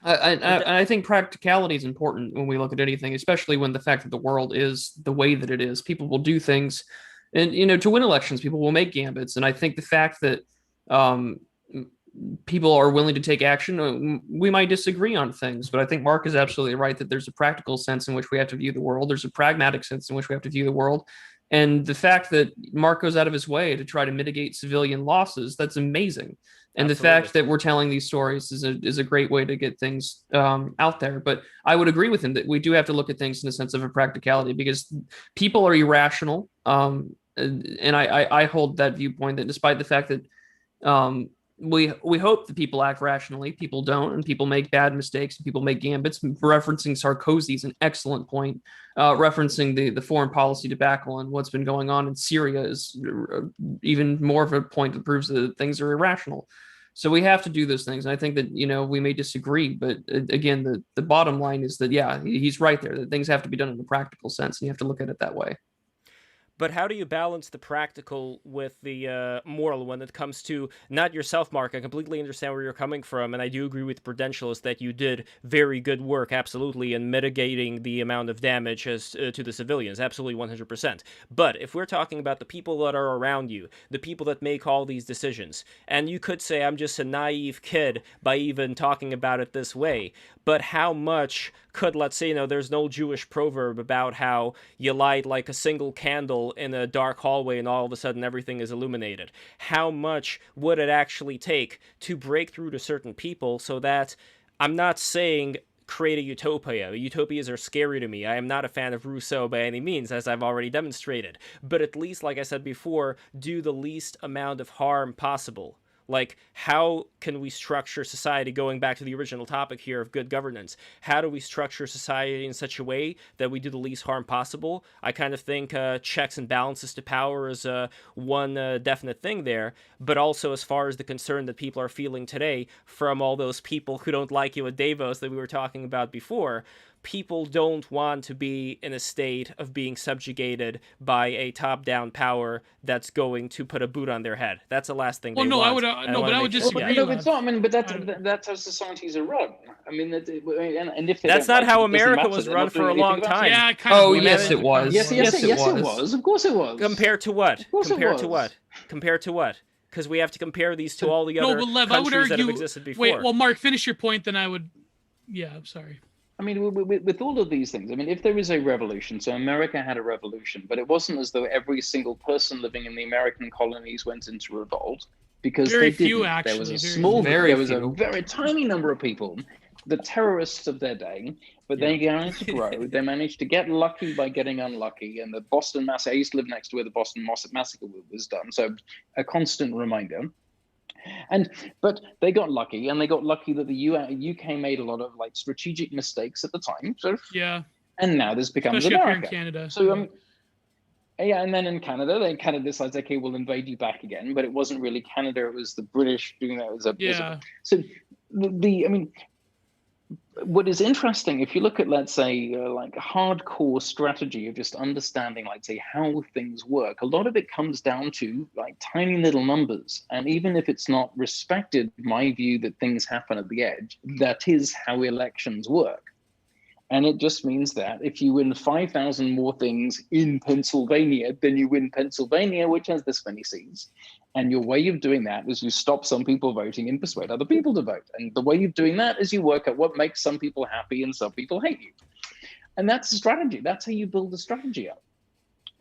I think practicality is important when we look at anything, especially when the fact that the world is the way that it is. People will do things, and to win elections, people will make gambits. And I think the fact that people are willing to take action. We might disagree on things, but I think Mark is absolutely right that there's a practical sense in which we have to view the world. There's a pragmatic sense in which we have to view the world. And the fact that Mark goes out of his way to try to mitigate civilian losses, that's amazing. And Absolutely. The fact that we're telling these stories is a great way to get things out there. But I would agree with him that we do have to look at things in a sense of a practicality because people are irrational. And I hold that viewpoint that despite the fact that we hope that people act rationally, people don't, and people make bad mistakes, and people make gambits. Referencing Sarkozy is an excellent point. Referencing the foreign policy debacle and what's been going on in Syria is even more of a point that proves that things are irrational. So we have to do those things. And I think that, we may disagree, but again, the bottom line is that, yeah, he's right there, that things have to be done in a practical sense, and you have to look at it that way. But how do you balance the practical with the moral when it comes to not yourself, Mark? I completely understand where you're coming from, and I do agree with Prudentialist that you did very good work, absolutely, in mitigating the amount of damage as to the civilians, absolutely 100%. But if we're talking about the people that are around you, the people that make all these decisions, and you could say I'm just a naive kid by even talking about it this way, but how much could, let's say, there's an old Jewish proverb about how you light like a single candle in a dark hallway and all of a sudden everything is illuminated. How much would it actually take to break through to certain people so that, I'm not saying create a utopia. Utopias are scary to me. I am not a fan of Rousseau by any means, as I've already demonstrated. But at least, like I said before, do the least amount of harm possible. Like, how can we structure society, going back to the original topic here of good governance, how do we structure society in such a way that we do the least harm possible? I kind of think checks and balances to power is one definite thing there, but also as far as the concern that people are feeling today from all those people who don't like you at Davos that we were talking about before, people don't want to be in a state of being subjugated by a top-down power that's going to put a boot on their head. That's the last thing they want. I would disagree. No, it's not. But that's how societies are run. And if that's not how America was run for a long time. Yeah, yes, it was. Yes, it was. Of course, it was. Compared to what? Compared to what? Because we have to compare these to all the other countries that have existed before. Wait, well, Mark, finish your point, then I would. Yeah, I'm sorry. With all of these things, if there is a revolution, so America had a revolution, but it wasn't as though every single person living in the American colonies went into revolt, because very they few, didn't. Actually, there was a very tiny number of people the terrorists of their day, but they managed to grow. They managed to get lucky by getting unlucky. And the Boston Massacre, I used to live next to where the Boston Massacre was done. So a constant reminder. But they got lucky, and they got lucky that the UK made a lot of like strategic mistakes at the time. So and now this becomes especially America. Up here in Canada. So and then in Canada, then Canada decides, okay, we'll invade you back again. But it wasn't really Canada; it was the British doing that. So what is interesting, if you look at, let's say, like a hardcore strategy of just understanding, like, say, how things work, a lot of it comes down to like tiny little numbers. And even if it's not respected, my view that things happen at the edge, that is how elections work. And it just means that if you win 5,000 more things in Pennsylvania, then you win Pennsylvania, which has this many seats. And your way of doing that is you stop some people voting and persuade other people to vote. And the way of doing that is you work out what makes some people happy and some people hate you. And that's the strategy. That's how you build a strategy up.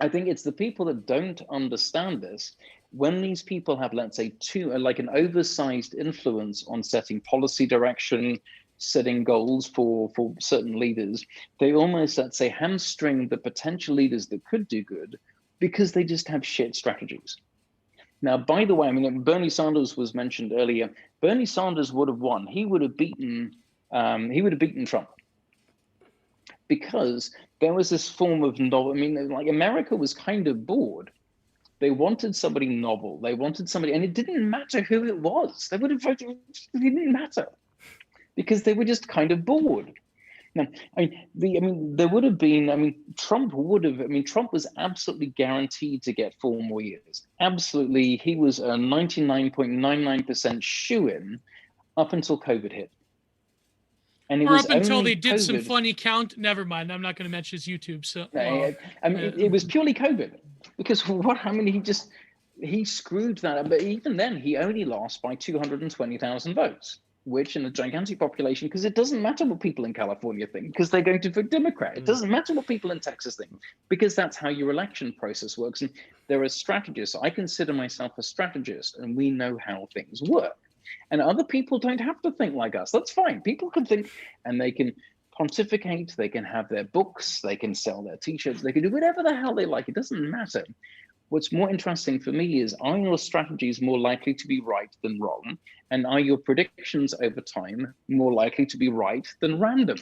I think it's the people that don't understand this. When these people have, let's say, like an oversized influence on setting policy direction, setting goals for certain leaders, they almost, let's say, hamstring the potential leaders that could do good because they just have shit strategies. Now, by the way, I mean, Bernie Sanders was mentioned earlier. Bernie Sanders would have won. He would have beaten Trump, because there was this form of novel. I mean, like, America was kind of bored. They wanted somebody novel. They wanted somebody, and it didn't matter who it was. They would have voted. It didn't matter, because they were just kind of bored. Now, there would have been, Trump was absolutely guaranteed to get 4 more years. Absolutely. He was a 99.99% shoo-in up until COVID hit. And or up until they did some funny count. Never mind. I'm not going to mention his YouTube. So it was purely COVID, because he screwed that up. But even then, he only lost by 220,000 votes. Which, in a gigantic population, because it doesn't matter what people in California think, because they're going to vote Democrat. It doesn't matter what people in Texas think, because that's how your election process works. And there are strategists. I consider myself a strategist, and we know how things work. And other people don't have to think like us. That's fine. People can think, and they can pontificate. They can have their books. They can sell their T-shirts. They can do whatever the hell they like. It doesn't matter. What's more interesting for me is, are your strategies more likely to be right than wrong? And are your predictions over time more likely to be right than random?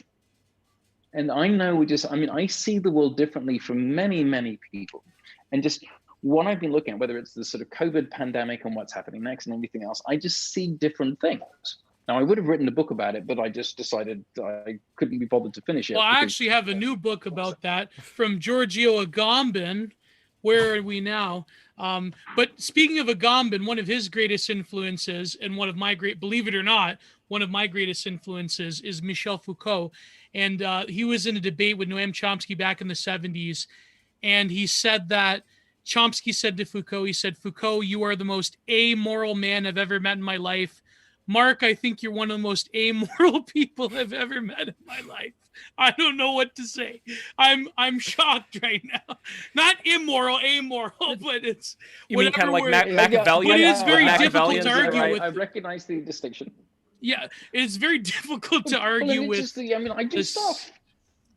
And I know I see the world differently from many, many people. And just what I've been looking at, whether it's the sort of COVID pandemic and what's happening next and anything else, I just see different things. Now, I would have written a book about it, but I just decided I couldn't be bothered to finish it. Well, I actually have a new book about that from Giorgio Agamben. Where are we now? But speaking of Agamben, one of his greatest influences, and believe it or not, one of my greatest influences is Michel Foucault. And he was in a debate with Noam Chomsky back in the 70s. And he said that Chomsky said to Foucault, he said, "Foucault, you are the most amoral man I've ever met in my life. Mark, I think you're one of the most amoral people I've ever met in my life." I don't know what to say. I'm shocked right now. Not immoral, amoral, but it's you mean kind of like Machiavellian. But it is very difficult to argue with. I recognize the distinction. Yeah, it's very difficult to argue with. I do stuff.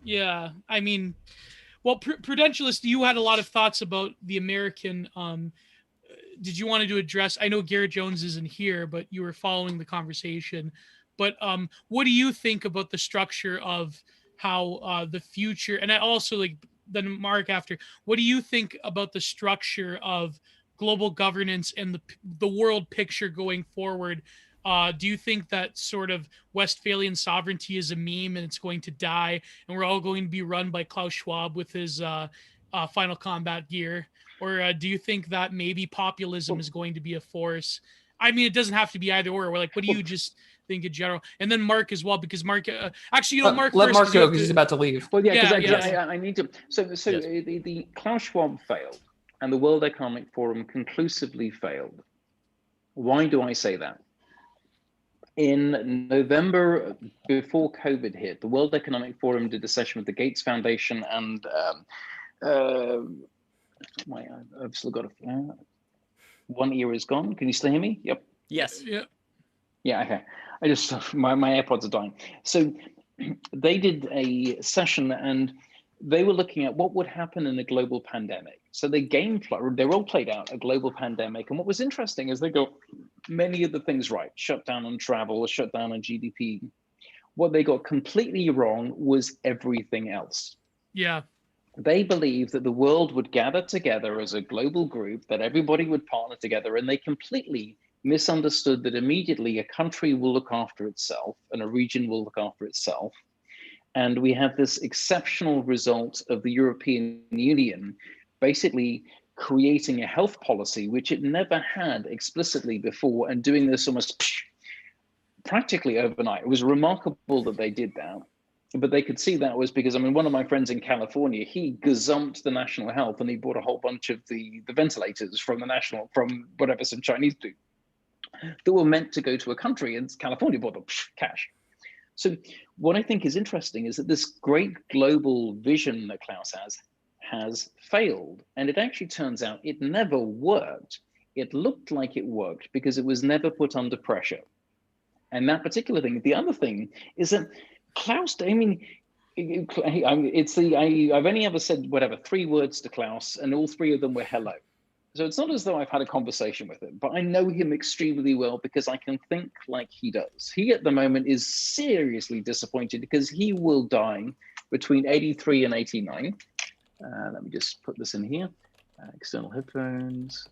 Yeah, well, Prudentialist, you had a lot of thoughts about the American. Did you want to address? I know Garrett Jones isn't here, but you were following the conversation. But what do you think about the structure of how the future, and I also then Mark after, what do you think about the structure of global governance and the world picture going forward? Do you think that sort of Westphalian sovereignty is a meme and it's going to die and we're all going to be run by Klaus Schwab with his Final Combat gear? Or do you think that maybe populism is going to be a force? It doesn't have to be either or. We're like, what do you just think in general? And then Mark as well, because Mark, Mark. Let Mark go because he's about to leave. Well, I need to. So yes. The Klaus Schwab failed, and the World Economic Forum conclusively failed. Why do I say that? In November, before COVID hit, the World Economic Forum did a session with the Gates Foundation and. I've still got one ear is gone. Can you still hear me? Yep. Yes. Yep. Yeah. Okay. I just my AirPods are dying. So they did a session and they were looking at what would happen in a global pandemic. So they role played out a global pandemic. And what was interesting is they got many of the things right: shut down on travel, shut down on GDP. What they got completely wrong was everything else. Yeah. They believed that the world would gather together as a global group, that everybody would partner together, and they completely misunderstood that immediately a country will look after itself and a region will look after itself. And we have this exceptional result of the European Union basically creating a health policy, which it never had explicitly before, and doing this almost practically overnight. It was remarkable that they did that. But they could see that was because, I mean, one of my friends in California, he gazumped the national health and he bought a whole bunch of the ventilators from whatever some Chinese do that were meant to go to a country, and California bought them cash. So what I think is interesting is that this great global vision that Klaus has failed. And it actually turns out it never worked. It looked like it worked because it was never put under pressure. And that particular thing, the other thing is that Klaus, I mean, I've only ever said, 3 words to Klaus, and all 3 of them were hello. So it's not as though I've had a conversation with him, but I know him extremely well because I can think like he does. He at the moment is seriously disappointed because he will die between 83 and 89. Let me just put this in here. External headphones.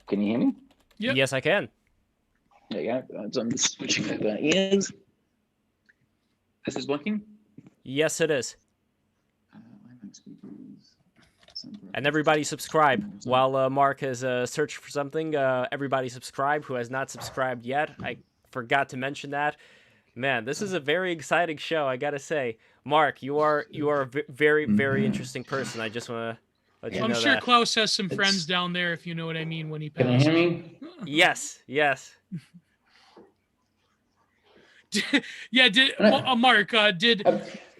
Can you hear me? Yep. Yes, I can. There you go. So I'm just switching over ears. This is working? Yes, it is. And everybody subscribe. While Mark is searching for something, everybody subscribe who has not subscribed yet. I forgot to mention that. Man, this is a very exciting show, I gotta say. Mark, you are a very, very interesting person. I just want to let you know that. I'm sure Klaus has some friends down there, if you know what I mean, when he passed. Can you hear me? Yes. Mark, did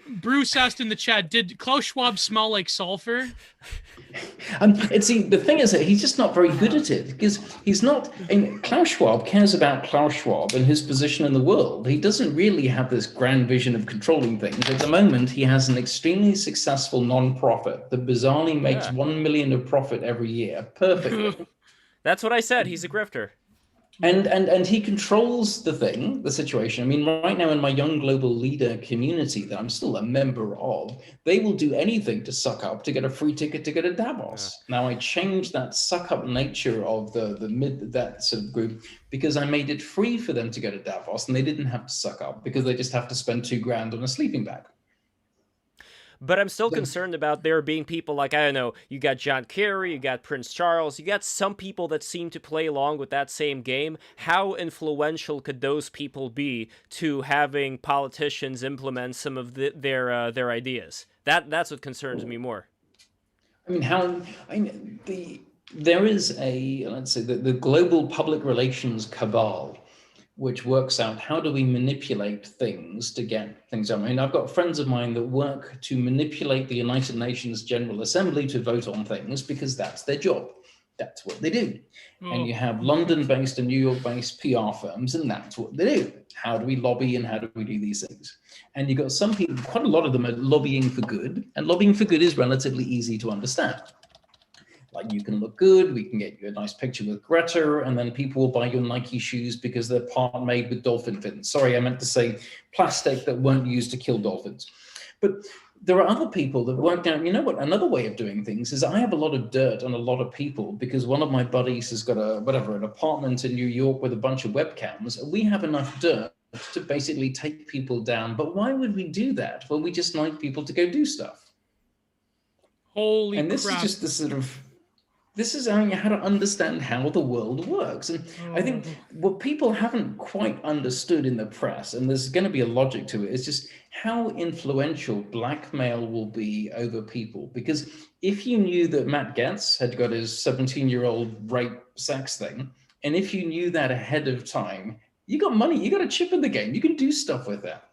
Bruce asked in the chat, did Klaus Schwab smell like sulfur? See, the thing is that he's just not very good at it because he's not. Klaus Schwab cares about Klaus Schwab and his position in the world. He doesn't really have this grand vision of controlling things. At the moment, he has an extremely successful non-profit that bizarrely makes $1 million of profit every year. Perfectly. That's what I said. He's a grifter. And he controls the situation. I mean, right now in my Young Global Leader community that I'm still a member of, they will do anything to suck up to get a free ticket to go to Davos. Yeah. Now I changed that suck up nature of that sort of group because I made it free for them to go to Davos and they didn't have to suck up because they just have to spend $2,000 on a sleeping bag. But I'm still concerned about there being people like, I don't know, you got John Kerry, you got Prince Charles, you got some people that seem to play along with that same game. How influential could those people be to having politicians implement some of their ideas? That's what concerns me more. There is the global public relations cabal, which works out how do we manipulate things to get things done. I mean, I've got friends of mine that work to manipulate the United Nations General Assembly to vote on things because that's their job. That's what they do. And you have London-based and New York-based PR firms, and that's what they do. How do we lobby and how do we do these things? And you've got some people, quite a lot of them are lobbying for good, and lobbying for good is relatively easy to understand. Like, you can look good, we can get you a nice picture with Greta, and then people will buy your Nike shoes because they're part made with dolphin fins. Sorry, I meant to say plastic that weren't used to kill dolphins. But there are other people that work down, you know what, another way of doing things is I have a lot of dirt on a lot of people because one of my buddies has got an apartment in New York with a bunch of webcams, and we have enough dirt to basically take people down. But why would we do that? Well, we just like people to go do stuff. Holy crap. And this is just the sort of... This is how to understand how the world works. And I think what people haven't quite understood in the press, and there's going to be a logic to it, is just how influential blackmail will be over people. Because if you knew that Matt Gaetz had got his 17-year-old rape sex thing, and if you knew that ahead of time, you got money, you got a chip in the game, you can do stuff with that.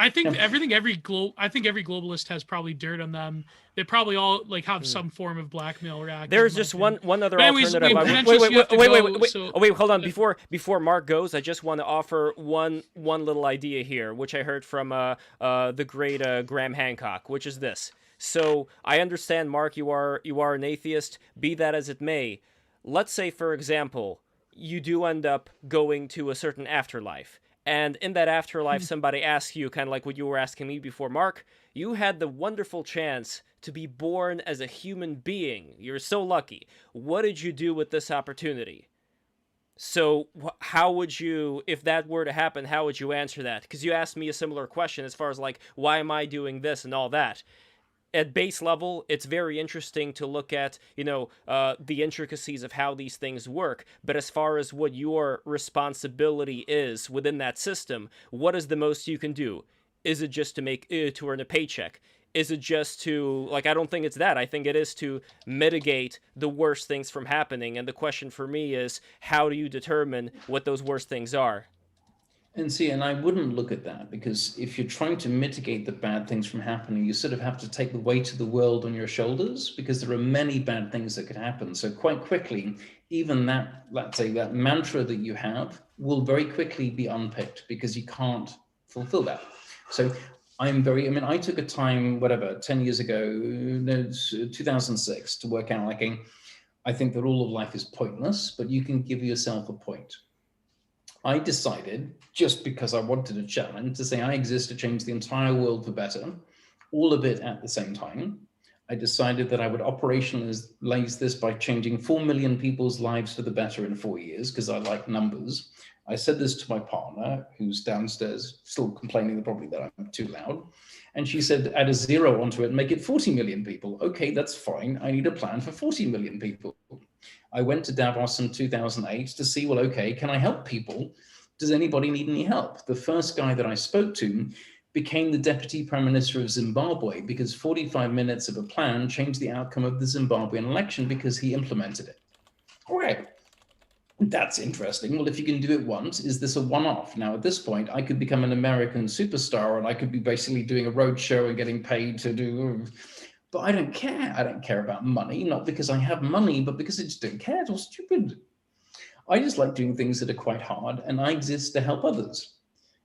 I think every globalist has probably dirt on them. They probably all like have some form of blackmail or act. There's just one other anyways, alternative. Wait, hold on. Before Mark goes, I just want to offer one little idea here, which I heard from the great Graham Hancock, which is this. So I understand, Mark, you are an atheist. Be that as it may, let's say, for example, you do end up going to a certain afterlife. And in that afterlife, somebody asks you, kind of like what you were asking me before, Mark, you had the wonderful chance to be born as a human being. You're so lucky. What did you do with this opportunity? So how would you, if that were to happen, how would you answer that? Because you asked me a similar question as far as like, why am I doing this and all that? At base level, it's very interesting to look at, the intricacies of how these things work. But as far as what your responsibility is within that system, what is the most you can do? Is it just to earn a paycheck? Is it just to, I don't think it's that. I think it is to mitigate the worst things from happening. And the question for me is, how do you determine what those worst things are? And I wouldn't look at that, because if you're trying to mitigate the bad things from happening, you sort of have to take the weight of the world on your shoulders, because there are many bad things that could happen. So quite quickly, even that, let's say, that mantra that you have will very quickly be unpicked, because you can't fulfill that. So I took a time, 10 years ago, 2006, to work out, I think that all of life is pointless, but you can give yourself a point. I decided, just because I wanted a challenge, to say I exist to change the entire world for better, all of it at the same time. I decided that I would operationalize this by changing 4 million people's lives for the better in 4 years, because I like numbers. I said this to my partner, who's downstairs, still complaining probably that I'm too loud. And she said, add a zero onto it and make it 40 million people. Okay, that's fine. I need a plan for 40 million people. I went to Davos in 2008 to see, can I help people? Does anybody need any help? The first guy that I spoke to became the deputy prime minister of Zimbabwe, because 45 minutes of a plan changed the outcome of the Zimbabwean election, because he implemented it. All right, that's interesting. Well, if you can do it once, is this a one-off? Now, at this point, I could become an American superstar, and I could be basically doing a road show and getting paid to do... But I don't care. I don't care about money, not because I have money, but because I just don't care. It's all stupid. I just like doing things that are quite hard, and I exist to help others.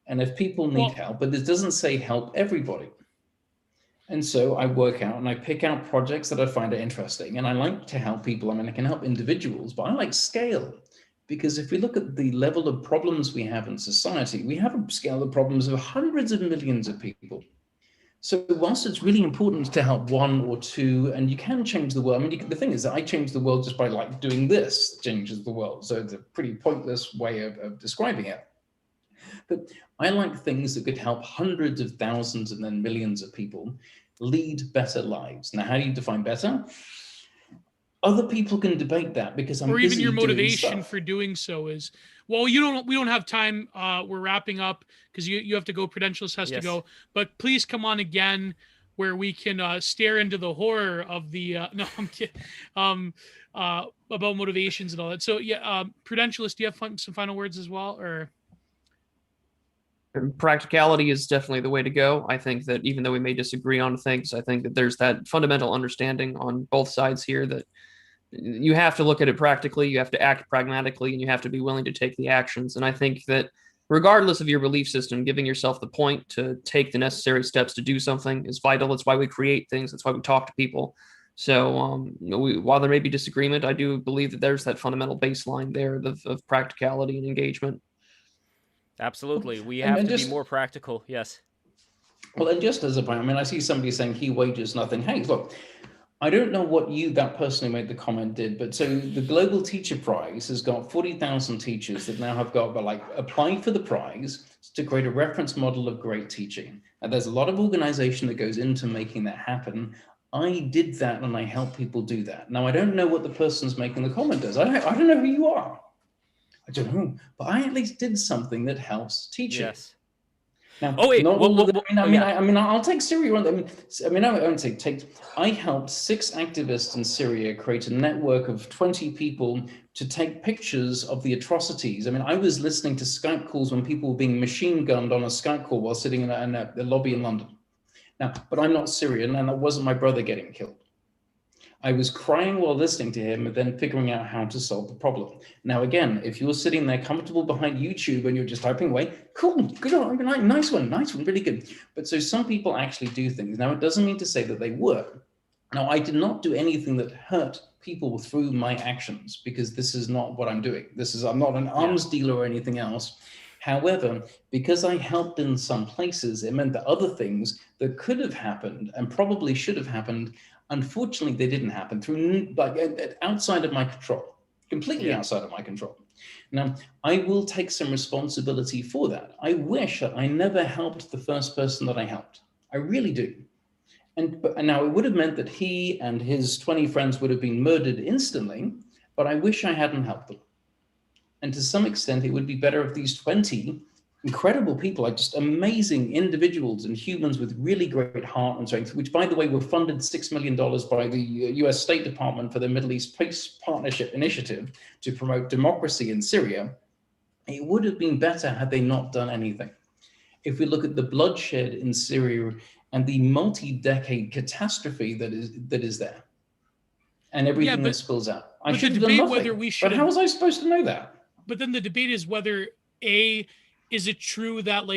And if people need help, but it doesn't say help everybody. And so I work out and I pick out projects that I find are interesting, and I like to help people. I can help individuals, but I like scale, because if we look at the level of problems we have in society, we have a scale of problems of hundreds of millions of people. So whilst it's really important to help one or two, and you can change the world, the thing is that I change the world just by doing this changes the world. So it's a pretty pointless way of describing it. But I like things that could help hundreds of thousands and then millions of people lead better lives. Now, how do you define better? Other people can debate that, because I'm busy or even your motivation doing stuff. for doing so is, we don't have time. We're wrapping up, because you have to go. Prudentialist has to go. But please come on again, where we can stare into the horror of the. No, I'm kidding. About motivations and all that. So Prudentialist, do you have some final words as well, or? Practicality is definitely the way to go. I think that even though we may disagree on things, I think that there's that fundamental understanding on both sides here that you have to look at it practically, you have to act pragmatically, and you have to be willing to take the actions. And I think that regardless of your belief system, giving yourself the point to take the necessary steps to do something is vital. That's why we create things. That's why we talk to people. So while there may be disagreement, I do believe that there's that fundamental baseline there of practicality and engagement. Absolutely. We have to be more practical. Yes. Well, and just as a point, I see somebody saying he wages nothing. Hey, look, I don't know what that person who made the comment did, but so the Global Teacher Prize has got 40,000 teachers that now have got applied for the prize to create a reference model of great teaching. And there's a lot of organization that goes into making that happen. I did that, and I help people do that. Now, I don't know what the person's making the comment does. I don't know who you are. I don't know, but I at least did something that helps teaching. Yes. Now, Oh, wait, not all of them. yeah. I mean, I'll take Syria. I won't say take. I helped 6 activists in Syria create a network of 20 people to take pictures of the atrocities. I mean, I was listening to Skype calls when people were being machine gunned on a Skype call while sitting in a lobby in London. Now, but I'm not Syrian, and that wasn't my brother getting killed. I was crying while listening to him and then figuring out how to solve the problem. Now, again, if you're sitting there comfortable behind YouTube and you're just typing away, cool, good, nice one, really good. But so some people actually do things. Now, it doesn't mean to say that they work. Now, I did not do anything that hurt people through my actions, because this is not what I'm doing. I'm not an arms dealer or anything else. However, because I helped in some places, it meant that other things that could have happened and probably should have happened, unfortunately, they didn't happen, through outside of my control, completely outside of my control. Now, I will take some responsibility for that. I wish that I never helped the first person that I helped. I really do. And now it would have meant that he and his 20 friends would have been murdered instantly, but I wish I hadn't helped them. And to some extent, it would be better if these 20 incredible people, like just amazing individuals and humans with really great heart and strength, which, by the way, were funded $6 million by the US State Department for the Middle East Peace Partnership Initiative to promote democracy in Syria. It would have been better had they not done anything. If we look at the bloodshed in Syria and the multi-decade catastrophe that is there, and everything that spills out, I should have done nothing. But how was I supposed to know that? But then the debate is whether is it true that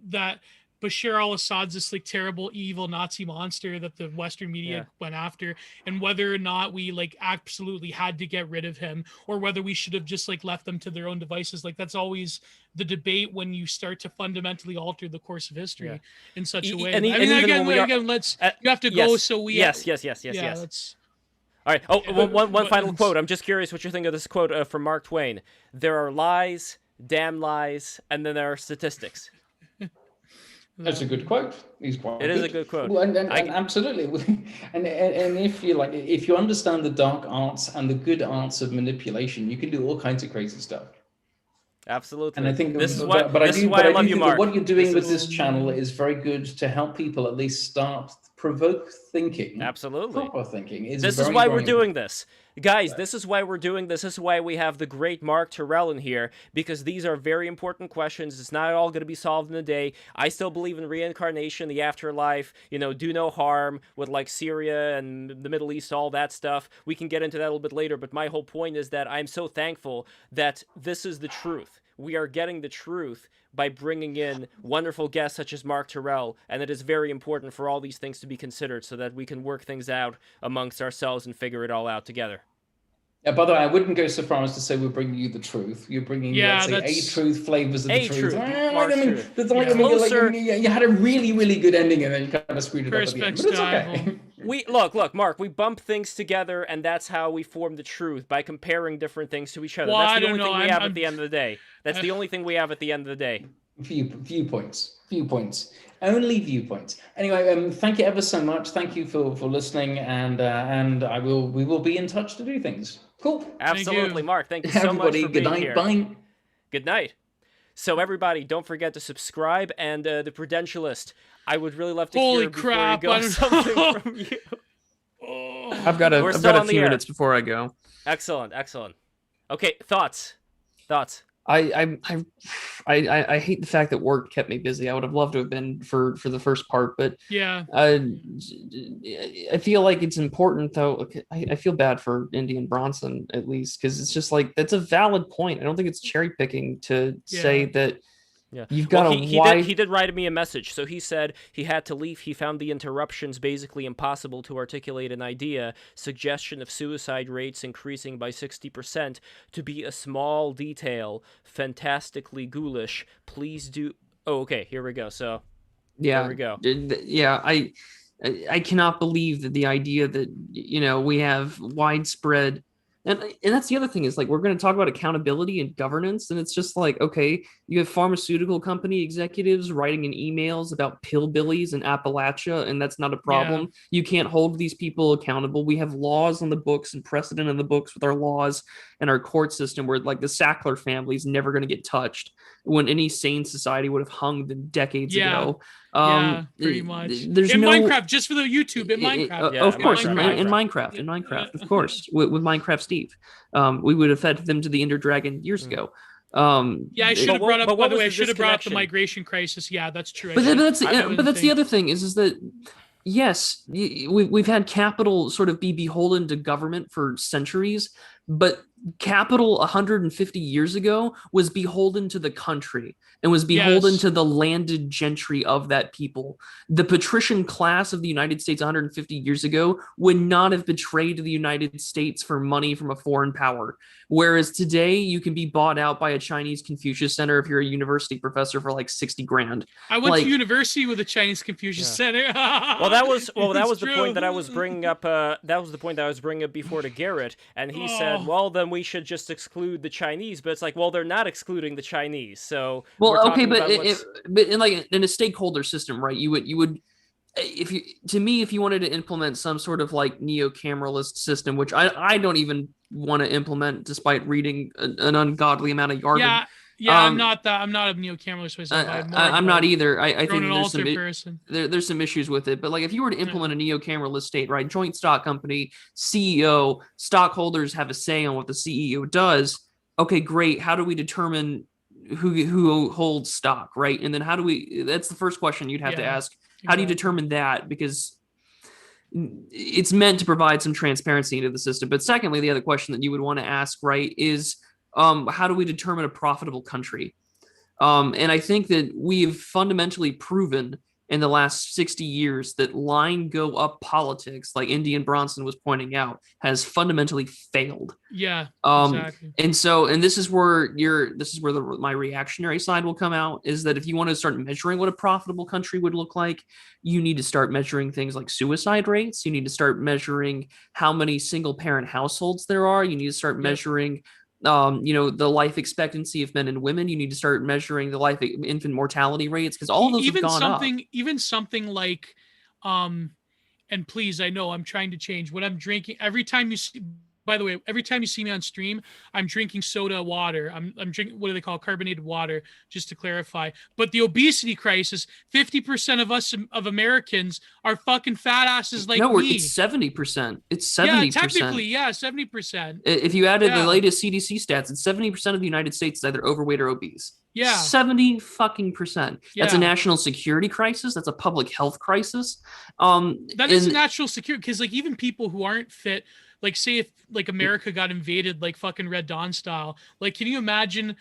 that Bashar al-Assad's this like terrible evil Nazi monster that the Western media went after, and whether or not we like absolutely had to get rid of him, or whether we should have just like left them to their own devices. Like that's always the debate when you start to fundamentally alter the course of history in such a way. Again, let's you have to go. So we yes. All right. Oh, one final quote. I'm just curious what you think of this quote from Mark Twain. There are lies, damn lies, and then there are statistics. That's a good quote. It is a good quote. Well, and absolutely. And if you understand the dark arts and the good arts of manipulation, you can do all kinds of crazy stuff. Absolutely. And I think this is why I love you, Mark. What you're doing with this channel is very good to help people at least start provoke thinking. Absolutely. Proper thinking. This is why we're doing this. Guys, this is why we're doing this. This is why we have the great Mark Turrell in here, because these are very important questions. It's not all going to be solved in a day. I still believe in reincarnation, the afterlife, do no harm with like Syria and the Middle East, all that stuff. We can get into that a little bit later, but my whole point is that I'm so thankful that this is the truth. We are getting the truth by bringing in wonderful guests such as Mark Turrell, and it is very important for all these things to be considered so that we can work things out amongst ourselves and figure it all out together. Yeah, by the way, I wouldn't go so far as to say we're bringing you the truth. You're bringing, let's say, a truth, flavors of the truth. You had a really, really good ending, and then you kind of screwed it up at the end. But it's okay. Look, Mark, we bump things together, and that's how we form the truth, by comparing different things to each other. That's the only thing we have at the end of the day. That's the only thing we have at the end of the day. Viewpoints. Only viewpoints. Anyway, thank you ever so much. Thank you for listening, and we will be in touch to do things. Cool. Absolutely, Mark. Thank you so much for being here. Good night. Bye. Good night. So everybody, don't forget to subscribe, and the Prudentialist. I would really love to hear before you go something from you. I've got a few minutes before I go. Excellent. Okay, thoughts. I hate the fact that work kept me busy. I would have loved to have been for the first part, but I feel like it's important though. I feel bad for Indy and Bronson at least, because it's just like that's a valid point. I don't think it's cherry picking to say that. Yeah, you've got he did write me a message. So he said he had to leave. He found the interruptions basically impossible to articulate an idea. Suggestion of suicide rates increasing by 60% to be a small detail. Fantastically ghoulish. Please do. Oh, okay. Here we go. So here we go. Yeah, I cannot believe that the idea that we have widespread And that's the other thing is like we're going to talk about accountability and governance, and it's just like, okay, you have pharmaceutical company executives writing in emails about pillbillies in Appalachia, and that's not a problem. You can't hold these people accountable. We have laws on the books and precedent in the books with our laws and our court system where like the Sackler family is never going to get touched when any sane society would have hung them decades ago. Pretty much. There's in no Minecraft, just for the YouTube, in Minecraft. of course, in Minecraft, Minecraft, of course, with Minecraft Steve, we would have fed them to the Ender Dragon years ago. I should have brought up. By the way, I should have brought up the disconnection? migration crisis. Yeah, that's true. But that's the other thing is that yes, we've had capital sort of be beholden to government for centuries, but capital 150 years ago was beholden to the country and was beholden to the landed gentry of that people. The patrician class of the United States 150 years ago would not have betrayed the United States for money from a foreign power. Whereas today you can be bought out by a Chinese Confucius Center if you're a university professor for like 60 grand. I went to university with a Chinese Confucius Center. that was the point that I was bringing up. That was the point that I was bringing up before to Garrett, and he said, "Well, then we should just exclude the Chinese." But it's like, well, they're not excluding the Chinese. So but in a stakeholder system, right? You would. If you wanted to implement some sort of like neo-cameralist system, which I don't even want to implement, despite reading an ungodly amount of jargon. I'm not a neo-cameralist. I'm not either. I think there's some issues with it. But like, if you were to implement a neo-cameralist state, right? Joint stock company, CEO, stockholders have a say on what the CEO does. Okay, great. How do we determine who holds stock, right? And then that's the first question you'd have to ask. How do you determine that? Because it's meant to provide some transparency into the system. But secondly, the other question that you would want to ask, right, is how do we determine a profitable country? And I think that we've fundamentally proven in the last 60 years that line go up politics, like Indian Bronson was pointing out, has fundamentally failed. Yeah, exactly. And this is where my reactionary side will come out, is that if you want to start measuring what a profitable country would look like, you need to start measuring things like suicide rates. You need to start measuring how many single parent households there are. You need to start measuring the life expectancy of men and women. You need to start measuring the infant mortality rates, because all of those have gone up. Even something like, and please, I know I'm trying to change what I'm drinking. Every time you see me on stream, I'm drinking soda water. I'm drinking, what do they call, carbonated water, just to clarify. But the obesity crisis, 50% of Americans are fucking fat asses like me. It's 70%. It's 70%. Yeah, technically, 70%. If you added the latest CDC stats, it's 70% of the United States is either overweight or obese. Yeah. 70%. That's a national security crisis. That's a public health crisis. That is a national security, because like even people who aren't fit, like say if like America got invaded like fucking Red Dawn style, like can you imagine?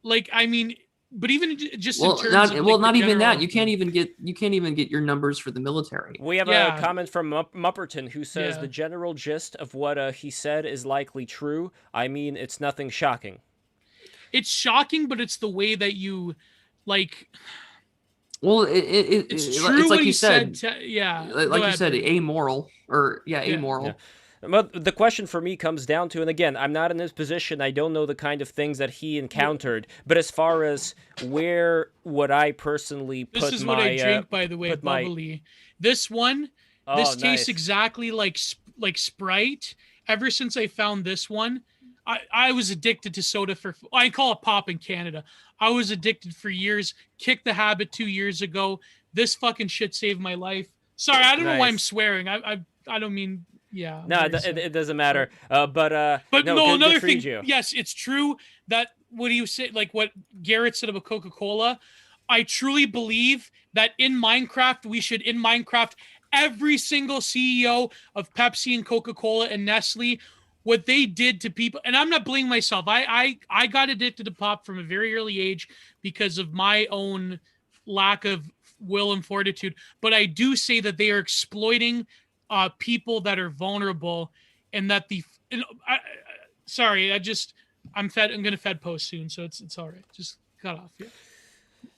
Like I mean, but even just in terms of not even that. You can't even get your numbers for the military. We have a comment from Mupperton who says the general gist of what he said is likely true. I mean, it's nothing shocking. It's shocking, but it's the way that you like. Well, it's true. It's like you said, like you said, amoral or amoral. Yeah. But the question for me comes down to, and again, I'm not in this position, I don't know the kind of things that he encountered, but as far as where would I personally put my... This is what I drink, by the way, bubbly. This one, tastes exactly like Sprite. Ever since I found this one, I was addicted to soda I call it pop in Canada. I was addicted for years, kicked the habit 2 years ago. This fucking shit saved my life. Sorry, I don't know why I'm swearing. I don't mean... Yeah. No, it doesn't matter. But another thing. Yes, it's true that what you said, like what Garrett said about Coca-Cola. I truly believe that in Minecraft, every single CEO of Pepsi and Coca-Cola and Nestle, what they did to people, and I'm not blaming myself. I got addicted to pop from a very early age because of my own lack of will and fortitude. But I do say that they are exploiting people that are vulnerable, and that I'm gonna fed post soon, so it's all right. Just cut off. Yeah.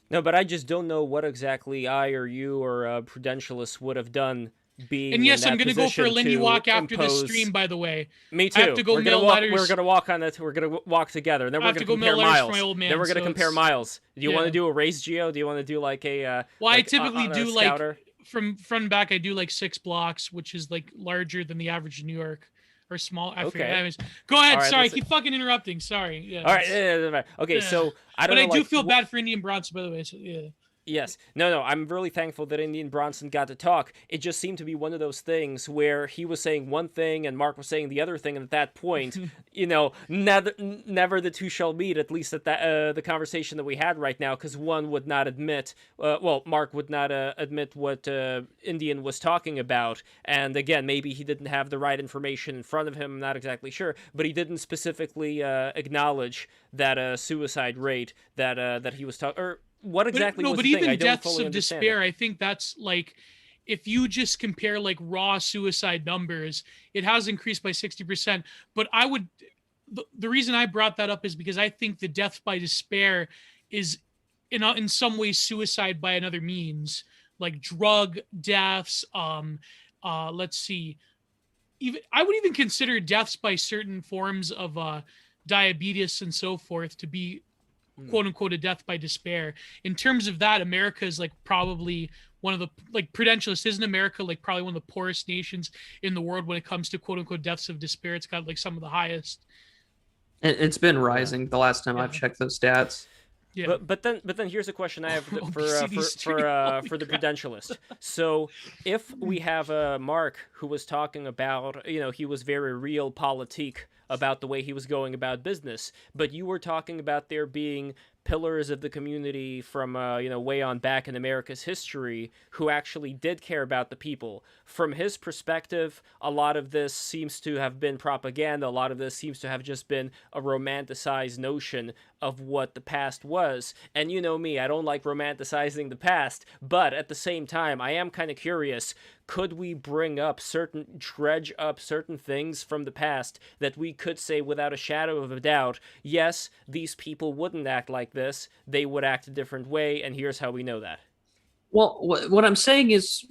No, but I just don't know what exactly I or you or Prudentialist would have done being. And yes, in that I'm going to go for a position Lindy to walk after this impose- stream, by the way. Me too. I have to go we're mail gonna walk. letters. We're gonna walk on that. We're gonna walk together. And then I we're have gonna to go compare mail letters miles. for my old man, Then we're gonna so compare it's- miles. Do you want yeah. to do a race, Geo? Do you want to do like a? Well, I like, typically on a do scouter? from front and back. I do like 6 blocks, which is like larger than the average in New York, or small. I forget. Okay. Anyways, go ahead. All right, Sorry, I let's- keep fucking interrupting. Sorry. Yeah. All right. it's- Okay. yeah. So I don't But know. I do like, feel wh- bad for Indian Bronson, by the way. So yeah. Yes. No, I'm really thankful that Indian Bronson got to talk. It just seemed to be one of those things where he was saying one thing and Mark was saying the other thing, and at that point, never the two shall meet, at least at that the conversation that we had right now, because one would not admit, Mark would not admit what Indian was talking about, and again, maybe he didn't have the right information in front of him, I'm not exactly sure, but he didn't specifically acknowledge that suicide rate that he was talking, or what exactly was but the thing? even I don't deaths fully of understand despair, it. I think that's like, if you just compare like raw suicide numbers, it has increased by 60%. But I would, the reason I brought that up is because I think the death by despair is in some ways suicide by another means, like drug deaths. Let's see, even I would even consider deaths by certain forms of diabetes and so forth to be quote unquote a death by despair. In terms of that, America is like probably one of the, like, Prudentialist, isn't America like probably one of the poorest nations in the world when it comes to quote unquote deaths of despair? It's got like some of the highest. It's been rising the last time I've checked those stats. Yeah. But then here's a question I have for the Prudentialist. So if we have Mark who was talking about, he was very realpolitik about the way he was going about business, but you were talking about there being pillars of the community from way on back in America's history who actually did care about the people. From his perspective, a lot of this seems to have been propaganda. A lot of this seems to have just been a romanticized notion of what the past was. And you know me, I don't like romanticizing the past, but at the same time, I am kind of curious, could we dredge up certain things from the past that we could say without a shadow of a doubt, yes, these people wouldn't act like this, they would act a different way, and here's how we know that. Well, what I'm saying is,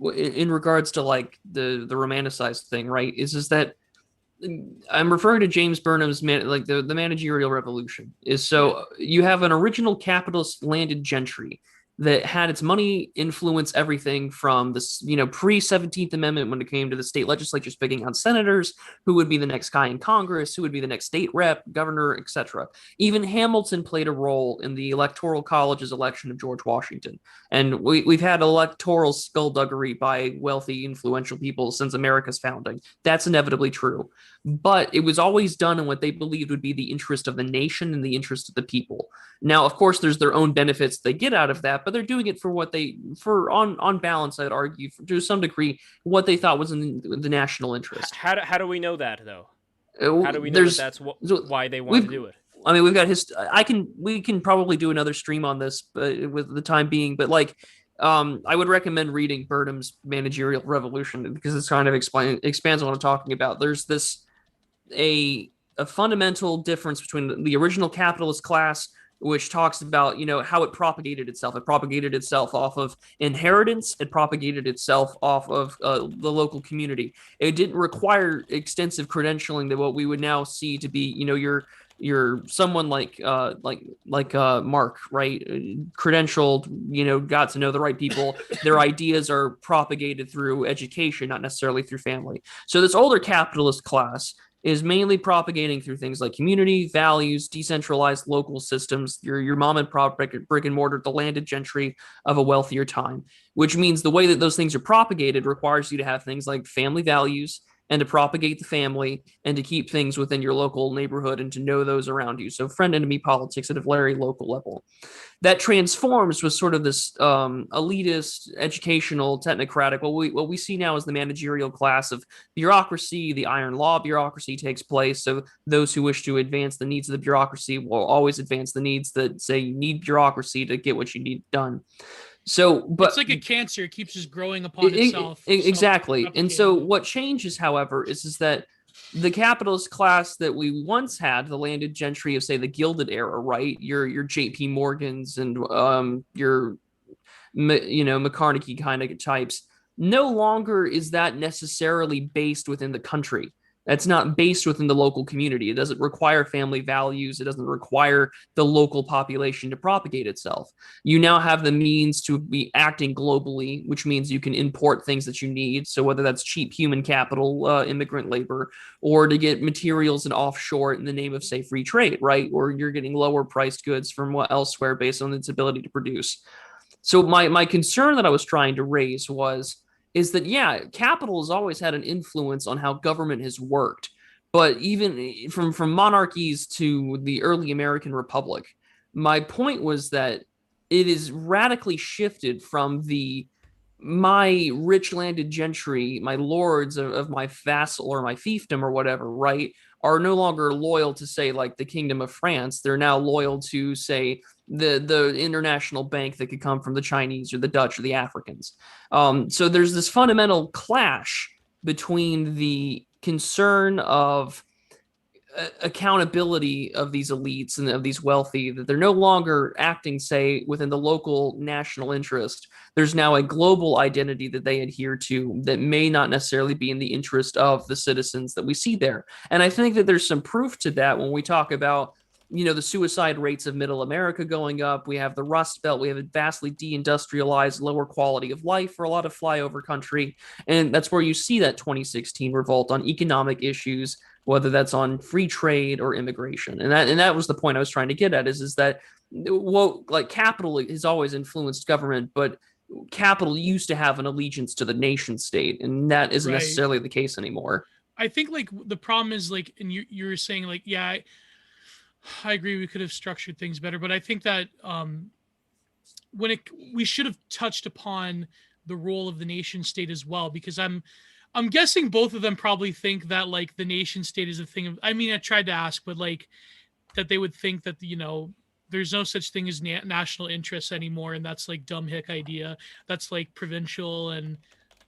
in regards to like the romanticized thing, right, is that I'm referring to James Burnham's the managerial revolution. Is so you have an original capitalist landed gentry that had its money influence everything from this, pre-17th Amendment when it came to the state legislatures picking out senators, who would be the next guy in Congress, who would be the next state rep, governor, etc. Even Hamilton played a role in the Electoral College's election of George Washington. And we've had electoral skullduggery by wealthy, influential people since America's founding. That's inevitably true. But it was always done in what they believed would be the interest of the nation and the interest of the people. Now, of course, there's their own benefits they get out of that, but they're doing it on balance, I'd argue, to some degree, what they thought was in the national interest. How do we know that, though? How do we know that's why they want to do it? I mean, we've got we can probably do another stream on this, but with the time being, but I would recommend reading Burnham's Managerial Revolution because it's kind of expands on what I'm talking about. There's a fundamental difference between the original capitalist class, which talks about, how it propagated itself. It propagated itself off of inheritance. It propagated itself off of the local community. It didn't require extensive credentialing that what we would now see to be, you're someone like Mark, right? Credentialed, got to know the right people. Their ideas are propagated through education, not necessarily through family. So this older capitalist class is mainly propagating through things like community, values, decentralized local systems, your mom and pop brick and mortar, the landed gentry of a wealthier time, which means the way that those things are propagated requires you to have things like family values and to propagate the family and to keep things within your local neighborhood and to know those around you. So friend-enemy politics at a very local level. That transforms with sort of this elitist, educational, technocratic. What we see now is the managerial class of bureaucracy. The iron law bureaucracy takes place. So those who wish to advance the needs of the bureaucracy will always advance the needs that say you need bureaucracy to get what you need done. So, but it's like a cancer; it keeps just growing upon itself. Exactly. And so, what changes, however, is that the capitalist class that we once had, the landed gentry of, say, the Gilded Era, right? Your J.P. Morgans and your McCartney kind of types. no longer is that necessarily based within the country. That's not based within the local community. It doesn't require family values. It doesn't require the local population to propagate itself. You now have the means to be acting globally, which means you can import things that you need. So whether that's cheap human capital, immigrant labor, or to get materials and offshore in the name of, say, free trade, right? Or you're getting lower priced goods from elsewhere based on its ability to produce. So my concern that I was trying to raise is that, yeah, capital has always had an influence on how government has worked. But even from monarchies to the early American Republic, my point was that it is radically shifted from my rich landed gentry, my lords of my vassal or my fiefdom or whatever, right, are no longer loyal to, say, like the Kingdom of France. They're now loyal to, say, the international bank that could come from the Chinese or the Dutch or the Africans. So there's this fundamental clash between the concern of accountability of these elites and of these wealthy, that they're no longer acting, say, within the local national interest. There's now a global identity that they adhere to that may not necessarily be in the interest of the citizens that we see there. And I think that there's some proof to that when we talk about, the suicide rates of middle America going up. We have the Rust Belt. We have a vastly deindustrialized, lower quality of life for a lot of flyover country. And that's where you see that 2016 revolt on economic issues, whether that's on free trade or immigration. And that was the point I was trying to get at, is that, well, like, capital has always influenced government, but capital used to have an allegiance to the nation state, and that isn't necessarily the case anymore. I think, like, the problem is, like, and you were saying, like, yeah, I agree we could have structured things better, but I think that we should have touched upon the role of the nation state as well, because I'm guessing both of them probably think that, like, the nation state is a thing of, I mean, I tried to ask, but, like, that they would think that, there's no such thing as national interests anymore, and that's, like, dumb hick idea. That's, like, provincial and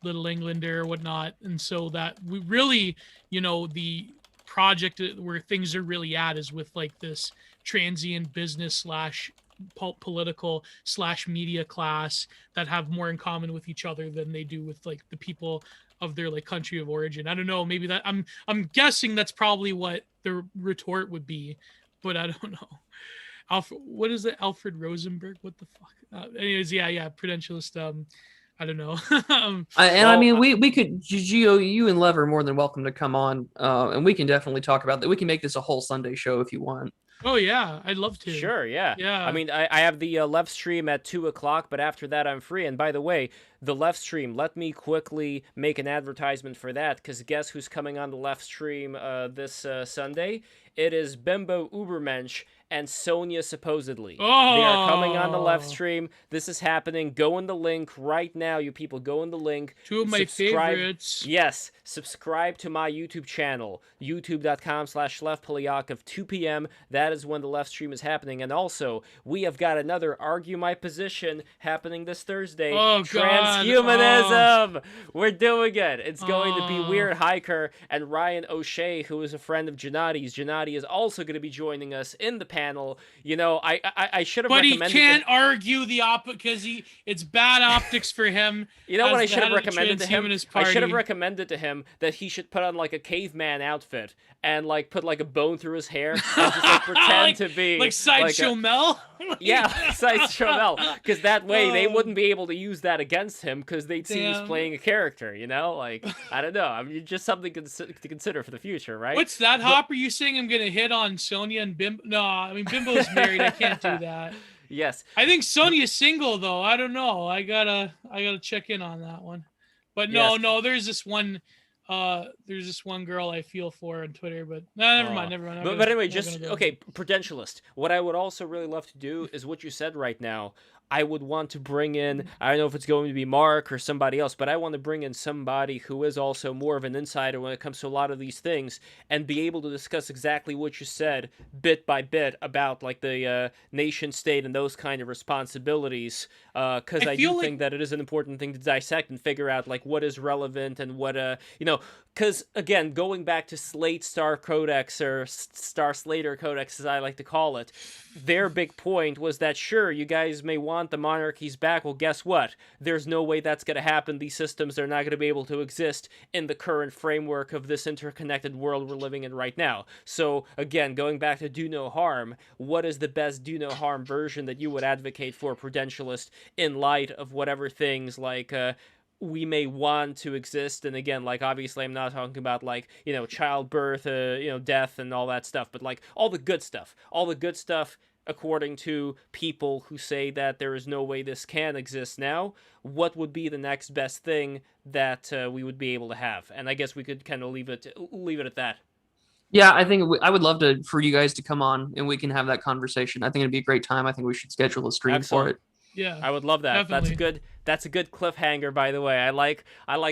Little Englander or whatnot. And so that we really, the project where things are really at is with, like, this transient business / political / media class that have more in common with each other than they do with, like, the people of their, like, country of origin. I don't know, maybe that I'm guessing that's probably what the retort would be, but I don't know. What is it? Alfred Rosenberg? What the fuck? Anyways, yeah, prudentialist. I don't know. I mean, we could, Gio, you and Lev are more than welcome to come on, and we can definitely talk about that. We can make this a whole Sunday show if you want. Oh yeah, I'd love to. Sure, yeah. Yeah. I mean, I have the left stream at 2:00, but after that I'm free. And by the way, the left stream, let me quickly make an advertisement for that, because guess who's coming on the left stream this Sunday? It is Bimbo Ubermensch and Sonia, supposedly. Oh. They are coming on the left stream. This is happening. Go in the link right now, you people. Go in the link. Two of my favorites. Yes. Subscribe to my YouTube channel, youtube.com/Lev Polyakov, 2 p.m. That is when the left stream is happening. And also, we have got another Argue My Position happening this Thursday. Oh, Transhumanism! Oh. We're doing it. It's going to be Weird Hiker and Ryan O'Shea, who is a friend of Gennadi's. Gennady is also going to be joining us in the panel. I should have recommended... But he can't argue the because it's bad optics for him. You know what I should have recommended to him? I should have recommended to him that he should put on, like, a caveman outfit and, like, put, like, a bone through his hair and just, like, pretend to be... Like Sideshow Mel? Yeah, Sideshow Mel. Because that way they wouldn't be able to use that against him, because they'd see he's playing a character, Like, I don't know. I mean, just something to consider for the future, right? What's that, Hopper? You saying I'm going to hit on Sonia and Bimbo? No, I mean, Bimbo's married. I can't do that. Yes. I think Sonia's single, though. I don't know. I gotta check in on that one. But no, there's this one girl I feel for on Twitter, but never mind. But anyway, Prudentialist. What I would also really love to do is what you said right now. I would want to bring in, I don't know if it's going to be Mark or somebody else, but I want to bring in somebody who is also more of an insider when it comes to a lot of these things, and be able to discuss exactly what you said bit by bit about, like, the nation state and those kind of responsibilities, because I do think that it is an important thing to dissect and figure out, like, what is relevant and what, because, again, going back to Slate Star Codex, or Star Slater Codex as I like to call it, their big point was that, sure, you guys may want want the monarchies back. Well, guess what? There's no way that's going to happen. These systems are not going to be able to exist in the current framework of this interconnected world we're living in right now. So, again, going back to do no harm, what is the best do no harm version that you would advocate for, Prudentialist, in light of whatever things like we may want to exist? And again, like, obviously I'm not talking about, like, you know, childbirth, you know, death and all that stuff, but like all the good stuff according to people who say that there is no way this can exist now. What would be the next best thing that we would be able to have? And I guess we could kind of leave it at that. Yeah, I think I would love for you guys to come on and we can have that conversation. I think it'd be a great time. I think we should schedule a stream for it. Yeah, I would love that. Definitely. That's a good cliffhanger, by the way. I like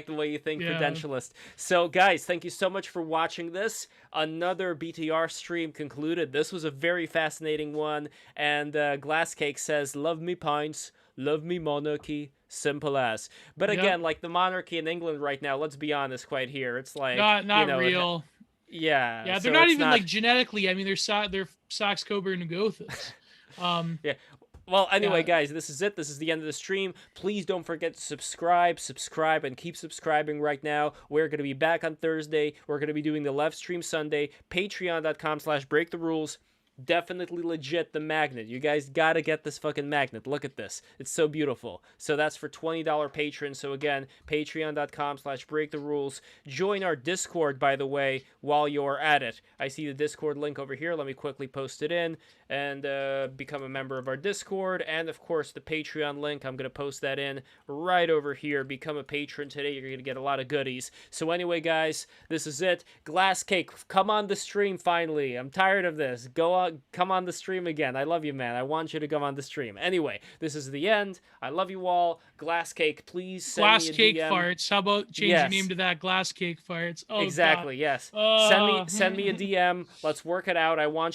the way you think, Prudentialist. So, guys, thank you so much for watching this. Another BTR stream concluded. This was a very fascinating one. And Glasscake says, "Love me pints, love me monarchy, simple as." But again, like the monarchy in England right now, let's be honest, quite here, it's like not real. Yeah, they're not even like genetically. I mean, they're Saxe Coburn and Gothas. Yeah. Well, anyway, guys, this is it. This is the end of the stream. Please don't forget to subscribe, and keep subscribing right now. We're going to be back on Thursday. We're going to be doing the live stream Sunday. Patreon.com/breaktherules. Definitely legit, the magnet. You guys gotta get this fucking magnet. Look at this. It's so beautiful. So that's for $20 patrons. So again, patreon.com/breaktherules. Join our Discord, by the way, while you're at it. I see the Discord link over here. Let me quickly post it in and become a member of our Discord. And of course, the Patreon link, I'm gonna post that in right over here. Become a patron today. You're gonna get a lot of goodies. So anyway, guys, this is it. Glasscake, come on the stream finally. I'm tired of this. Come on the stream again. I love you, man. I want you to come on the stream. Anyway, this is the end. I love you all. Glasscake, please send me a Glasscake DM. Farts. How about change your name to that? Glasscake Farts. Oh, exactly. God. Yes. Send me a DM. Let's work it out. I want you